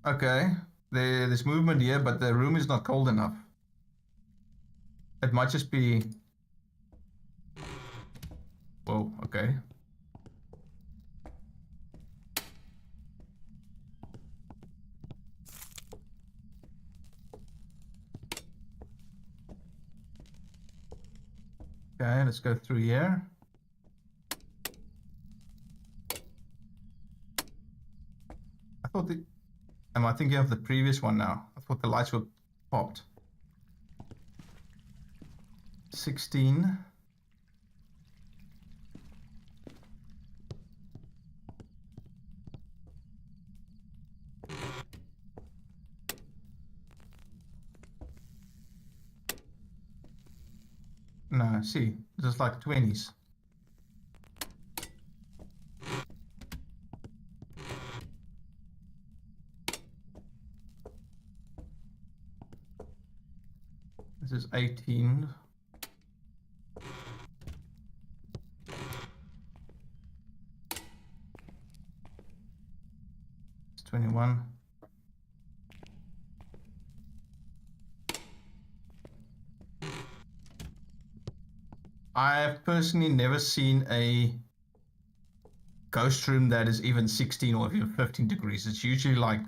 Okay, there's movement here, but the room is not cold enough. It might just be... Whoa, okay. Okay, let's go through here. I thought the... Am I thinking of the previous one now? I thought the lights were popped. 16. No, see, just like 20s. This is 18. It's 21. I've personally never seen a ghost room that is even 16 or even 15 degrees. It's usually like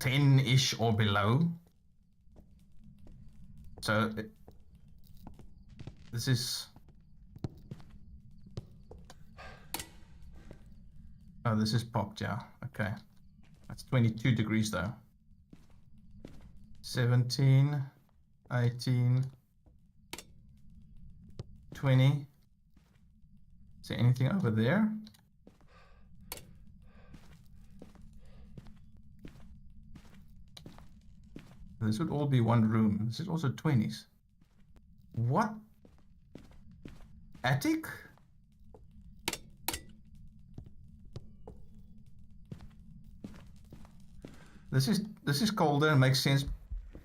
10-ish or below. So this is... Oh, this is popped, yeah. Okay. That's 22 degrees though. 17, 18, 20. Is there anything over there? This would all be one room. This is also 20s. What? Attic? This is colder and makes sense.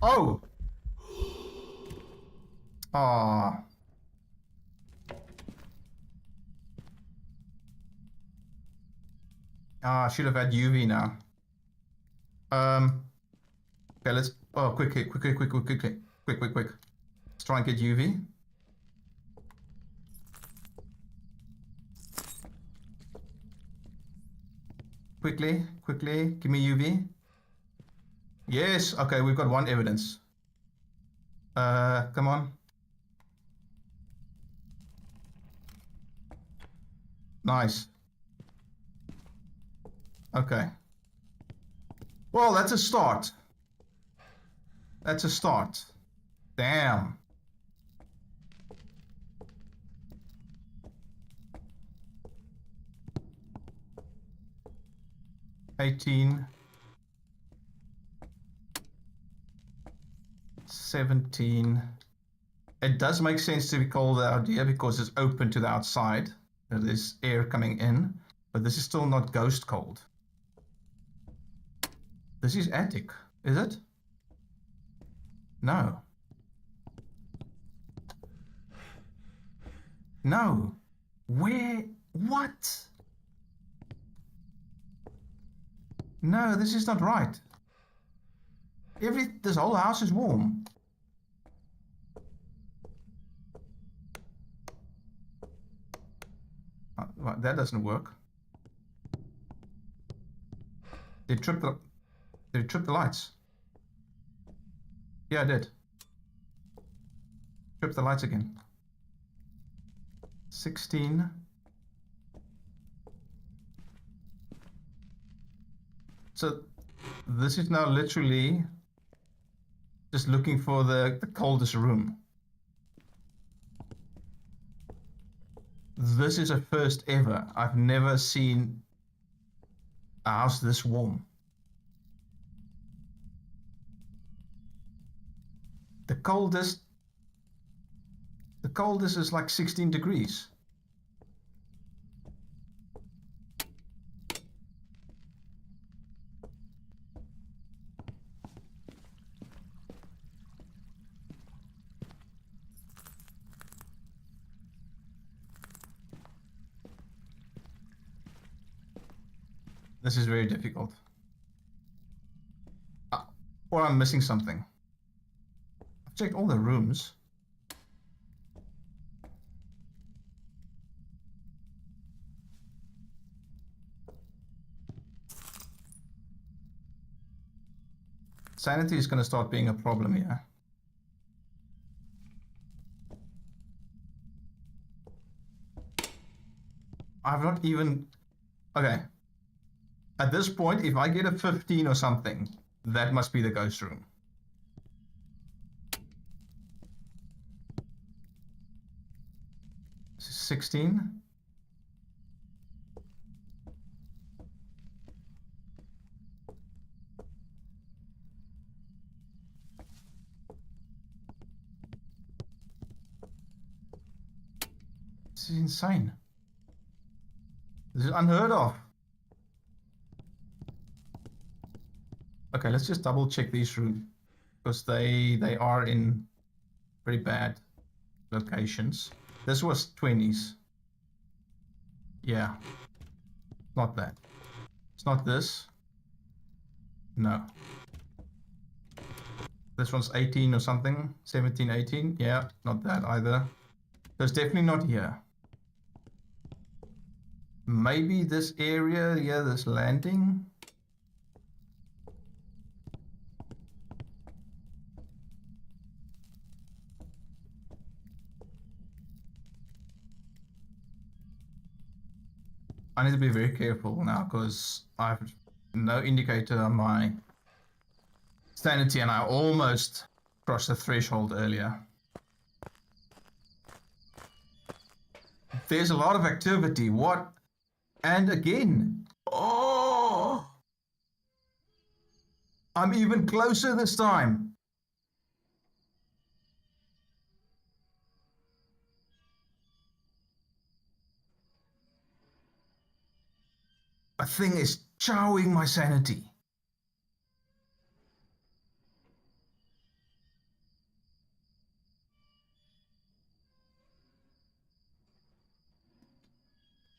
Oh! Ah. Ah, I should have had UV now. Okay, let's... Oh, quickly. Quick. Let's try and get UV. Quickly. Give me UV. Yes, okay, we've got one evidence. Come on. Nice. Okay. Well, that's a start. Damn. 18, 17. It does make sense to be cold out here because it's open to the outside. There's air coming in, but this is still not ghost cold. This is attic, is it? No. No. Where? What? No, this is not right. This whole house is warm. That doesn't work. They tripped the lights. Yeah, I did. Trip the lights again. 16. So this is now literally just looking for the coldest room. This is a first ever. I've never seen a house this warm. The coldest is like 16 degrees. This is very difficult. Or I'm missing something. I've checked all the rooms. Sanity is going to start being a problem here. I've not even... Okay. At this point, if I get a 15 or something, that must be the ghost room. This is 16. This is insane. This is unheard of. Okay, let's just double check these rooms because they are in pretty bad locations. This was 20s. Yeah, not that. It's not this. No. This one's 18 or something. 17, 18. Yeah, not that either. So it's definitely not here. Maybe this area, yeah, this landing. I need to be very careful now because I have no indicator on my sanity and I almost crossed the threshold earlier. There's a lot of activity. What? And again. Oh! I'm even closer this time. A thing is chowing my sanity.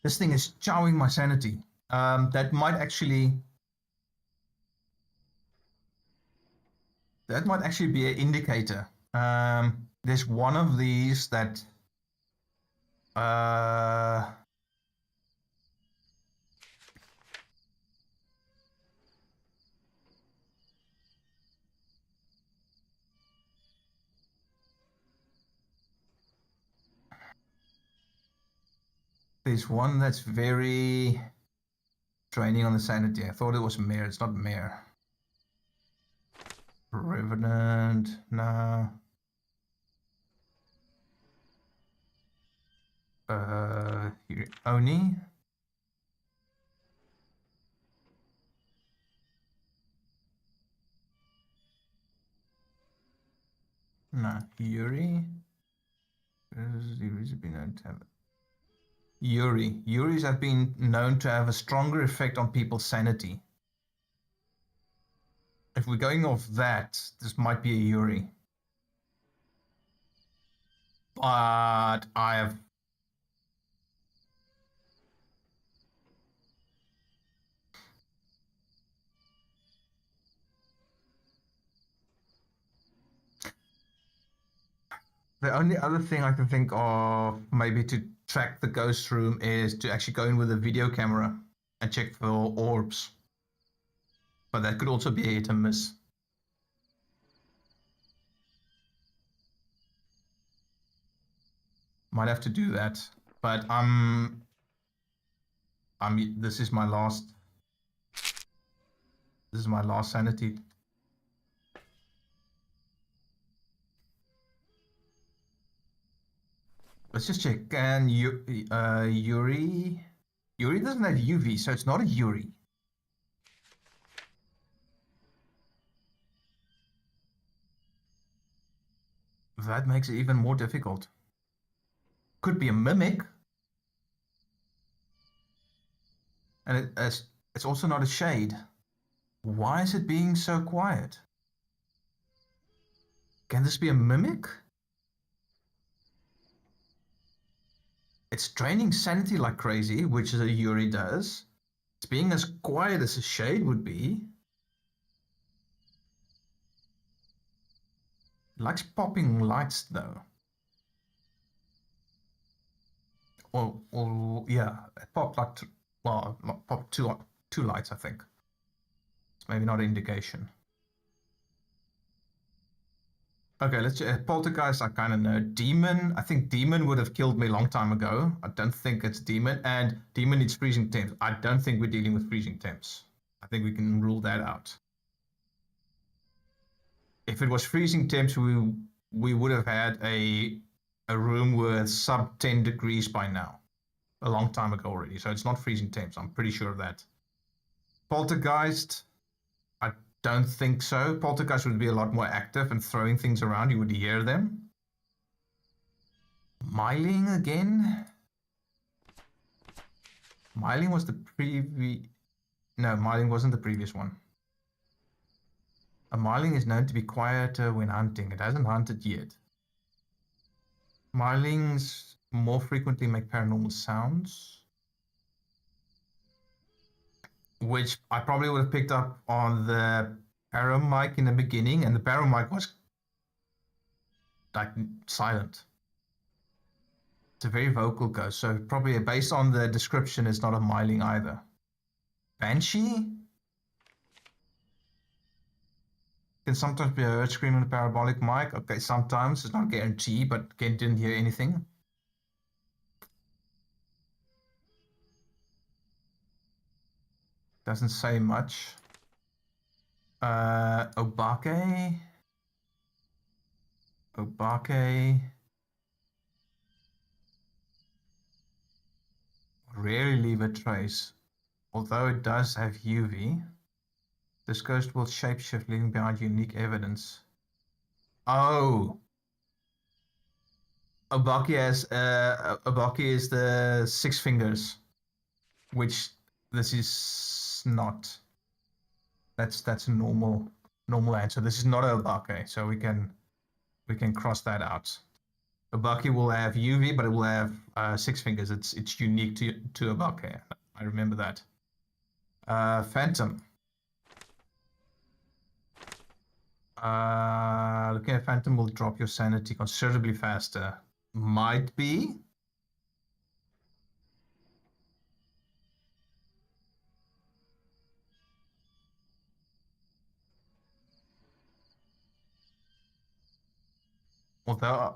This thing is chowing my sanity. That might actually be an indicator. There's one of these that there's one that's very draining on the sanity. I thought it was Mare. It's not Mare. Revenant, no. Oni. No, Yuri. Yuris have been known to have Yuris have been known to have a stronger effect on people's sanity. If we're going off that, this might be a Yuri. But I have... The only other thing I can think of maybe to track the ghost room is to actually go in with a video camera and check for orbs. But that could also be a hit and miss. Might have to do that. But this is my last sanity. Let's just check. Can Yuri doesn't have UV, so it's not a Yuri. That makes it even more difficult. Could be a mimic. And it's also not a shade. Why is it being so quiet? Can this be a mimic? It's draining sanity like crazy, which a Yuri does. It's being as quiet as a shade would be. It likes popping lights though. Or yeah, it popped like popped two lights, I think. It's maybe not an indication. Okay, let's check. Poltergeist, I kind of know. Demon, I think Demon would have killed me a long time ago. I don't think it's Demon. And Demon needs freezing temps. I don't think we're dealing with freezing temps. I think we can rule that out. If it was freezing temps, we would have had a room with sub 10 degrees by now. A long time ago already. So it's not freezing temps. I'm pretty sure of that. Poltergeist, I don't think so. Poltergeist would be a lot more active and throwing things around. You would hear them. Myling again. Myling was the previous... No, Myling wasn't the previous one. A Myling is known to be quieter when hunting. It hasn't hunted yet. Mylings more frequently make paranormal sounds, which I probably would have picked up on the Paro mic in the beginning, and the Paro mic was like silent. It's a very vocal ghost, so probably based on the description, it's not a Myling either. Banshee can sometimes be heard screaming on the parabolic mic. Okay, sometimes, it's not a guarantee, but Ken didn't hear anything. Doesn't say much. Obake. Rarely leave a trace. Although it does have UV, this ghost will shapeshift, leaving behind unique evidence. Oh! Obake is the 6 fingers, which this is not. That's a normal answer. This is not a Obake, so we can cross that out. Obake will have UV, but it will have 6 fingers. It's unique to Obake. I remember that. Phantom. Looking at Phantom will drop your sanity considerably faster. Might be. Although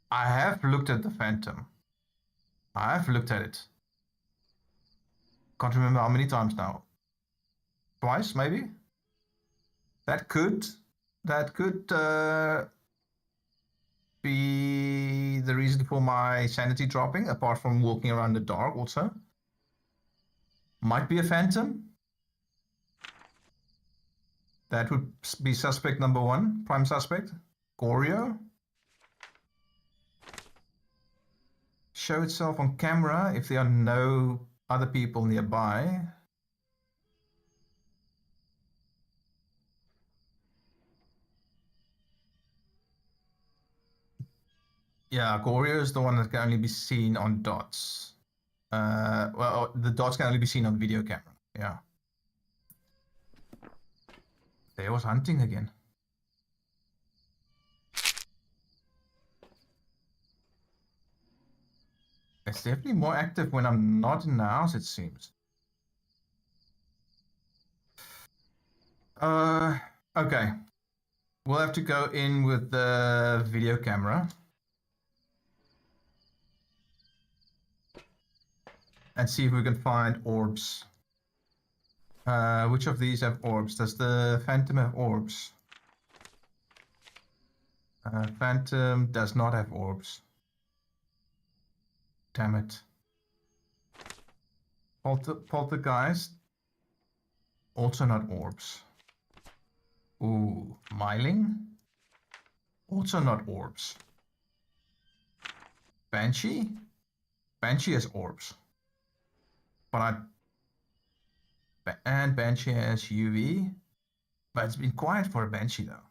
I have looked at the Phantom. I have looked at it. Can't remember how many times now. Twice, maybe? That could be the reason for my sanity dropping, apart from walking around the dark also. Might be a Phantom. That would be suspect number 1, prime suspect. Goryo. Show itself on camera if there are no other people nearby. Yeah, Goryo is the one that can only be seen on dots. Well, the dots can only be seen on video camera. Yeah. There was hunting again. It's definitely more active when I'm not in the house, it seems. Okay. We'll have to go in with the video camera. And see if we can find orbs. Which of these have orbs? Does the Phantom have orbs? Phantom does not have orbs. Damn it. Poltergeist. Also not orbs. Ooh, Myling. Also not orbs. Banshee. Banshee has orbs. But and Banshee has UV. But it's been quiet for a Banshee though.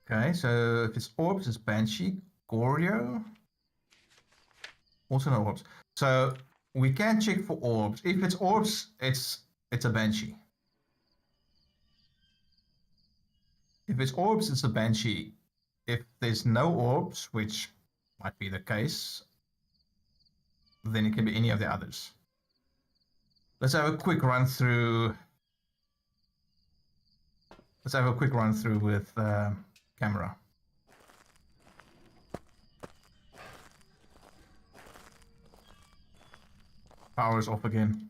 Okay, so if it's orbs, it's Banshee. Goryo. Also no orbs. So we can check for orbs. If it's orbs, it's a Banshee. If it's orbs, it's a Banshee. If there's no orbs, which might be the case, then it can be any of the others. Let's have a quick run through. Let's have a quick run through with camera. Power is off again.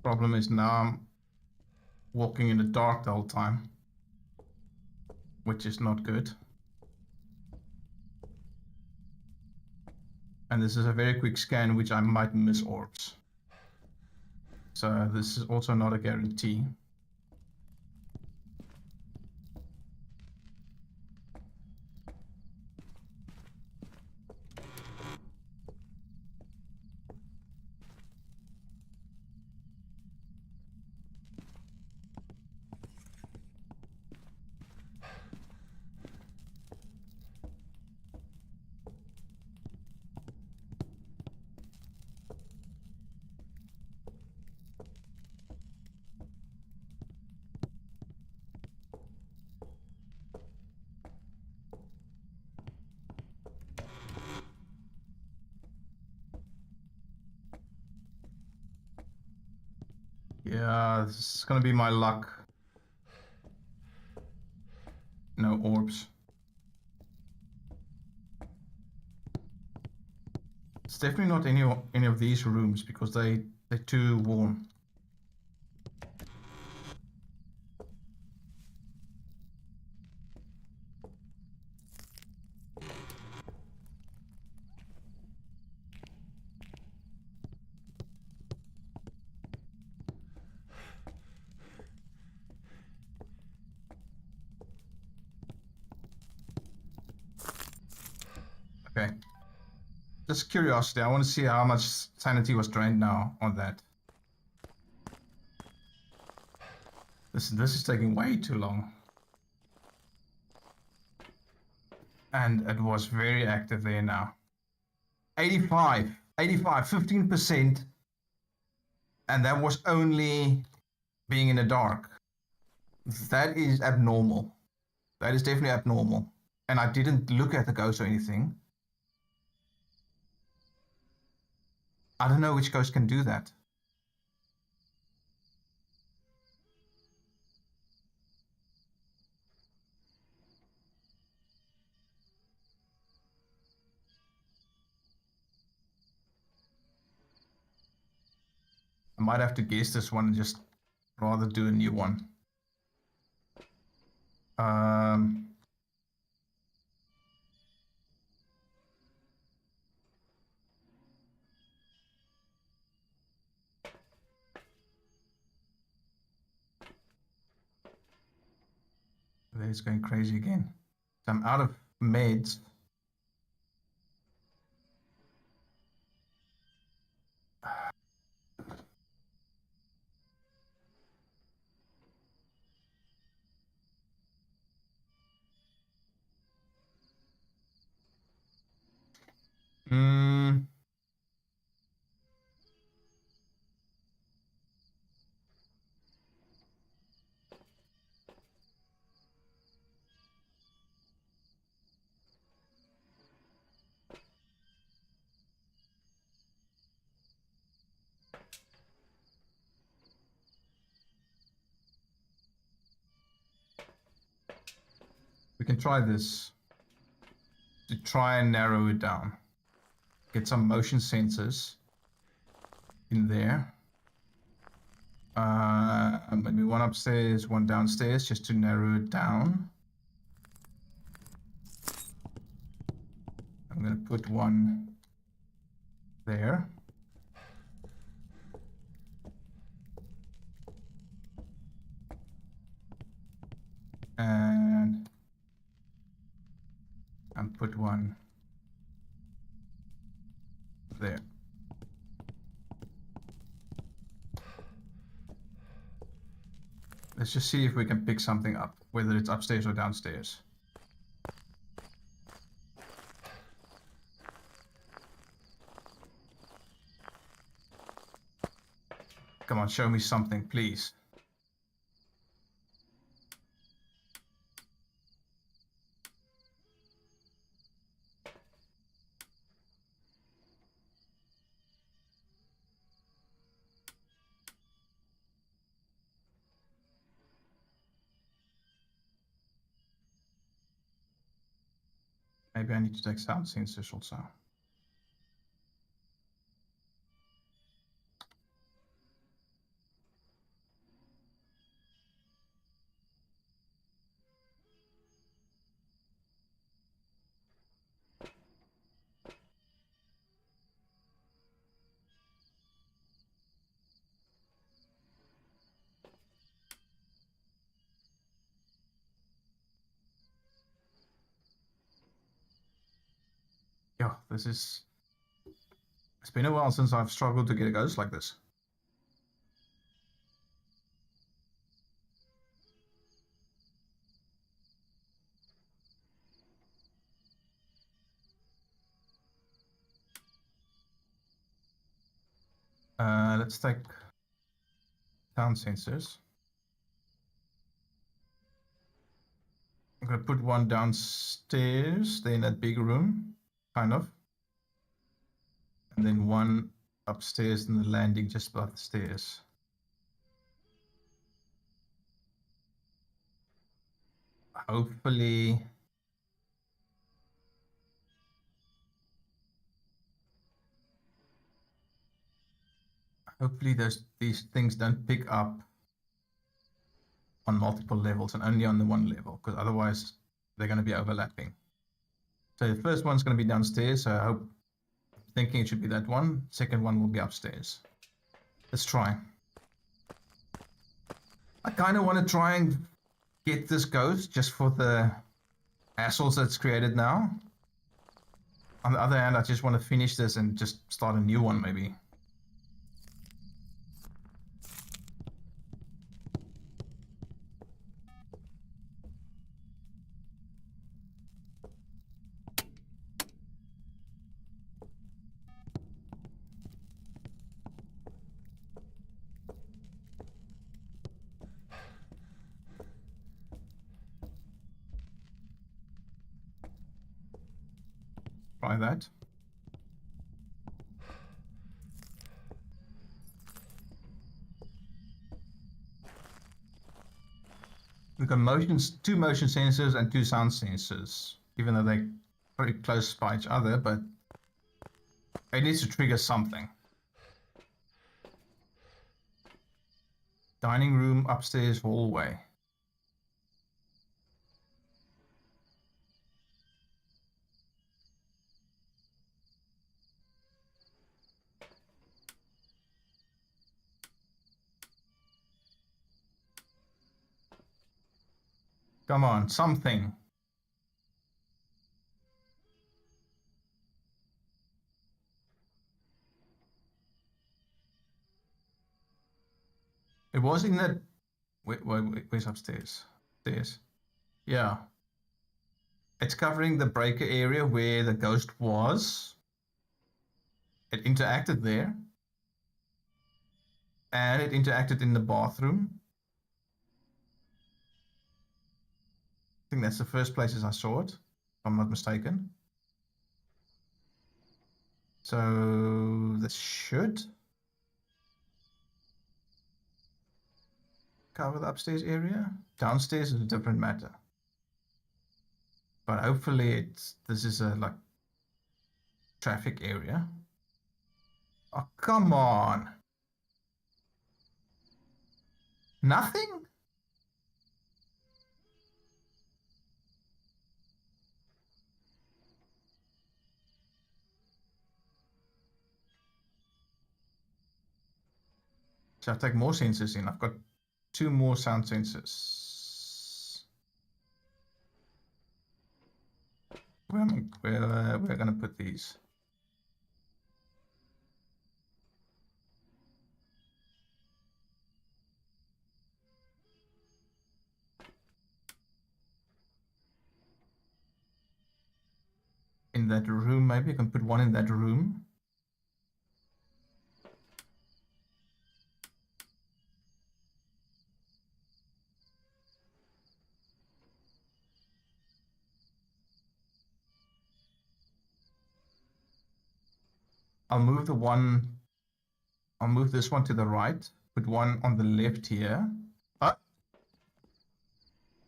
Problem is now I'm walking in the dark the whole time, which is not good. And this is a very quick scan, which I might miss orbs. So this is also not a guarantee. Yeah, this is gonna be my luck. No orbs. It's definitely not any of these rooms because they're too warm. Okay. Just curiosity, I want to see how much sanity was drained now on that. This is taking way too long. And it was very active there now. 85, 15%. And that was only being in the dark. That is abnormal. That is definitely abnormal. And I didn't look at the ghost or anything. I don't know which ghost can do that. might have to guess this one and just rather do a new one. It's going crazy again. So I'm out of meds. We can try this to try and narrow it down. Get some motion sensors in there. Maybe one upstairs, one downstairs, just to narrow it down. I'm going to put one there. And put one there. Let's just see if we can pick something up, whether it's upstairs or downstairs. Come on, show me something, please. Maybe I need to take sound sensors also. Yeah, it's been a while since I've struggled to get a ghost like this. Let's take sound sensors. I'm gonna put one downstairs, there in that big room, kind of. And then one upstairs in the landing just above the stairs. Hopefully these things don't pick up on multiple levels and only on the one level, because otherwise they're going to be overlapping. So the first one's going to be downstairs, so I hope, thinking it should be that one. Second one will be upstairs. Let's try. I kind of want to try and get this ghost just for the hassles that's created now. On the other hand, I just want to finish this and just start a new one maybe. Try that. We've got two motion sensors and two sound sensors, even though they're very close by each other, but it needs to trigger something. Dining room, upstairs, hallway. Come on, something. It was in that. Where's upstairs? Stairs. Yeah. It's covering the breaker area where the ghost was. It interacted there. And it interacted in the bathroom. I think that's the first places I saw it, if I'm not mistaken. So this should cover the upstairs area. Downstairs is a different matter. But hopefully this is a like traffic area. Oh, come on. Nothing? So I take more sensors in. I've got 2 more sound sensors. We're gonna put these. In that room, maybe I can put one in that room. I'll move this one to the right, put one on the left here.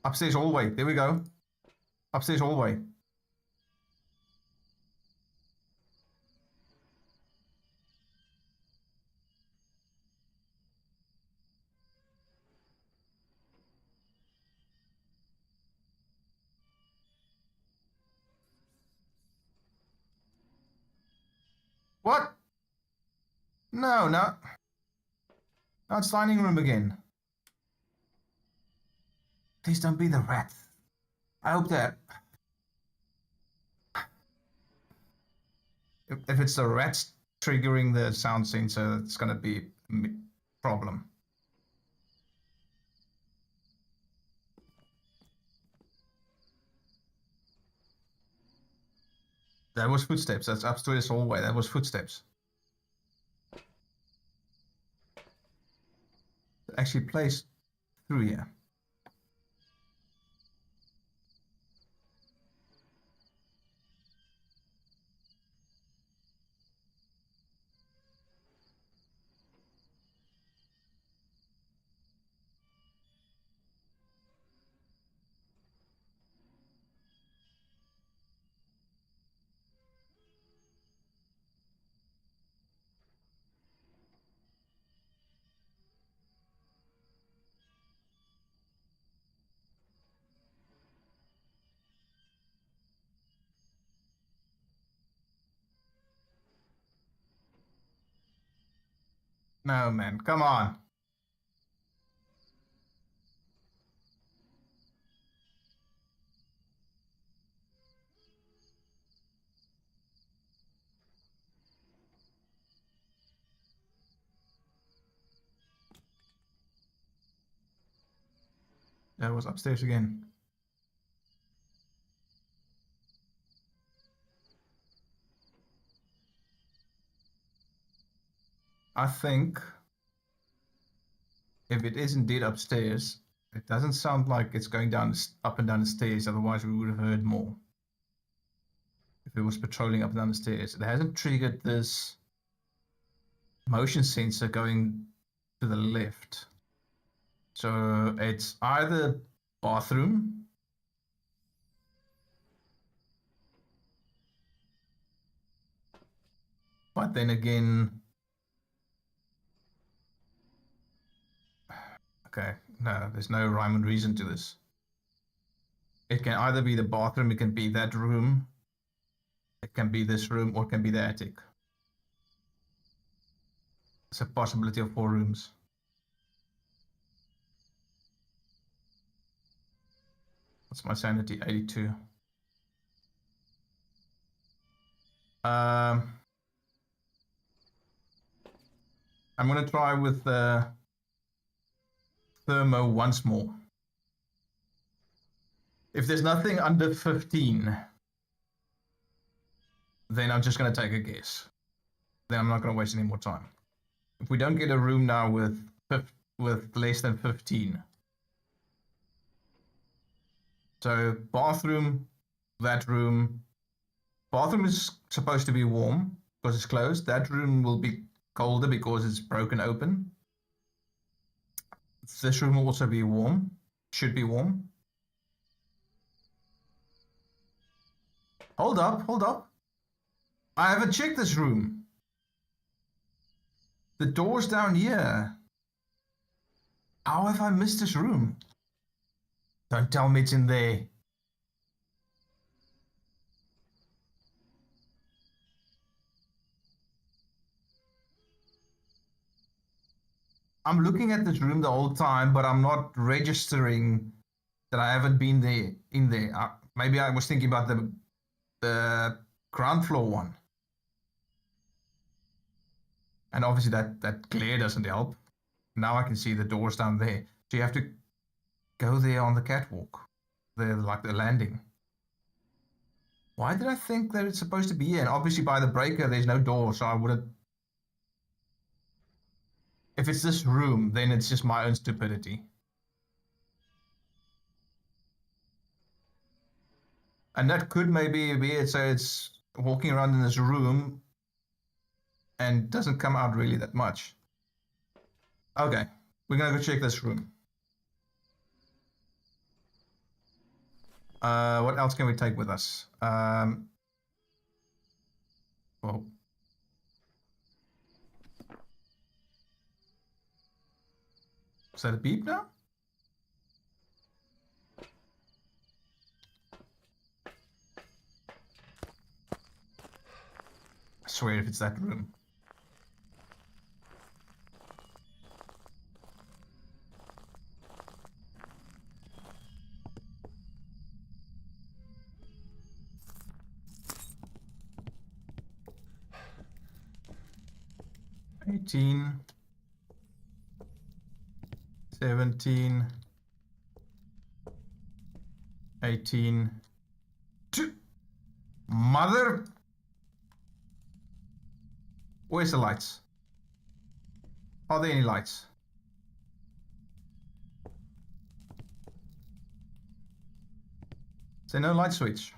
Upstairs hallway, there we go. Upstairs hallway. What? No, no. No, it's dining room again. Please don't be the rat. I hope that if it's the rats triggering the sound sensor, it's gonna be a problem. That was footsteps. That's upstairs hallway. That was footsteps. It actually plays through here. No, man. Come on. That was upstairs again. I think if it is indeed upstairs, it doesn't sound like it's going down up and down the stairs. Otherwise, we would have heard more. If it was patrolling up and down the stairs, it hasn't triggered this motion sensor going to the left. So it's either bathroom, but then again, Okay, no, there's no rhyme and reason to this. It can either be the bathroom, it can be that room, it can be this room, or it can be the attic. It's a possibility of 4 rooms. What's my sanity? 82. I'm gonna try with thermo once more. If there's nothing under 15, then I'm just gonna take a guess. Then I'm not gonna waste any more time. If we don't get a room now with less than 15, so bathroom, that room. Bathroom is supposed to be warm because it's closed. That room will be colder because it's broken open. This room will also be warm. Should be warm. Hold up, hold up. I haven't checked this room. The door's down here. How have I missed this room? Don't tell me it's in there. I'm looking at this room the whole time, but I'm not registering that I haven't been there in there. Maybe I was thinking about the ground floor one. And obviously that glare doesn't help. Now I can see the doors down there. So you have to go there on the catwalk. Like the landing. Why did I think that it's supposed to be here? And obviously by the breaker there's no door, so I would have... If it's this room, then it's just my own stupidity. And that could maybe be it, so it's walking around in this room and doesn't come out really that much. Okay, we're gonna go check this room. What else can we take with us? Well, is that a beep now? I swear if it's that room. $18, $17, $18, Mother! Where's the lights? Are there any lights? Is there no light switch?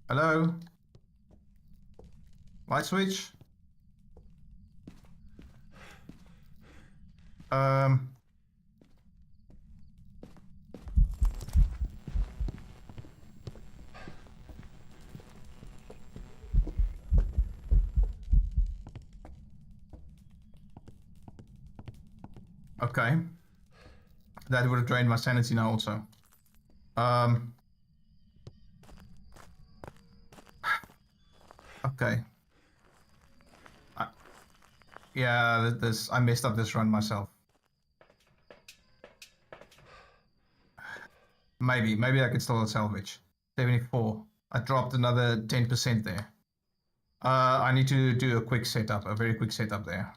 Hello? Light switch? Okay. That would have drained my sanity now also. Okay. Yeah, I messed up this run myself. Maybe I could still salvage. 74. I dropped another 10% there. I need to do a quick setup, a very quick setup there.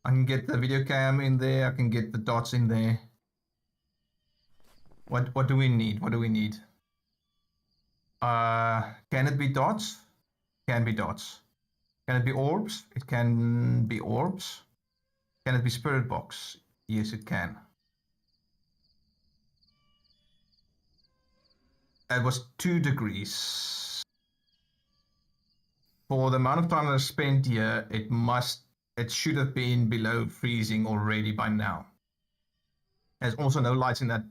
I can get the video cam in there. I can get the dots in there. What do we need? What do we need? Can it be dots? Can be dots. Can it be orbs? It can be orbs. Can it be spirit box? Yes, it can. It was 2 degrees. For the amount of time that I spent here, it should have been below freezing already by now. There's also no lights in that.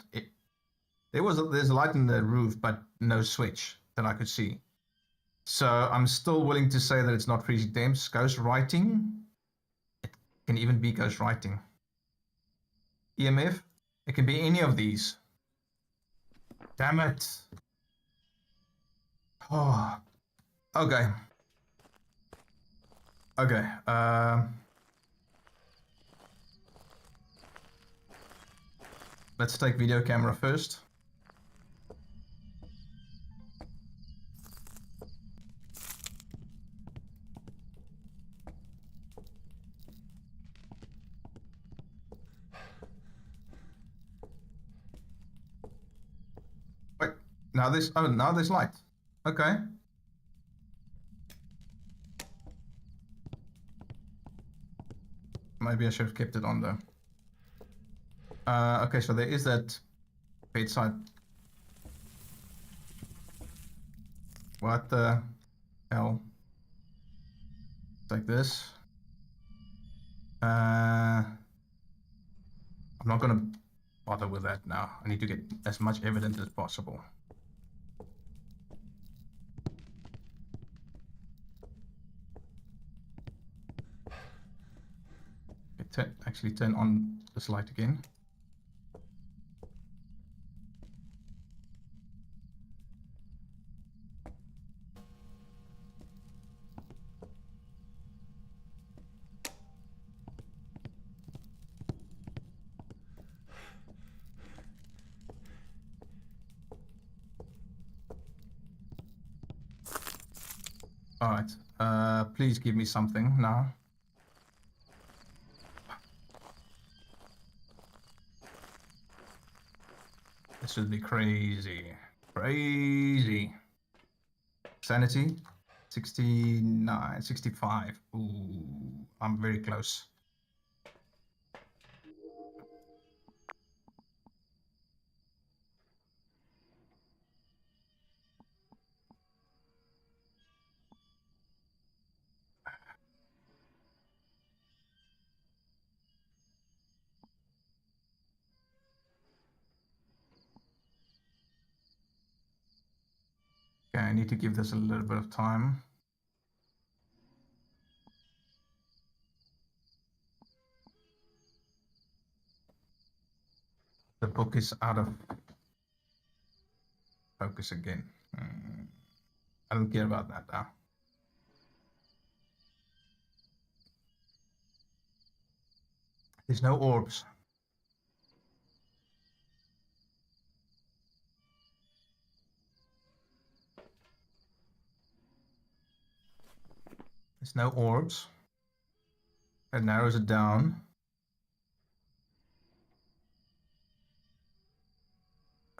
There's a light in the roof, but no switch that I could see. So I'm still willing to say that it's not freezing temps. Ghost writing, it Can even be ghost writing. EMF, it can be any of these. Damn it. Oh, okay. Okay. Let's take video camera first. Wait, now there's light. Okay. Maybe I should have kept it on though. Okay, so there is that bedside. What the hell? Like this. I'm not gonna bother with that now. I need to get as much evidence as possible. Actually turn on this light again. All right. Please give me something now. This would be crazy. Crazy. Sanity, 69, 65. Ooh, I'm very close. Okay, I need to give this a little bit of time. The book is out of focus again. I don't care about that now. There's no orbs. There's no orbs. It narrows it down.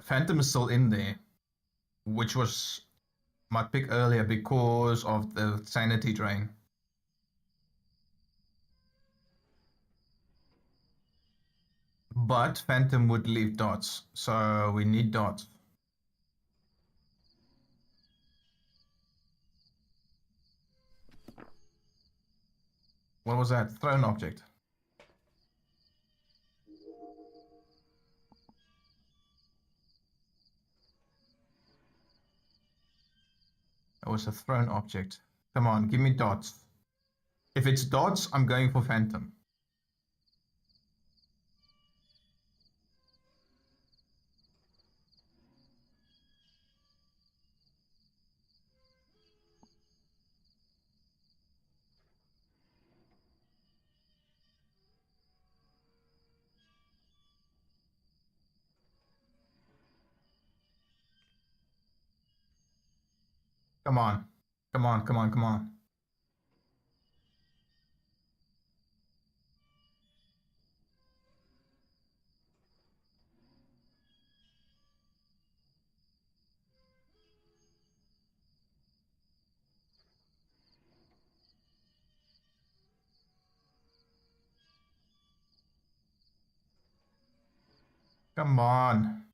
Phantom is still in there, which was my pick earlier because of the sanity drain. But Phantom would leave dots, so we need dots. What was that? Thrown object. That was a thrown object. Come on, give me dots. If it's dots, I'm going for Phantom. Come on. Come on, come on, come on. Come on.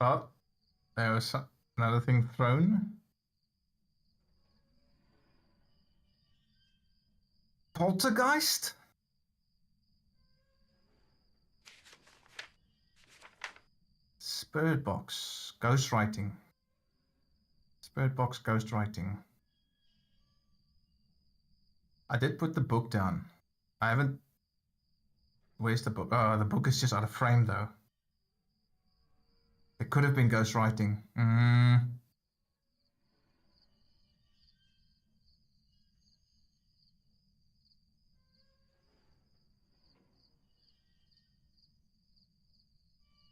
Oh, there was another thing thrown. Poltergeist? Spirit box. Ghostwriting. Spirit box ghostwriting. I did put the book down. I haven't... Where's the book? Oh, the book is just out of frame though. It could have been ghostwriting.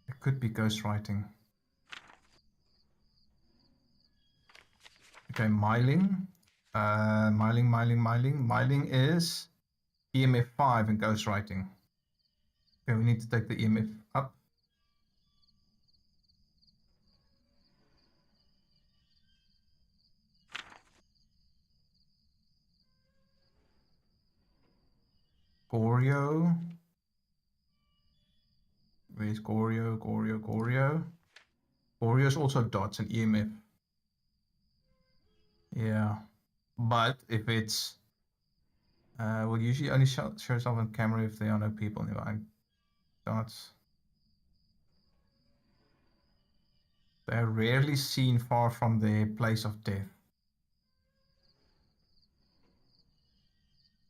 It could be ghostwriting. Okay, miling. Miling is EMF 5 in ghostwriting. Okay, we need to take the EMF up. Goryo. Where's Goryo? Goryo is also dots and EMF. Yeah. But if it's... we'll usually only show yourself on camera if there are no people nearby. Dots. They're rarely seen far from their place of death.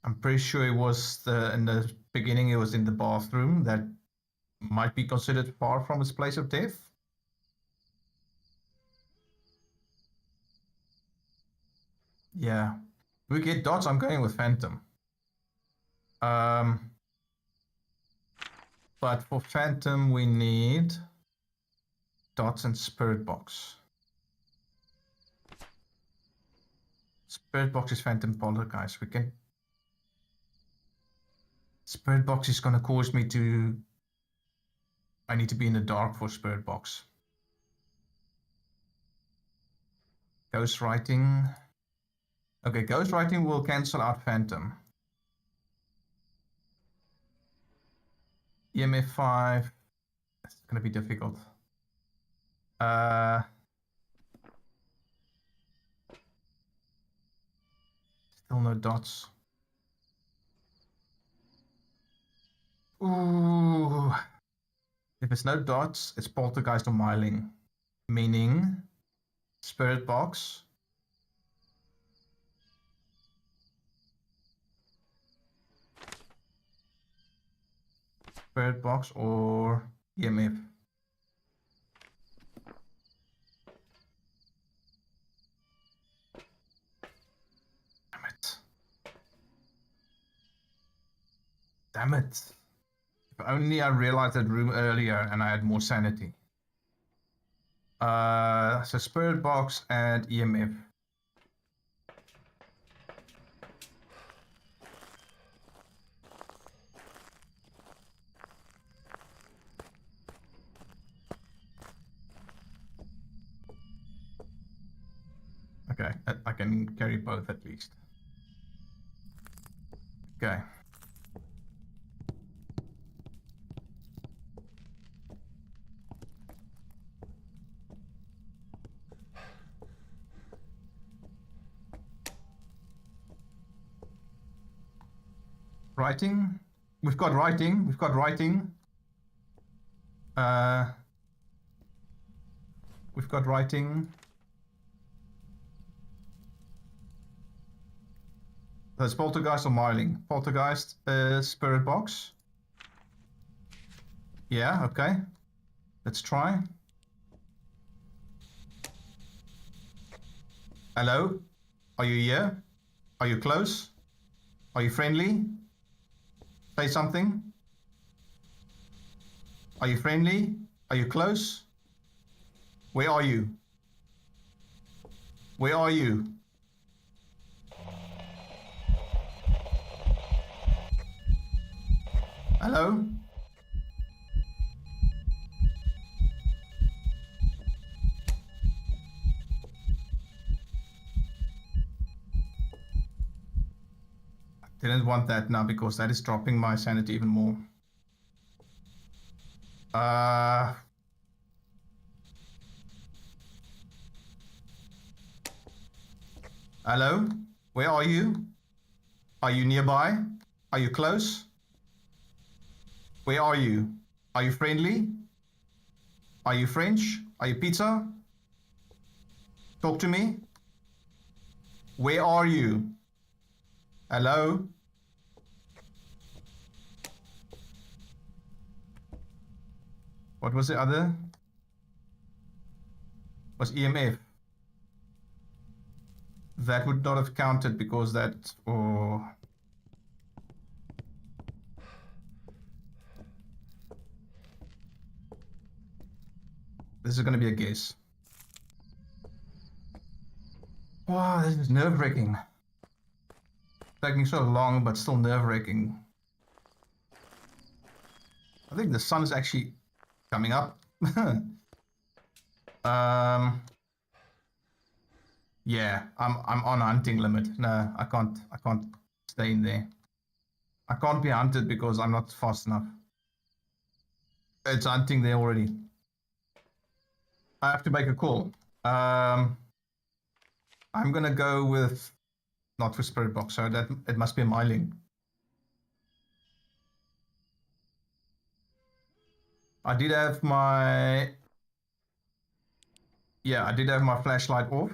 I'm pretty sure it was in the beginning it was in the bathroom. That might be considered far from its place of death. Yeah. We get dots, I'm going with Phantom. But for Phantom we need dots and Spirit Box. Spirit Box is Phantom Poltergeist. We can... Spirit Box is gonna cause me to... I need to be in the dark for Spirit Box. Ghostwriting. Okay, ghostwriting will cancel out Phantom. EMF 5. It's gonna be difficult. Still no dots. Ooh. If it's no dots, it's Poltergeist or Myling. Meaning Spirit Box. Spirit Box or EMF. Damn it. Damn it. If only I realized that room earlier and I had more sanity. So Spirit Box and EMF. Okay, I can carry both at least. Okay. Writing. We've got writing. We've got writing. We've got writing. That's Poltergeist or Myling. Poltergeist, Spirit Box. Yeah, okay. Let's try. Hello? Are you here? Are you close? Are you friendly? Say something. Are you friendly? Are you close? Where are you? Where are you? Hello? Didn't want that now because that is dropping my sanity even more. Hello? Where are you? Are you nearby? Are you close? Where are you? Are you friendly? Are you French? Are you pizza? Talk to me. Where are you? Hello? What was the other? Was EMF. That would not have counted because that... Oh. This is going to be a guess. Wow, this is nerve-wracking. Taking so long, but still nerve-wracking. I think the sun is actually coming up. Yeah, I'm on hunting limit. No, I can't stay in there. I can't be hunted because I'm not fast enough. It's hunting there already. I have to make a call. I'm gonna go with not for spirit box, so that it must be a myling. I did have my flashlight off.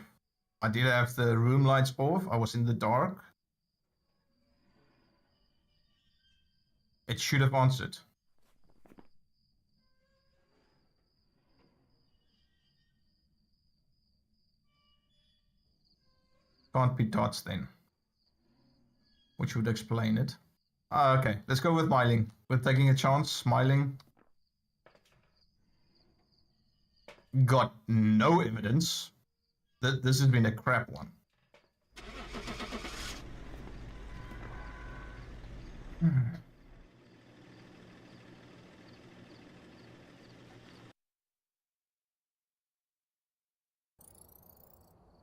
I did have the room lights off. I was in the dark. It should have answered. Can't be dots then, which would explain it. Okay, let's go with myling. We're taking a chance. Myling. Got no evidence. This has been a crap one.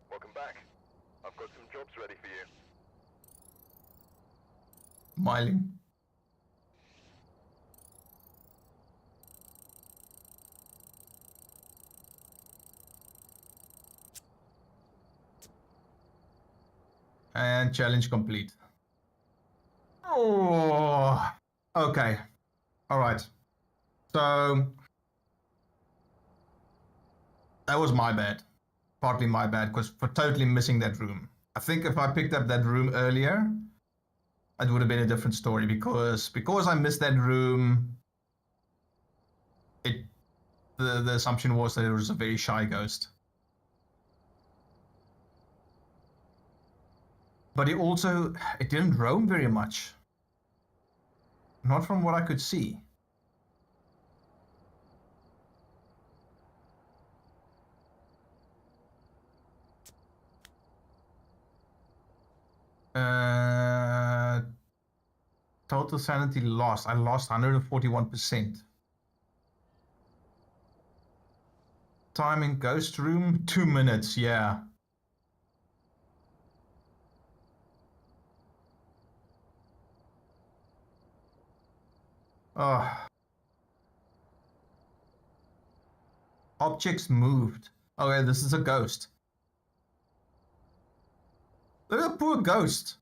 Welcome back. I've got some jobs ready for you. Myling. And challenge complete. Oh, okay. All right. So that was my bad. Partly my bad, because for totally missing that room. I think if I picked up that room earlier, it would have been a different story. Because I missed that room, the assumption was that it was a very shy ghost. But it didn't roam very much. Not from what I could see. Total sanity lost. I lost 141%. Time in ghost room, 2 minutes, yeah. Oh. Objects moved. Okay, this is a ghost. Look at the poor ghost.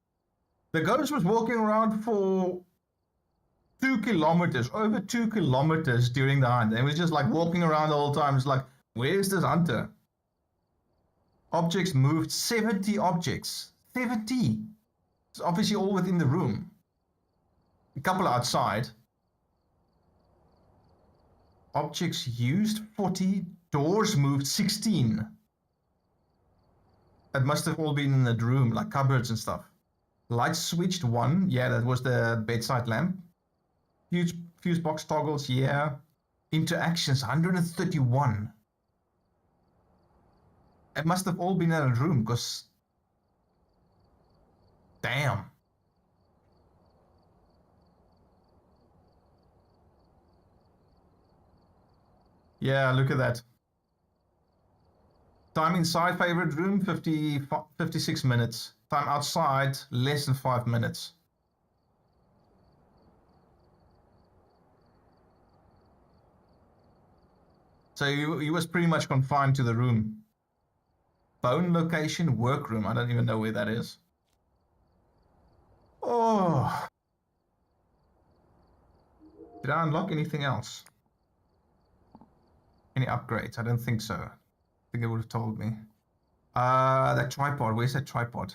The ghost was walking around for 2 kilometers, over 2 kilometers during the hunt. And was just like walking around the whole time. It's like, where's this hunter? Objects moved, 70 objects. 70. It's obviously all within the room. A couple outside. Objects used, 40. Doors moved, 16. It must have all been in that room, like cupboards and stuff. Lights switched, 1. Yeah, that was the bedside lamp. Fuse box toggles, yeah. Interactions, 131. It must have all been in a room, because... Damn. Yeah, look at that. Time inside favorite room, 56 minutes. Time outside, less than 5 minutes. So he was pretty much confined to the room. Bone location, workroom. I don't even know where that is. Oh, Oh, did I unlock anything else? Any upgrades? I don't think so. I think it would have told me. That tripod. Where's that tripod?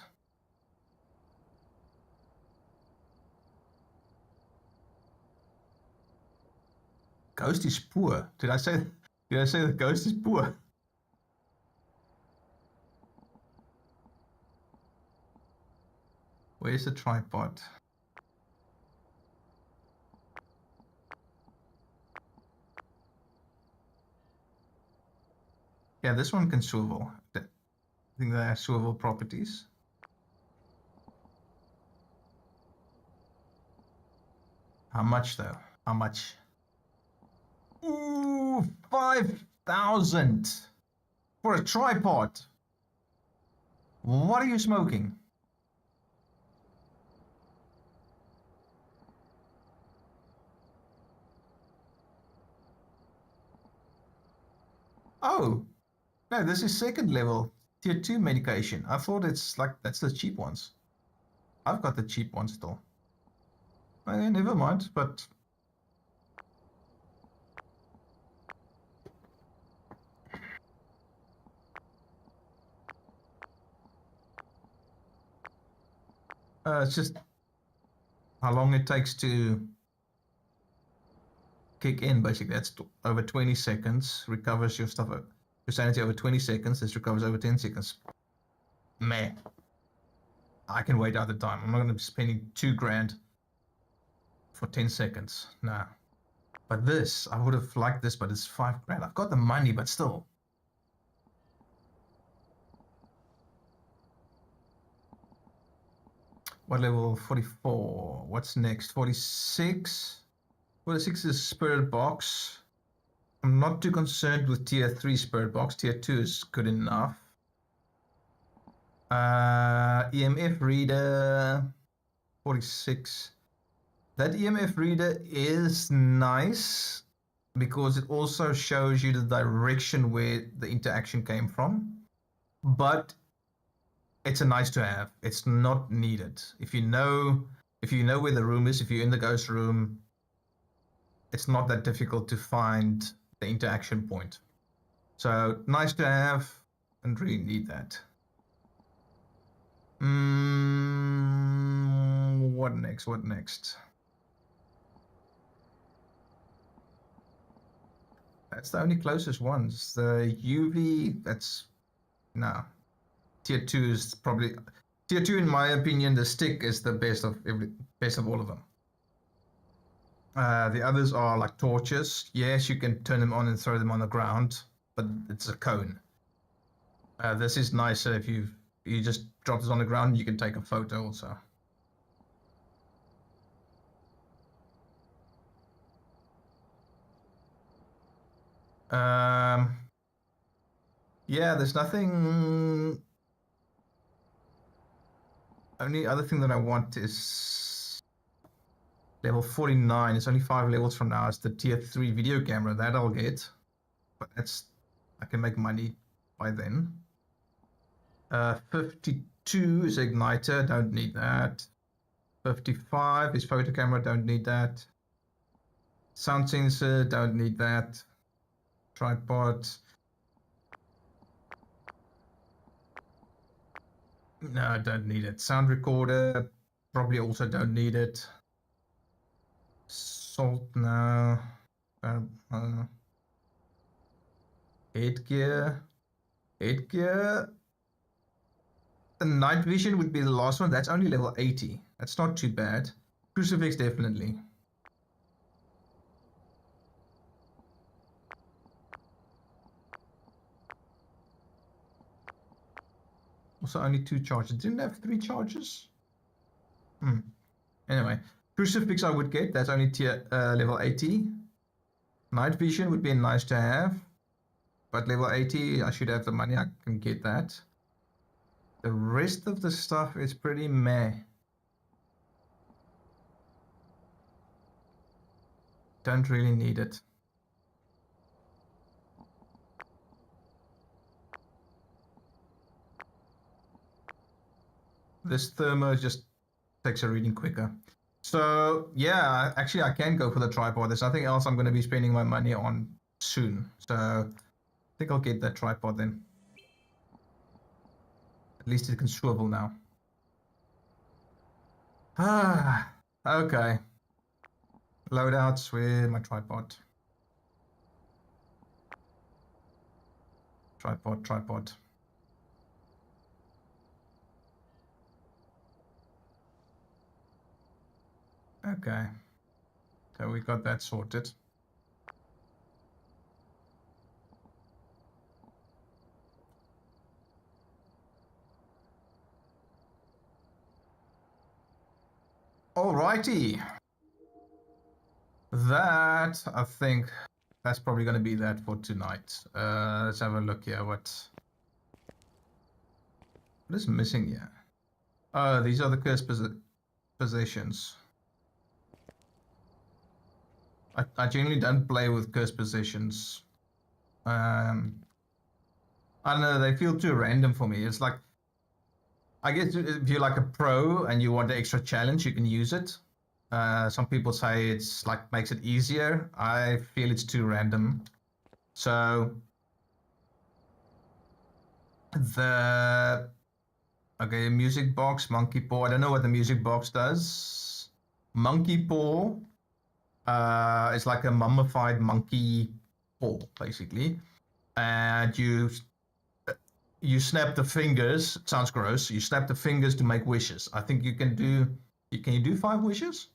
Ghost is poor. Did I say the ghost is poor? Where's the tripod? Yeah, this one can swivel. I think they have swivel properties. How much though? How much? Ooh, 5,000 for a tripod. What are you smoking? Oh, no, this is second level tier 2 medication. I thought it's like that's the cheap ones. I've got the cheap ones still. Never mind, but it's just how long it takes to kick in, basically. That's over 20 seconds, recovers your stuff, your sanity over 20 seconds, this recovers over 10 seconds. Man, I can wait out the time. I'm not going to be spending 2 grand for 10 seconds. Nah. But this, I would have liked this, but it's 5 grand. I've got the money, but still. What level? 44. What's next? 46. 46 is Spirit Box. I'm not too concerned with tier 3 Spirit Box. Tier 2 is good enough. EMF reader. 46. That EMF reader is nice because it also shows you the direction where the interaction came from. But it's a nice to have. It's not needed. If you know where the room is, if you're in the ghost room, it's not that difficult to find the interaction point. So nice to have, and really need that. What next? What next? That's the only closest ones. The UV, that's no. Tier 2 is probably tier 2 in my opinion. The stick is the best of all of them. The others are like torches. Yes, you can turn them on and throw them on the ground, but it's a cone. This is nicer if you just drop this on the ground and you can take a photo also. Yeah, there's nothing. Only other thing that I want is level 49. It's only 5 levels from now. It's the tier 3 video camera that I'll get, but I can make money by then. 52 is igniter. Don't need that. 55 is photo camera. Don't need that. Sound sensor. Don't need that. Tripod. No, I don't need it. Sound recorder, probably also don't need it. Salt, no. Headgear. Headgear. The night vision would be the last one. That's only level 80. That's not too bad. Crucifix, definitely. Also, only 2 charges. Didn't have 3 charges? Anyway, Crucifix I would get. That's only tier level 80. Night vision would be nice to have. But level 80, I should have the money. I can get that. The rest of the stuff is pretty meh. Don't really need it. This thermo just takes a reading quicker. So yeah, actually I can go for the tripod. There's nothing else I'm going to be spending my money on soon. So I think I'll get that tripod then. At least it can swivel now. Ah, okay. Loadouts with my tripod. Tripod. Okay. So we got that sorted. Alrighty. That, I think, that's probably going to be that for tonight. Let's have a look here. What is missing here? Oh, these are the cursed possessions. I generally don't play with cursed possessions. I don't know, they feel too random for me. It's like, I guess if you're like a pro and you want the extra challenge, you can use it. Some people say it's like makes it easier. I feel it's too random. So the okay, music box, monkey paw. I don't know what the music box does. Monkey paw is like a mummified monkey paw, basically. And you snap the fingers. It sounds gross. You snap the fingers to make wishes. I think you can do. Can you do 5 wishes?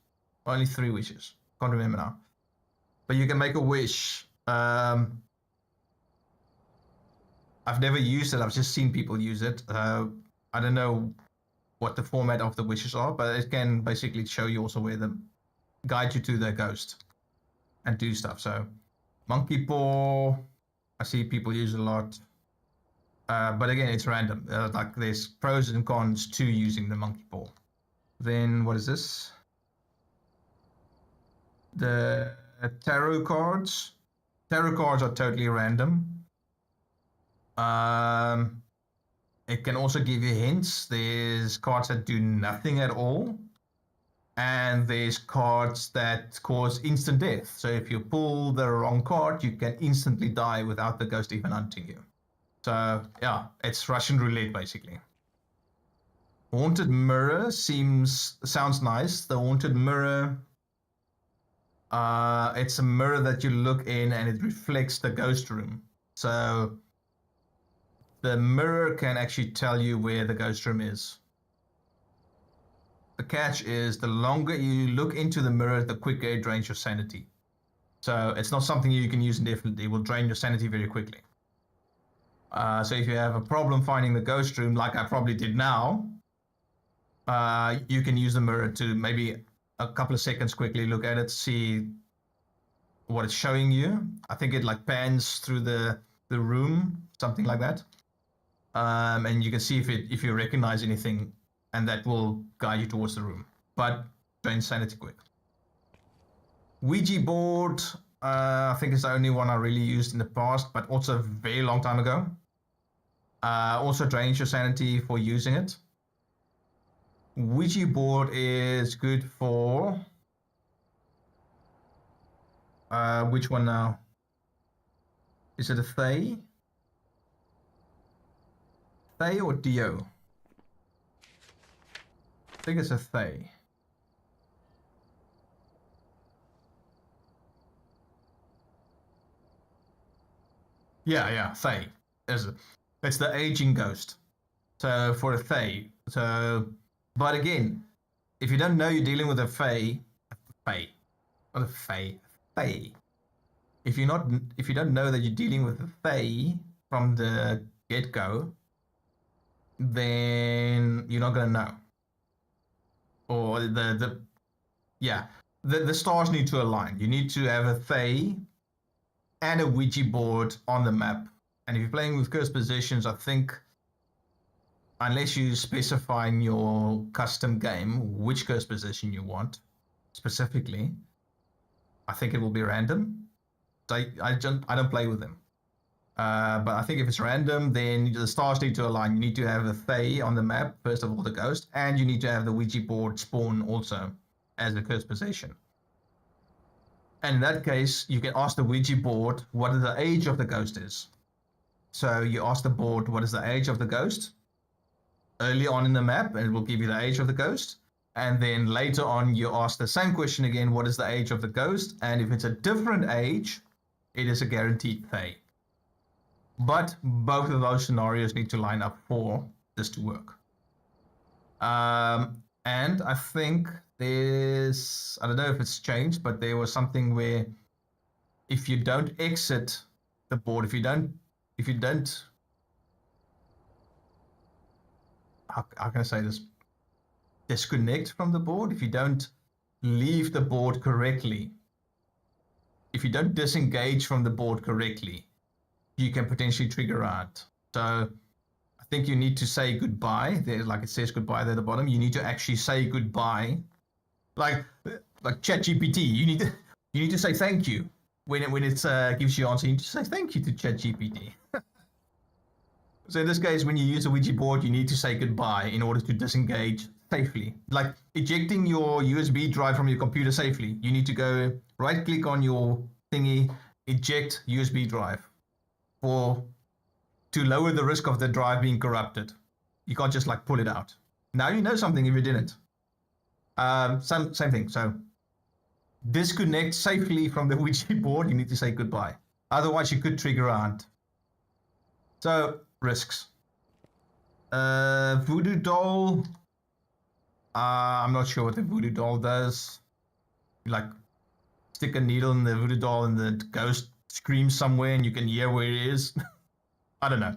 Or only 3 wishes. Can't remember now. But you can make a wish. I've never used it. I've just seen people use it. I don't know what the format of the wishes are, but it can basically show you also where the guide you to the ghost and do stuff. So monkey paw, I see people use it a lot. But again, it's random. Like there's pros and cons to using the monkey paw. Then what is this? The tarot cards. Tarot cards are totally random. It can also give you hints. There's cards that do nothing at all. And there's cards that cause instant death. So if you pull the wrong card, you can instantly die without the ghost even hunting you. So yeah, it's Russian roulette basically. Haunted mirror sounds nice. The haunted mirror, it's a mirror that you look in and it reflects the ghost room. So the mirror can actually tell you where the ghost room is. The catch is the longer you look into the mirror, the quicker it drains your sanity. So it's not something you can use indefinitely. It will drain your sanity very quickly. So if you have a problem finding the ghost room, like I probably did now, you can use the mirror to maybe a couple of seconds quickly look at it, see what it's showing you. I think it like pans through the room, something like that. And you can see if you recognize anything, and that will guide you towards the room. But drain sanity quick. Ouija board, I think it's the only one I really used in the past, but also a very long time ago. Also drains your sanity for using it. Ouija board is good for which one now? Is it a Thay? Thay or Dio? I think it's a Thay. Yeah, Thay. It's the aging ghost. So for a Thay. So, but again, if you don't know you're dealing with a Fae, not a Fae. If you don't know that you're dealing with a Fae from the get-go, then you're not gonna know. Or the stars need to align. You need to have a Fae and a Ouija board on the map. And if you're playing with cursed positions, I think unless you specify in your custom game which cursed position you want specifically, I think it will be random. I don't play with them. But I think if it's random, then the stars need to align. You need to have a Fae on the map, first of all, the ghost, and you need to have the Ouija board spawn also as the cursed possession. And in that case, you can ask the Ouija board what the age of the ghost is. So you ask the board what is the age of the ghost early on in the map, and it will give you the age of the ghost. And then later on, you ask the same question again, what is the age of the ghost? And if it's a different age, it is a guaranteed Fae. But both of those scenarios need to line up for this to work. And I think there's, I don't know if it's changed, but there was something where if you don't exit the board, if you don't, how can I say this? Disconnect from the board, if you don't leave the board correctly, if you don't disengage from the board correctly, you can potentially trigger out. So I think you need to say goodbye. There, like it says goodbye there at the bottom. You need to actually say goodbye, like ChatGPT. You need to say thank you when it gives you answer. You need to say thank you to ChatGPT. So in this case, when you use a Ouija board, you need to say goodbye in order to disengage safely. Like ejecting your USB drive from your computer safely. You need to go right click on your thingy, eject USB drive, to lower the risk of the drive being corrupted. You can't just like pull it out. Now you know something if you didn't. Same thing. So disconnect safely from the Ouija board. You need to say goodbye. Otherwise, you could trigger out. So risks. Voodoo doll. I'm not sure what the voodoo doll does. You like stick a needle in the voodoo doll and the ghost screams somewhere and you can hear where it is. I don't know.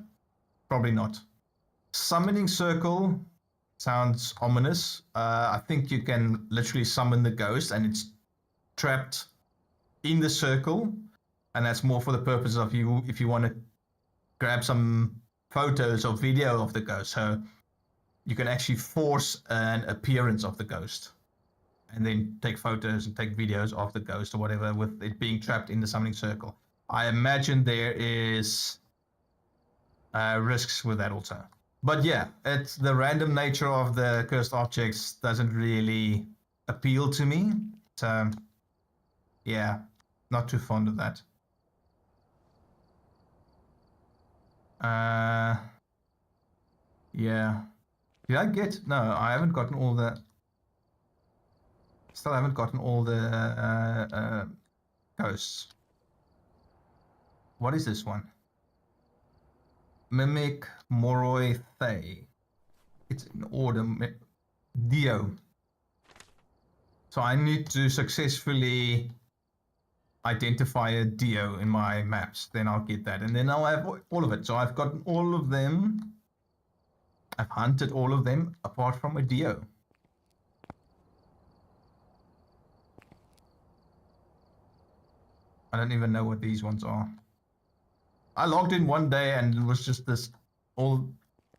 Probably not. Summoning circle sounds ominous. I think you can literally summon the ghost and it's trapped in the circle. And that's more for the purpose of you, if you want to grab some photos or video of the ghost. So you can actually force an appearance of the ghost and then take photos and take videos of the ghost or whatever with it being trapped in the summoning circle. I imagine there is risks with that also. But yeah, it's the random nature of the cursed objects doesn't really appeal to me. So yeah, not too fond of that. Yeah. Did I get? No, I haven't gotten all the. Still haven't gotten all the ghosts. What is this one? Mimic Moroi Thay. It's in order. Dio. So I need to successfully identify a Dio in my maps. Then I'll get that. And then I'll have all of it. So I've gotten all of them. I've hunted all of them apart from a Dio. I don't even know what these ones are. I logged in one day and it was just this all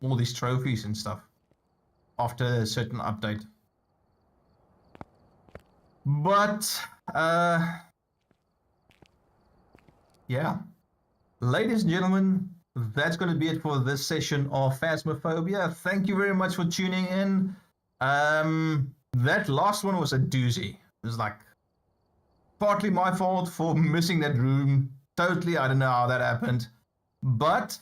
these trophies and stuff after a certain update. But yeah, ladies and gentlemen, that's going to be it for this session of Phasmophobia. Thank you very much for tuning in. That last one was a doozy. It was like partly my fault for missing that room. Totally, I don't know how that happened. But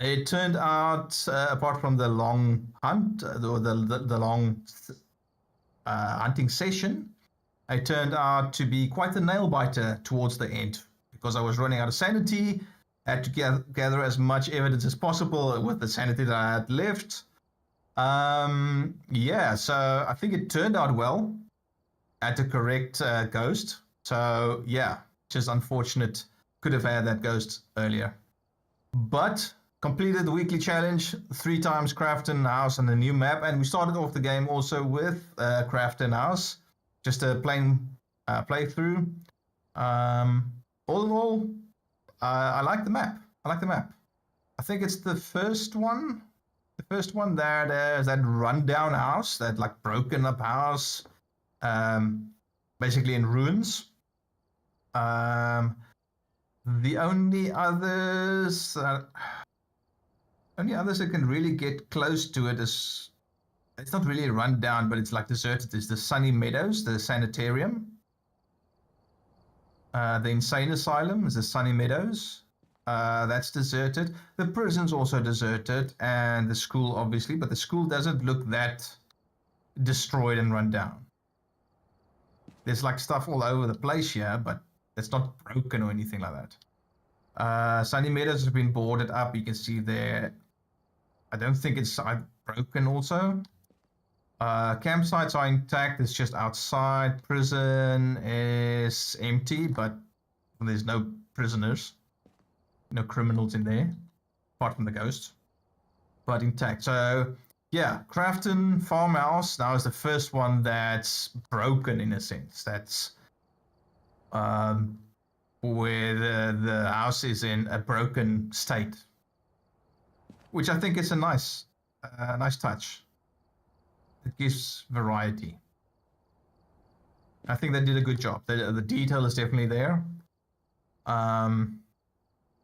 it turned out, apart from the long hunt, or the long hunting session, it turned out to be quite the nail biter towards the end because I was running out of sanity. Had to gather as much evidence as possible with the sanity that I had left. Yeah, so I think it turned out well at the correct ghost. So yeah, just unfortunate. Could have had that ghost earlier. But completed the weekly challenge, 3 times Crafton House on the new map. And we started off the game also with Crafton House. Just a plain playthrough. All in all, I like the map. I think it's the first one. The first one there, there's that rundown house, that like broken up house, basically in ruins. The only others that can really get close to it is, it's not really run down, but it's like deserted, is the Sunny Meadows, the sanitarium. The insane asylum is the Sunny Meadows. That's deserted. The prison's also deserted, and the school, obviously, but the school doesn't look that destroyed and run down. There's like stuff all over the place here, but it's not broken or anything like that. Sunny Meadows has been boarded up. You can see there. I don't think it's broken also. Campsites are intact. It's just outside. Prison is empty, but there's no prisoners, no criminals in there, apart from the ghosts, but intact. So yeah, Crafton Farmhouse now is the first one that's broken in a sense. That's where the house is in a broken state, which I think is a nice touch. It gives variety. I think they did a good job. The detail is definitely there.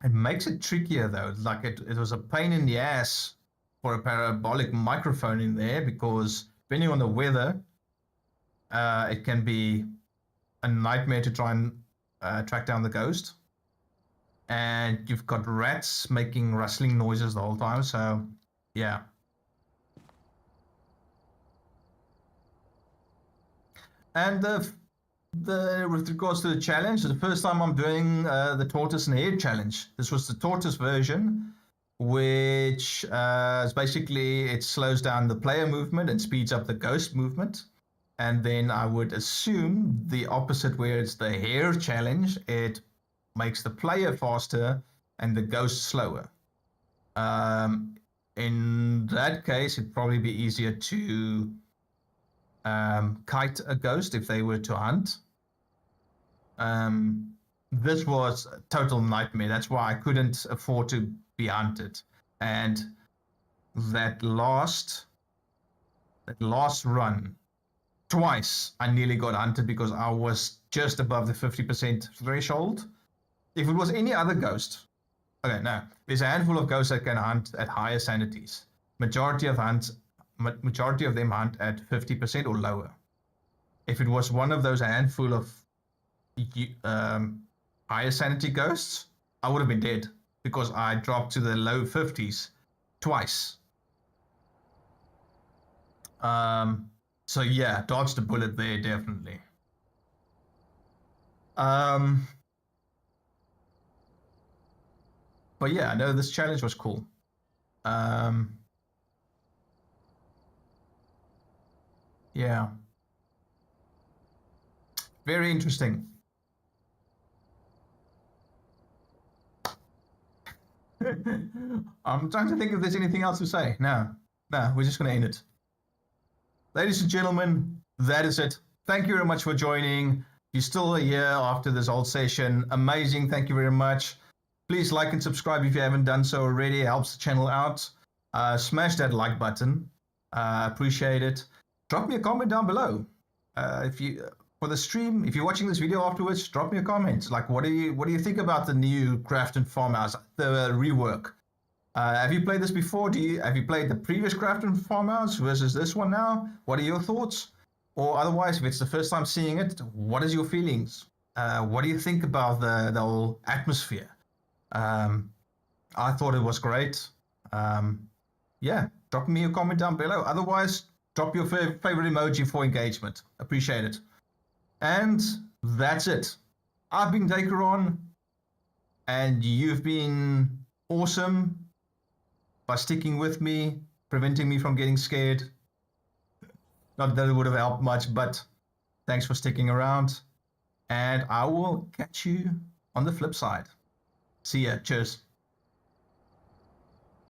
It makes it trickier though. Like it was a pain in the ass for a parabolic microphone in there, because depending on the weather, it can be a nightmare to try and track down the ghost. And you've got rats making rustling noises the whole time, so yeah. And with regards to the challenge, the first time I'm doing the tortoise and hare challenge. This was the tortoise version, which is basically, it slows down the player movement and speeds up the ghost movement. And then I would assume the opposite, where it's the hare challenge, it makes the player faster and the ghost slower. In that case, it'd probably be easier to kite a ghost if they were to hunt. This was a total nightmare. That's why I couldn't afford to be hunted. And that last run, twice I nearly got hunted because I was just above the 50% threshold. If it was any other ghost, okay, no, there's a handful of ghosts that can hunt at higher sanities. Majority of them hunt at 50% or lower. If it was one of those handful of higher sanity ghosts, I would have been dead, because I dropped to the low 50s twice. So yeah, dodged a bullet there, definitely. But yeah, no, this challenge was cool. Yeah. Very interesting. I'm trying to think if there's anything else to say. No, we're just going to end it. Ladies and gentlemen, that is it. Thank you very much for joining. You're still here after this whole session. Amazing. Thank you very much. Please like and subscribe if you haven't done so already. It helps the channel out. Smash that like button. Appreciate it. Drop me a comment down below. For the stream, if you're watching this video afterwards, drop me a comment. Like, what do you think about the new Crafton Farmhouse, the rework? Have you played this before? Have you played the previous Crafton Farmhouse versus this one now? What are your thoughts? Or otherwise, if it's the first time seeing it, what is your feelings? What do you think about the whole atmosphere? I thought it was great. Yeah, drop me a comment down below. Otherwise, drop your favorite emoji for engagement. Appreciate it. And that's it. I've been Dakeron, and you've been awesome by sticking with me, preventing me from getting scared. Not that it would have helped much, but thanks for sticking around. And I will catch you on the flip side. See ya. Cheers.